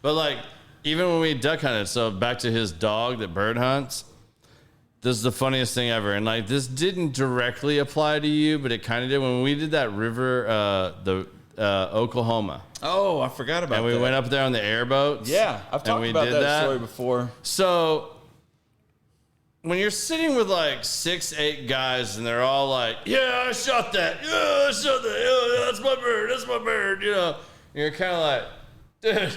[SPEAKER 1] but like, even when we duck hunted, so back to his dog that bird hunts, this is the funniest thing ever. And like, this didn't directly apply to you, but it kind of did when we did that river, Oklahoma.
[SPEAKER 2] Oh, I forgot about that.
[SPEAKER 1] And we went up there on the airboats.
[SPEAKER 2] Yeah, I've talked about that story before.
[SPEAKER 1] So when you're sitting with like 6-8 guys and they're all like, "Yeah, I shot that. Yeah, I shot that. Yeah, that's my bird. That's my bird." And you're kind of like, "Dude,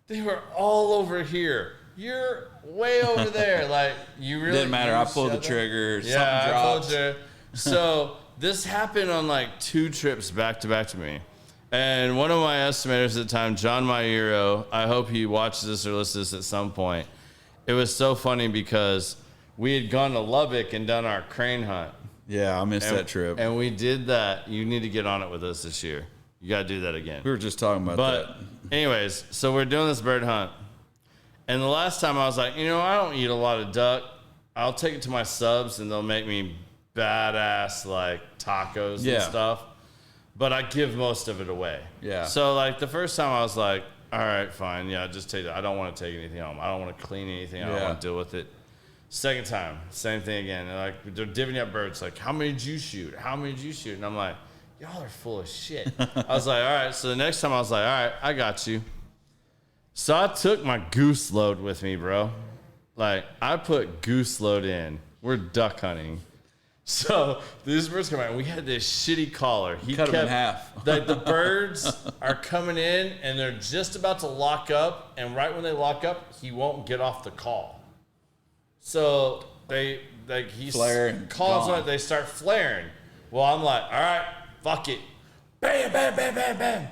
[SPEAKER 1] they were all over here. You're way over there." Like, you really
[SPEAKER 2] didn't matter. I pulled the trigger.
[SPEAKER 1] Yeah, I pulled the trigger. So this happened on like 2 trips back to back to me. And one of my estimators at the time, John Mairo, I hope he watches this or listens to this at some point. It was so funny because we had gone to Lubbock and done our crane hunt.
[SPEAKER 2] Yeah, I missed that trip.
[SPEAKER 1] And we did that. You need to get on it with us this year. You got to do that again.
[SPEAKER 2] We were just talking about that.
[SPEAKER 1] But anyways, so we're doing this bird hunt. And the last time I was like, you know, I don't eat a lot of duck. I'll take it to my subs and they'll make me badass like tacos and stuff. But I give most of it away. Yeah. So like the first time I was like, all right, fine. Yeah, just take it. I don't want to take anything home. I don't want to clean anything. I don't want to deal with it. Second time, same thing again. They're divvying up birds. Like, how many did you shoot? How many did you shoot? And I'm like, y'all are full of shit. I was like, all right. So the next time I was like, all right, I got you. So I took my goose load with me, bro. Like, I put goose load in. We're duck hunting. So these birds come out, and we had this shitty caller. He
[SPEAKER 2] cut them in half.
[SPEAKER 1] Like the birds are coming in, and they're just about to lock up, and right when they lock up, he won't get off the call. So he calls on it. They start flaring. Well, I'm like, all right, fuck it, bam, bam, bam, bam, bam.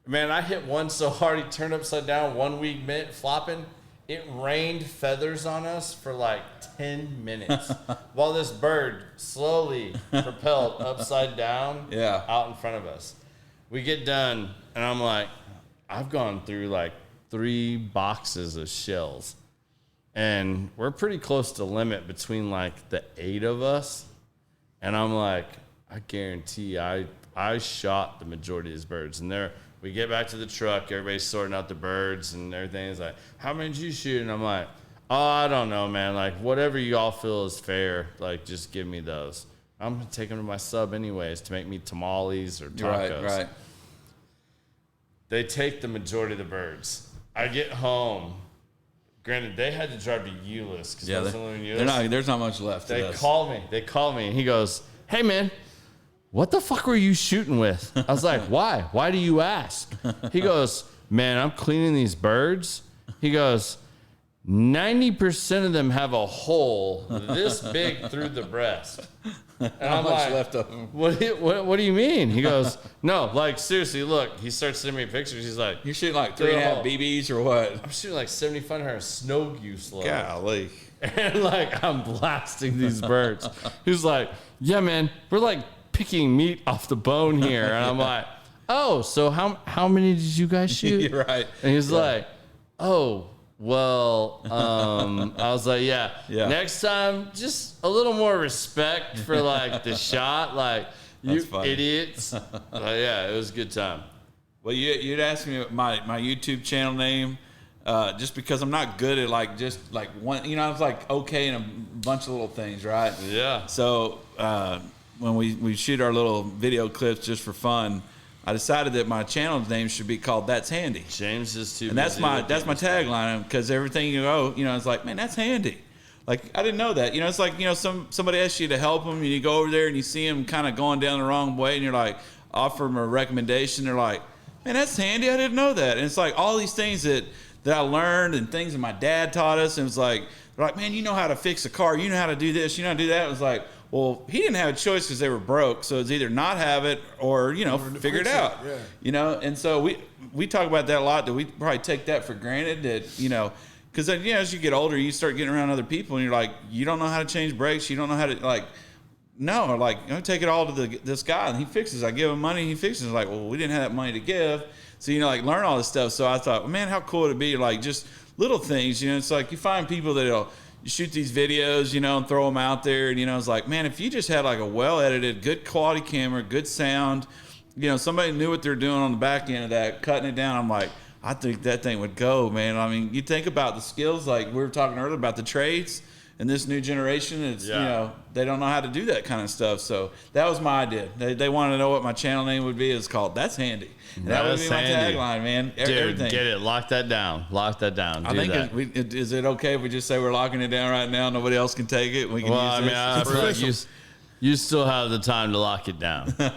[SPEAKER 1] Man, I hit one so hard he turned upside down. 1 week mint flopping. It rained feathers on us for like 10 minutes while this bird slowly propelled upside down out in front of us. We get done, and I'm like, I've gone through like 3 boxes of shells, and we're pretty close to limit between like the 8 of us. And I'm like, I guarantee I shot the majority of these birds, and we get back to the truck, everybody's sorting out the birds and everything. Is like, how many did you shoot? And I'm like, oh, I don't know, man. Like, whatever you all feel is fair, like, just give me those. I'm going to take them to my sub anyways to make me tamales or tacos.
[SPEAKER 2] Right.
[SPEAKER 1] They take the majority of the birds. I get home. Granted, they had to drive to Euless because I was only in Euless.
[SPEAKER 2] There's not much left.
[SPEAKER 1] They call me, and he goes, hey, man, what the fuck were you shooting with? I was like, why? Why do you ask? He goes, man, I'm cleaning these birds. He goes, 90% of them have a hole this big through the breast. And
[SPEAKER 2] How much left of them?
[SPEAKER 1] What do you mean? He goes, no, like, seriously, look. He starts sending me pictures. He's like,
[SPEAKER 2] you're shooting like 3.5 BBs or what?
[SPEAKER 1] I'm shooting like 7,500 snow goose load.
[SPEAKER 2] Golly.
[SPEAKER 1] And like, I'm blasting these birds. He's like, yeah, man, we're like picking meat off the bone here. And I'm like, oh, so how many did you guys shoot?
[SPEAKER 2] Right.
[SPEAKER 1] And he's like, oh, well, I was like, yeah, next time, just a little more respect for like the shot. Like, you idiots. Yeah, it was a good time.
[SPEAKER 2] Well, you'd asked me my YouTube channel name. Just because I'm not good at like just like one, I was like okay in a bunch of little things, right?
[SPEAKER 1] Yeah.
[SPEAKER 2] So when we shoot our little video clips just for fun, I decided that my channel name should be called "That's Handy."
[SPEAKER 1] James is too.
[SPEAKER 2] And that's my tagline, because everything it's like, man, that's handy. Like, I didn't know that. It's like, somebody asks you to help them, and you go over there and you see them kind of going down the wrong way, and you're like, offer them a recommendation. They're like, man, that's handy. I didn't know that. And it's like all these things that I learned and things that my dad taught us. And it's like, they're like, man, you know how to fix a car. You know how to do this. You know how to do that. It was like, well, he didn't have a choice because they were broke. So it's either not have it or figure it out. Yeah. And so we talk about that a lot, that we probably take that for granted, that, because as you get older, you start getting around other people and you're like, you don't know how to change brakes. You don't know how to take it all to this guy and he fixes. I give him money and he fixes. Like, well, we didn't have that money to give. So, learn all this stuff. So I thought, well, man, how cool would it be? Like, just little things, it's like you find people that'll shoot these videos, and throw them out there. And, it's like, man, if you just had like a well-edited, good quality camera, good sound, somebody knew what they're doing on the back end of that, cutting it down. I'm like, I think that thing would go, man. I mean, you think about the skills, like we were talking earlier about the trades. And this new generation, it's they don't know how to do that kind of stuff. So that was my idea. They wanted to know what my channel name would be. It's called "That's Handy." And that would be my tagline, man.
[SPEAKER 1] Dude,
[SPEAKER 2] everything.
[SPEAKER 1] Get it. Lock that down. I
[SPEAKER 2] think is it okay if we just say we're locking it down right now? Nobody else can take it. We can use this.
[SPEAKER 1] I feel like you still have the time to lock it down. All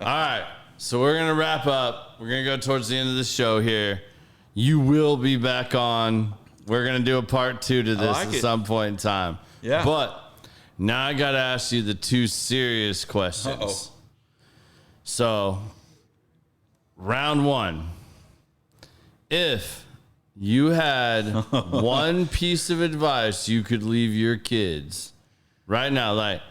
[SPEAKER 1] right. So we're gonna wrap up. We're gonna go towards the end of the show here. You will be back on. We're going to do a part 2 to this at some point in time.
[SPEAKER 2] Yeah.
[SPEAKER 1] But Now I got to ask you the 2 serious questions.
[SPEAKER 2] Uh-oh.
[SPEAKER 1] So, round 1. If you had one piece of advice you could leave your kids right now, like,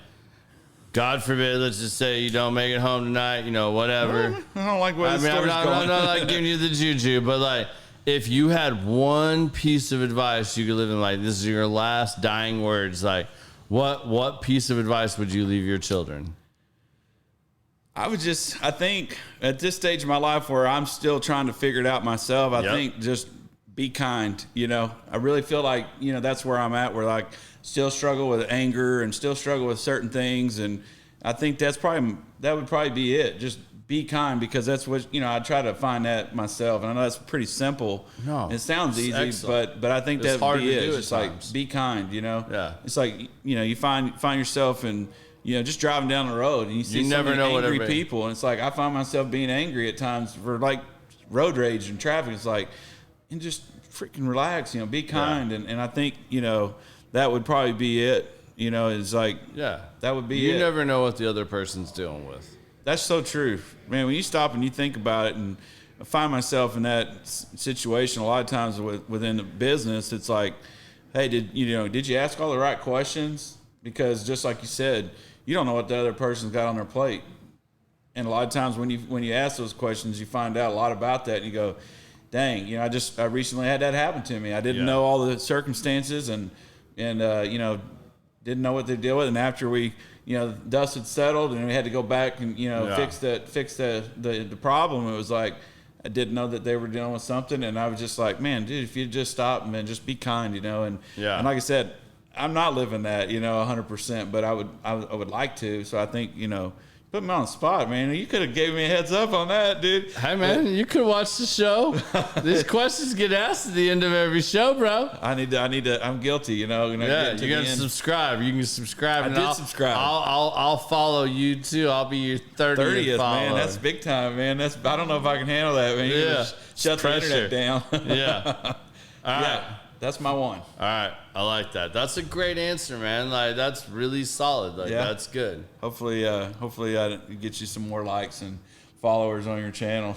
[SPEAKER 1] God forbid, let's just say you don't make it home tonight, whatever.
[SPEAKER 2] I don't like where the story's going.
[SPEAKER 1] I'm not like giving you the juju, but like, if you had one piece of advice you could live in, like, this is your last dying words, like, what piece of advice would you leave your children?
[SPEAKER 2] I think at this stage of my life where I'm still trying to figure it out myself, I think just be kind. I really feel like, that's where I'm at, where like still struggle with anger and still struggle with certain things. And I think that would probably be it. Just be kind, because that's what, I try to find that myself. And I know that's pretty simple. No, it sounds easy,
[SPEAKER 1] excellent.
[SPEAKER 2] but I think that would be it. It's just like, be kind,
[SPEAKER 1] Yeah.
[SPEAKER 2] It's like, you find yourself in, just driving down the road and you see so many angry people. And it's like, I find myself being angry at times for like road rage and traffic. It's like, and just freaking relax, be kind. Yeah. And I think, that would probably be it, is like,
[SPEAKER 1] yeah,
[SPEAKER 2] that would be it.
[SPEAKER 1] You never know what the other person's dealing with.
[SPEAKER 2] That's so true, man. When you stop and you think about it, and I find myself in that situation a lot of times within the business, it's like, hey, did you ask all the right questions? Because just like you said, you don't know what the other person's got on their plate. And a lot of times when you ask those questions, you find out a lot about that, and you go, dang, I recently had that happen to me. I didn't know all the circumstances and didn't know what to deal with. And after we, dust had settled and we had to go back and, fix the problem, it was like, I didn't know that they were dealing with something. And I was just like, man, dude, if you just stop and then just be kind, and like I said, I'm not living that, 100%, but I would like to. So I think, put me on the spot, man. You could have gave me a heads up on that, dude.
[SPEAKER 1] Hey, man, you could watch the show. These questions get asked at the end of every show, bro.
[SPEAKER 2] I need to. I'm guilty,
[SPEAKER 1] you got to subscribe. You can subscribe.
[SPEAKER 2] I did subscribe.
[SPEAKER 1] I'll follow you too. I'll be your 30th follower.
[SPEAKER 2] Man. That's big time, man. I don't know if I can handle that, man. You shut the internet down.
[SPEAKER 1] Yeah. All right.
[SPEAKER 2] That's my one.
[SPEAKER 1] All right. I like that. That's a great answer, man. Like, that's really solid. Like, that's good.
[SPEAKER 2] Hopefully I get you some more likes and followers on your channel.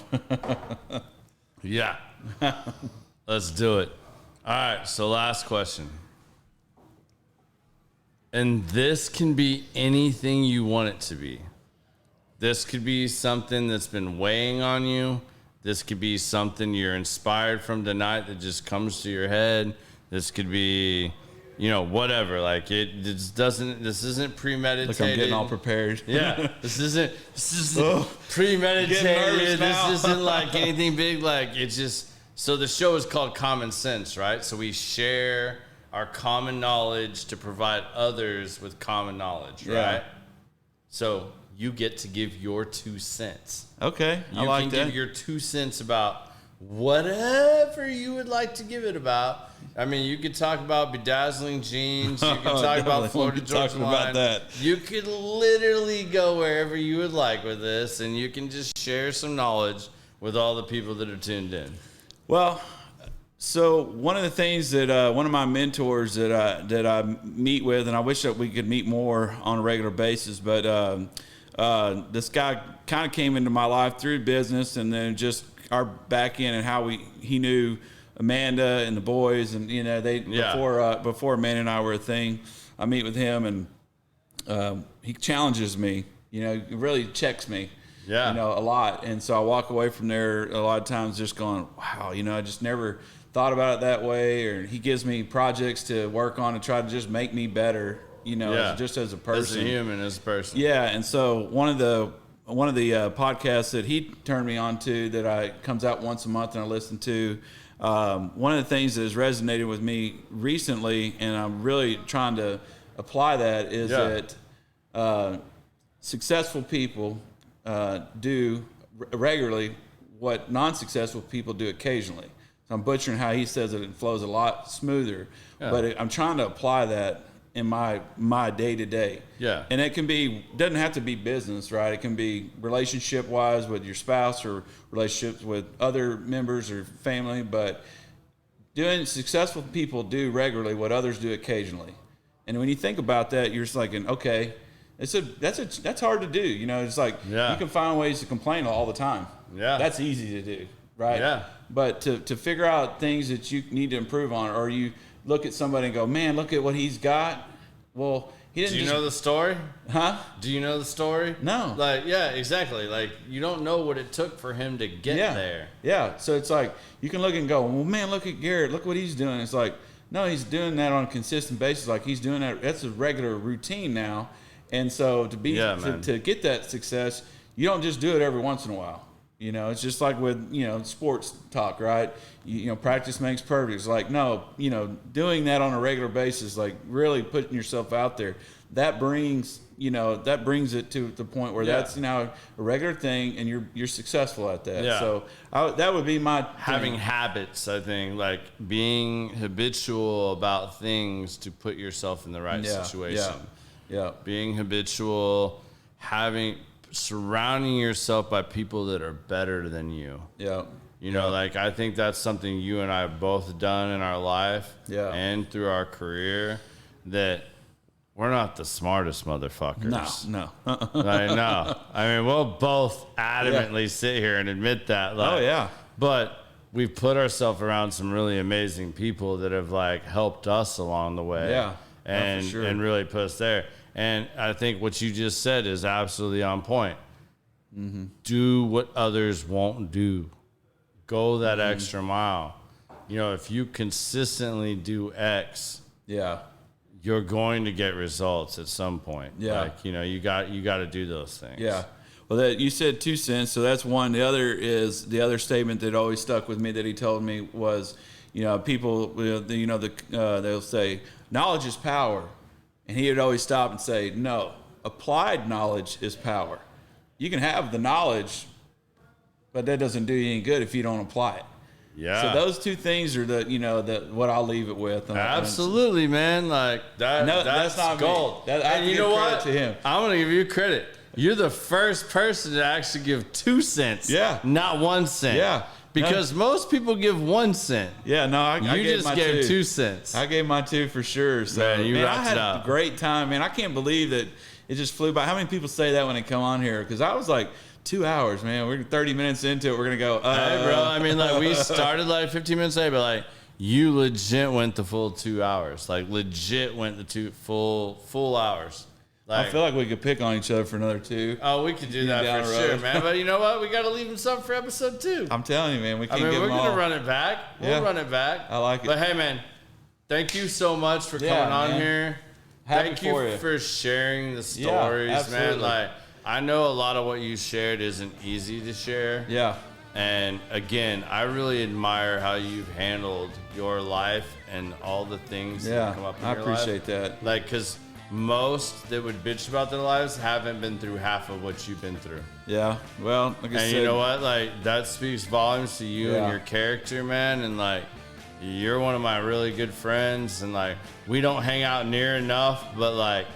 [SPEAKER 1] Yeah. Let's do it. All right. So last question. And this can be anything you want it to be. This could be something that's been weighing on you. This could be something you're inspired from tonight that just comes to your head. This could be, whatever. Like, this isn't premeditated.
[SPEAKER 2] Look, I'm getting all prepared.
[SPEAKER 1] Yeah. This isn't premeditated. This isn't like anything big. Like, it's just, so the show is called Common Sense, right? So we share our common knowledge to provide others with common knowledge, right?
[SPEAKER 2] Yeah.
[SPEAKER 1] So you get to give your 2 cents.
[SPEAKER 2] Okay, I like that.
[SPEAKER 1] You can give your 2 cents about whatever you would like to give it about. I mean, you could talk about bedazzling jeans. You could talk about Florida Georgia Line.
[SPEAKER 2] About that.
[SPEAKER 1] You could literally go wherever you would like with this, and you can just share some knowledge with all the people that are tuned in.
[SPEAKER 2] Well, so one of the things that one of my mentors that I meet with, and I wish that we could meet more on a regular basis, but this guy kind of came into my life through business, and then just our back end and how he knew Amanda and the boys, and before Amanda and I were a thing. I meet with him, and he challenges me. He really checks me.
[SPEAKER 1] Yeah.
[SPEAKER 2] A lot, and so I walk away from there a lot of times just going, wow. I just never thought about it that way. Or he gives me projects to work on and try to just make me better. Just as a person,
[SPEAKER 1] as a human, as a person.
[SPEAKER 2] Yeah, and so one of the podcasts that he turned me on to that comes out once a month and I listen to. One of the things that has resonated with me recently, and I'm really trying to apply that, is that successful people do regularly what non-successful people do occasionally. So I'm butchering how he says it flows a lot smoother, but I'm trying to apply that in my day-to-day.
[SPEAKER 1] Yeah.
[SPEAKER 2] And it doesn't have to be business, right? It can be relationship-wise with your spouse or relationships with other members or family, but successful people do regularly what others do occasionally. And when you think about that, you're just like, okay, that's hard to do. You know, it's like you can find ways to complain all the time.
[SPEAKER 1] Yeah.
[SPEAKER 2] That's easy to do, right?
[SPEAKER 1] Yeah.
[SPEAKER 2] But to figure out things that you need to improve on, or you look at somebody and go, man, look at what he's got. Well, he didn't.
[SPEAKER 1] Do you know the story?
[SPEAKER 2] Huh?
[SPEAKER 1] Do you know the story?
[SPEAKER 2] No.
[SPEAKER 1] Like, yeah, exactly. Like, you don't know what it took for him to get there.
[SPEAKER 2] Yeah. So it's like you can look and go, well, man, look at Garrett. Look what he's doing. It's like, no, he's doing that on a consistent basis. Like he's doing that. That's a regular routine now. And so to get that success, you don't just do it every once in a while. You know, it's just like with, you know, sports talk, right? You know, practice makes perfect. It's like, no, you know, doing that on a regular basis, like really putting yourself out there, that brings it to the point where that's now a regular thing and you're successful at that.
[SPEAKER 1] Yeah.
[SPEAKER 2] So that would be my
[SPEAKER 1] having habits, I think, like being habitual about things to put yourself in the right situation.
[SPEAKER 2] Yeah.
[SPEAKER 1] Being habitual, surrounding yourself by people that are better than you.
[SPEAKER 2] Yeah.
[SPEAKER 1] You know, like I think that's something you and I have both done in our life and through our career, that we're not the smartest motherfuckers.
[SPEAKER 2] No.
[SPEAKER 1] Like, no. I mean, we'll both adamantly sit here and admit that. Like, but we've put ourselves around some really amazing people that have like helped us along the way.
[SPEAKER 2] Yeah.
[SPEAKER 1] And really put us there. And I think what you just said is absolutely on point. Mm-hmm. Do what others won't do. Go that extra mile. You know, if you consistently do X, you're going to get results at some point.
[SPEAKER 2] Yeah.
[SPEAKER 1] Like, you know, you got to do those things.
[SPEAKER 2] Yeah. Well, you said 2 cents, so that's one. The other is the other statement that always stuck with me that he told me was, you know, people, they'll say, knowledge is power. And he would always stop and say, no, applied knowledge is power. You can have the knowledge, but that doesn't do you any good if you don't apply it.
[SPEAKER 1] Yeah.
[SPEAKER 2] So those two things are what I'll leave it with.
[SPEAKER 1] Absolutely, man. Like that's not gold.
[SPEAKER 2] And you know what? To him.
[SPEAKER 1] I'm going to give you credit. You're the first person to actually give 2 cents.
[SPEAKER 2] Yeah.
[SPEAKER 1] Not 1 cent.
[SPEAKER 2] Yeah.
[SPEAKER 1] Because most people give 1 cent.
[SPEAKER 2] Yeah, no, I gave my
[SPEAKER 1] gave
[SPEAKER 2] 2.
[SPEAKER 1] 2 cents.
[SPEAKER 2] I gave my 2 for sure. So
[SPEAKER 1] man,
[SPEAKER 2] I had a great time, man. I can't believe that it just flew by. How many people say that when they come on here? Because I was like, 2 hours, man. We're 30 minutes into it. We're gonna go.
[SPEAKER 1] Hey, bro. I mean, like we started like 15 minutes late, but like you legit went the full 2 hours. Like legit went the 2 full hours. Like,
[SPEAKER 2] I feel like we could pick on each other for another 2.
[SPEAKER 1] Oh, we could do that for sure, man. But you know what? We got to leave them something for episode 2.
[SPEAKER 2] I'm telling you, man. We're
[SPEAKER 1] going to run it back. We'll run it back.
[SPEAKER 2] I like it.
[SPEAKER 1] But hey, man, thank you so much for coming on here. Thank you for sharing the stories, man. Like, I know a lot of what you shared isn't easy to share.
[SPEAKER 2] Yeah.
[SPEAKER 1] And again, I really admire how you've handled your life and all the things that come up in your life.
[SPEAKER 2] I appreciate that.
[SPEAKER 1] Like, because most that would bitch about their lives haven't been through half of what you've been through.
[SPEAKER 2] Yeah. Well, like I said,
[SPEAKER 1] you know what? Like, that speaks volumes to you and your character, man. And like, you're one of my really good friends. And like, we don't hang out near enough, but like,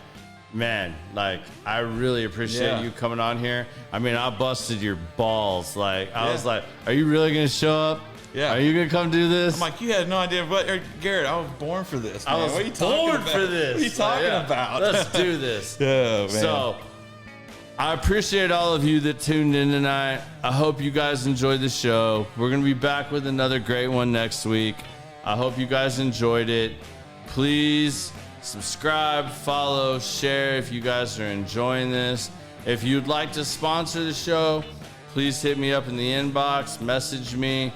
[SPEAKER 1] man, like, I really appreciate you coming on here. I mean, I busted your balls. Like, I was like, are you really going to show up?
[SPEAKER 2] Yeah.
[SPEAKER 1] Are you going to come do this?
[SPEAKER 2] I'm like, you had no idea. But Garrett, I was born for this, man.
[SPEAKER 1] I was
[SPEAKER 2] what are you talking
[SPEAKER 1] born
[SPEAKER 2] about?
[SPEAKER 1] for this.
[SPEAKER 2] What are you talking about?
[SPEAKER 1] Let's do this.
[SPEAKER 2] Man.
[SPEAKER 1] So, I appreciate all of you that tuned in tonight. I hope you guys enjoyed the show. We're going to be back with another great one next week. I hope you guys enjoyed it. Please subscribe, follow, share if you guys are enjoying this. If you'd like to sponsor the show, please hit me up in the inbox, message me.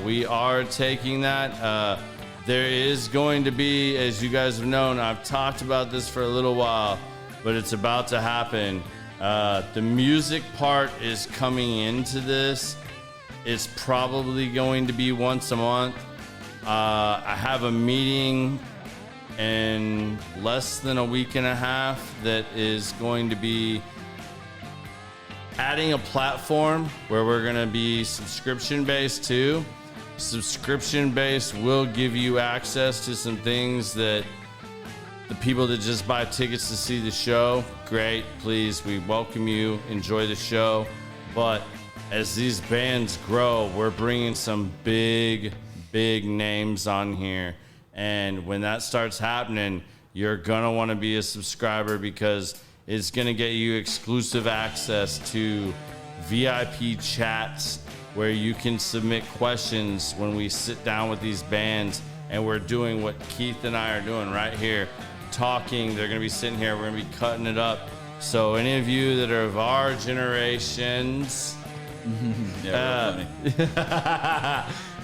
[SPEAKER 1] We are taking that. There is going to be, as you guys have known, I've talked about this for a little while, but it's about to happen. The music part is coming into this. It's probably going to be once a month. I have a meeting in less than a week and a half that is going to be adding a platform where we're going to be subscription based too. Subscription based will give you access to some things that the people that just buy tickets to see the show, great, please, we welcome you, enjoy the show. But as these bands grow, we're bringing some big names on here. And when that starts happening, you're going to want to be a subscriber because it's going to get you exclusive access to VIP chats where you can submit questions when we sit down with these bands and we're doing what Keith and I are doing right here, talking. They're going to be sitting here. We're going to be cutting it up. So any of you that are of our generations,
[SPEAKER 2] Yeah,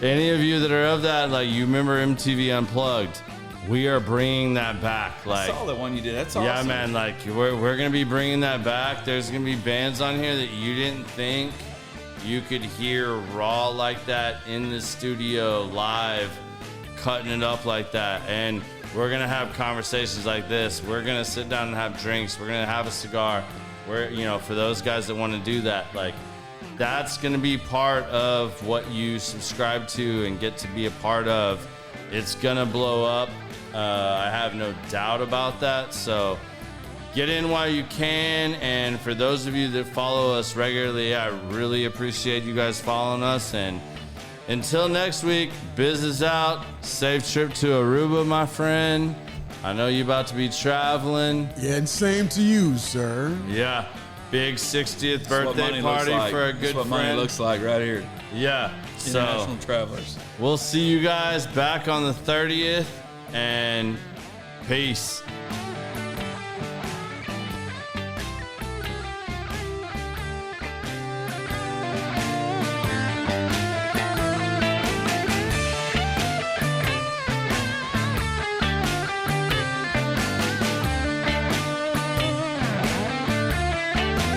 [SPEAKER 1] any of you that are of that, like you remember MTV Unplugged, we are bringing that back. Like,
[SPEAKER 2] I saw that one you did. That's awesome.
[SPEAKER 1] Yeah, man. Like we're gonna be bringing that back. There's gonna be bands on here that you didn't think you could hear raw like that in the studio live, cutting it up like that. And we're gonna have conversations like this. We're gonna sit down and have drinks. We're gonna have a cigar. We're, for those guys that want to do that, like, that's gonna be part of what you subscribe to and get to be a part of. It's gonna blow up. I have no doubt about that. So get in while you can. And for those of you that follow us regularly, I really appreciate you guys following us. And until next week, biz is out. Safe trip to Aruba, my friend. I know you're about to be traveling.
[SPEAKER 3] Yeah, and same to you, sir.
[SPEAKER 1] Yeah. Big 60th birthday party for a good
[SPEAKER 2] That's what
[SPEAKER 1] friend.
[SPEAKER 2] money looks like right here.
[SPEAKER 1] Yeah.
[SPEAKER 2] International travelers.
[SPEAKER 1] We'll see you guys back on the 30th, and peace.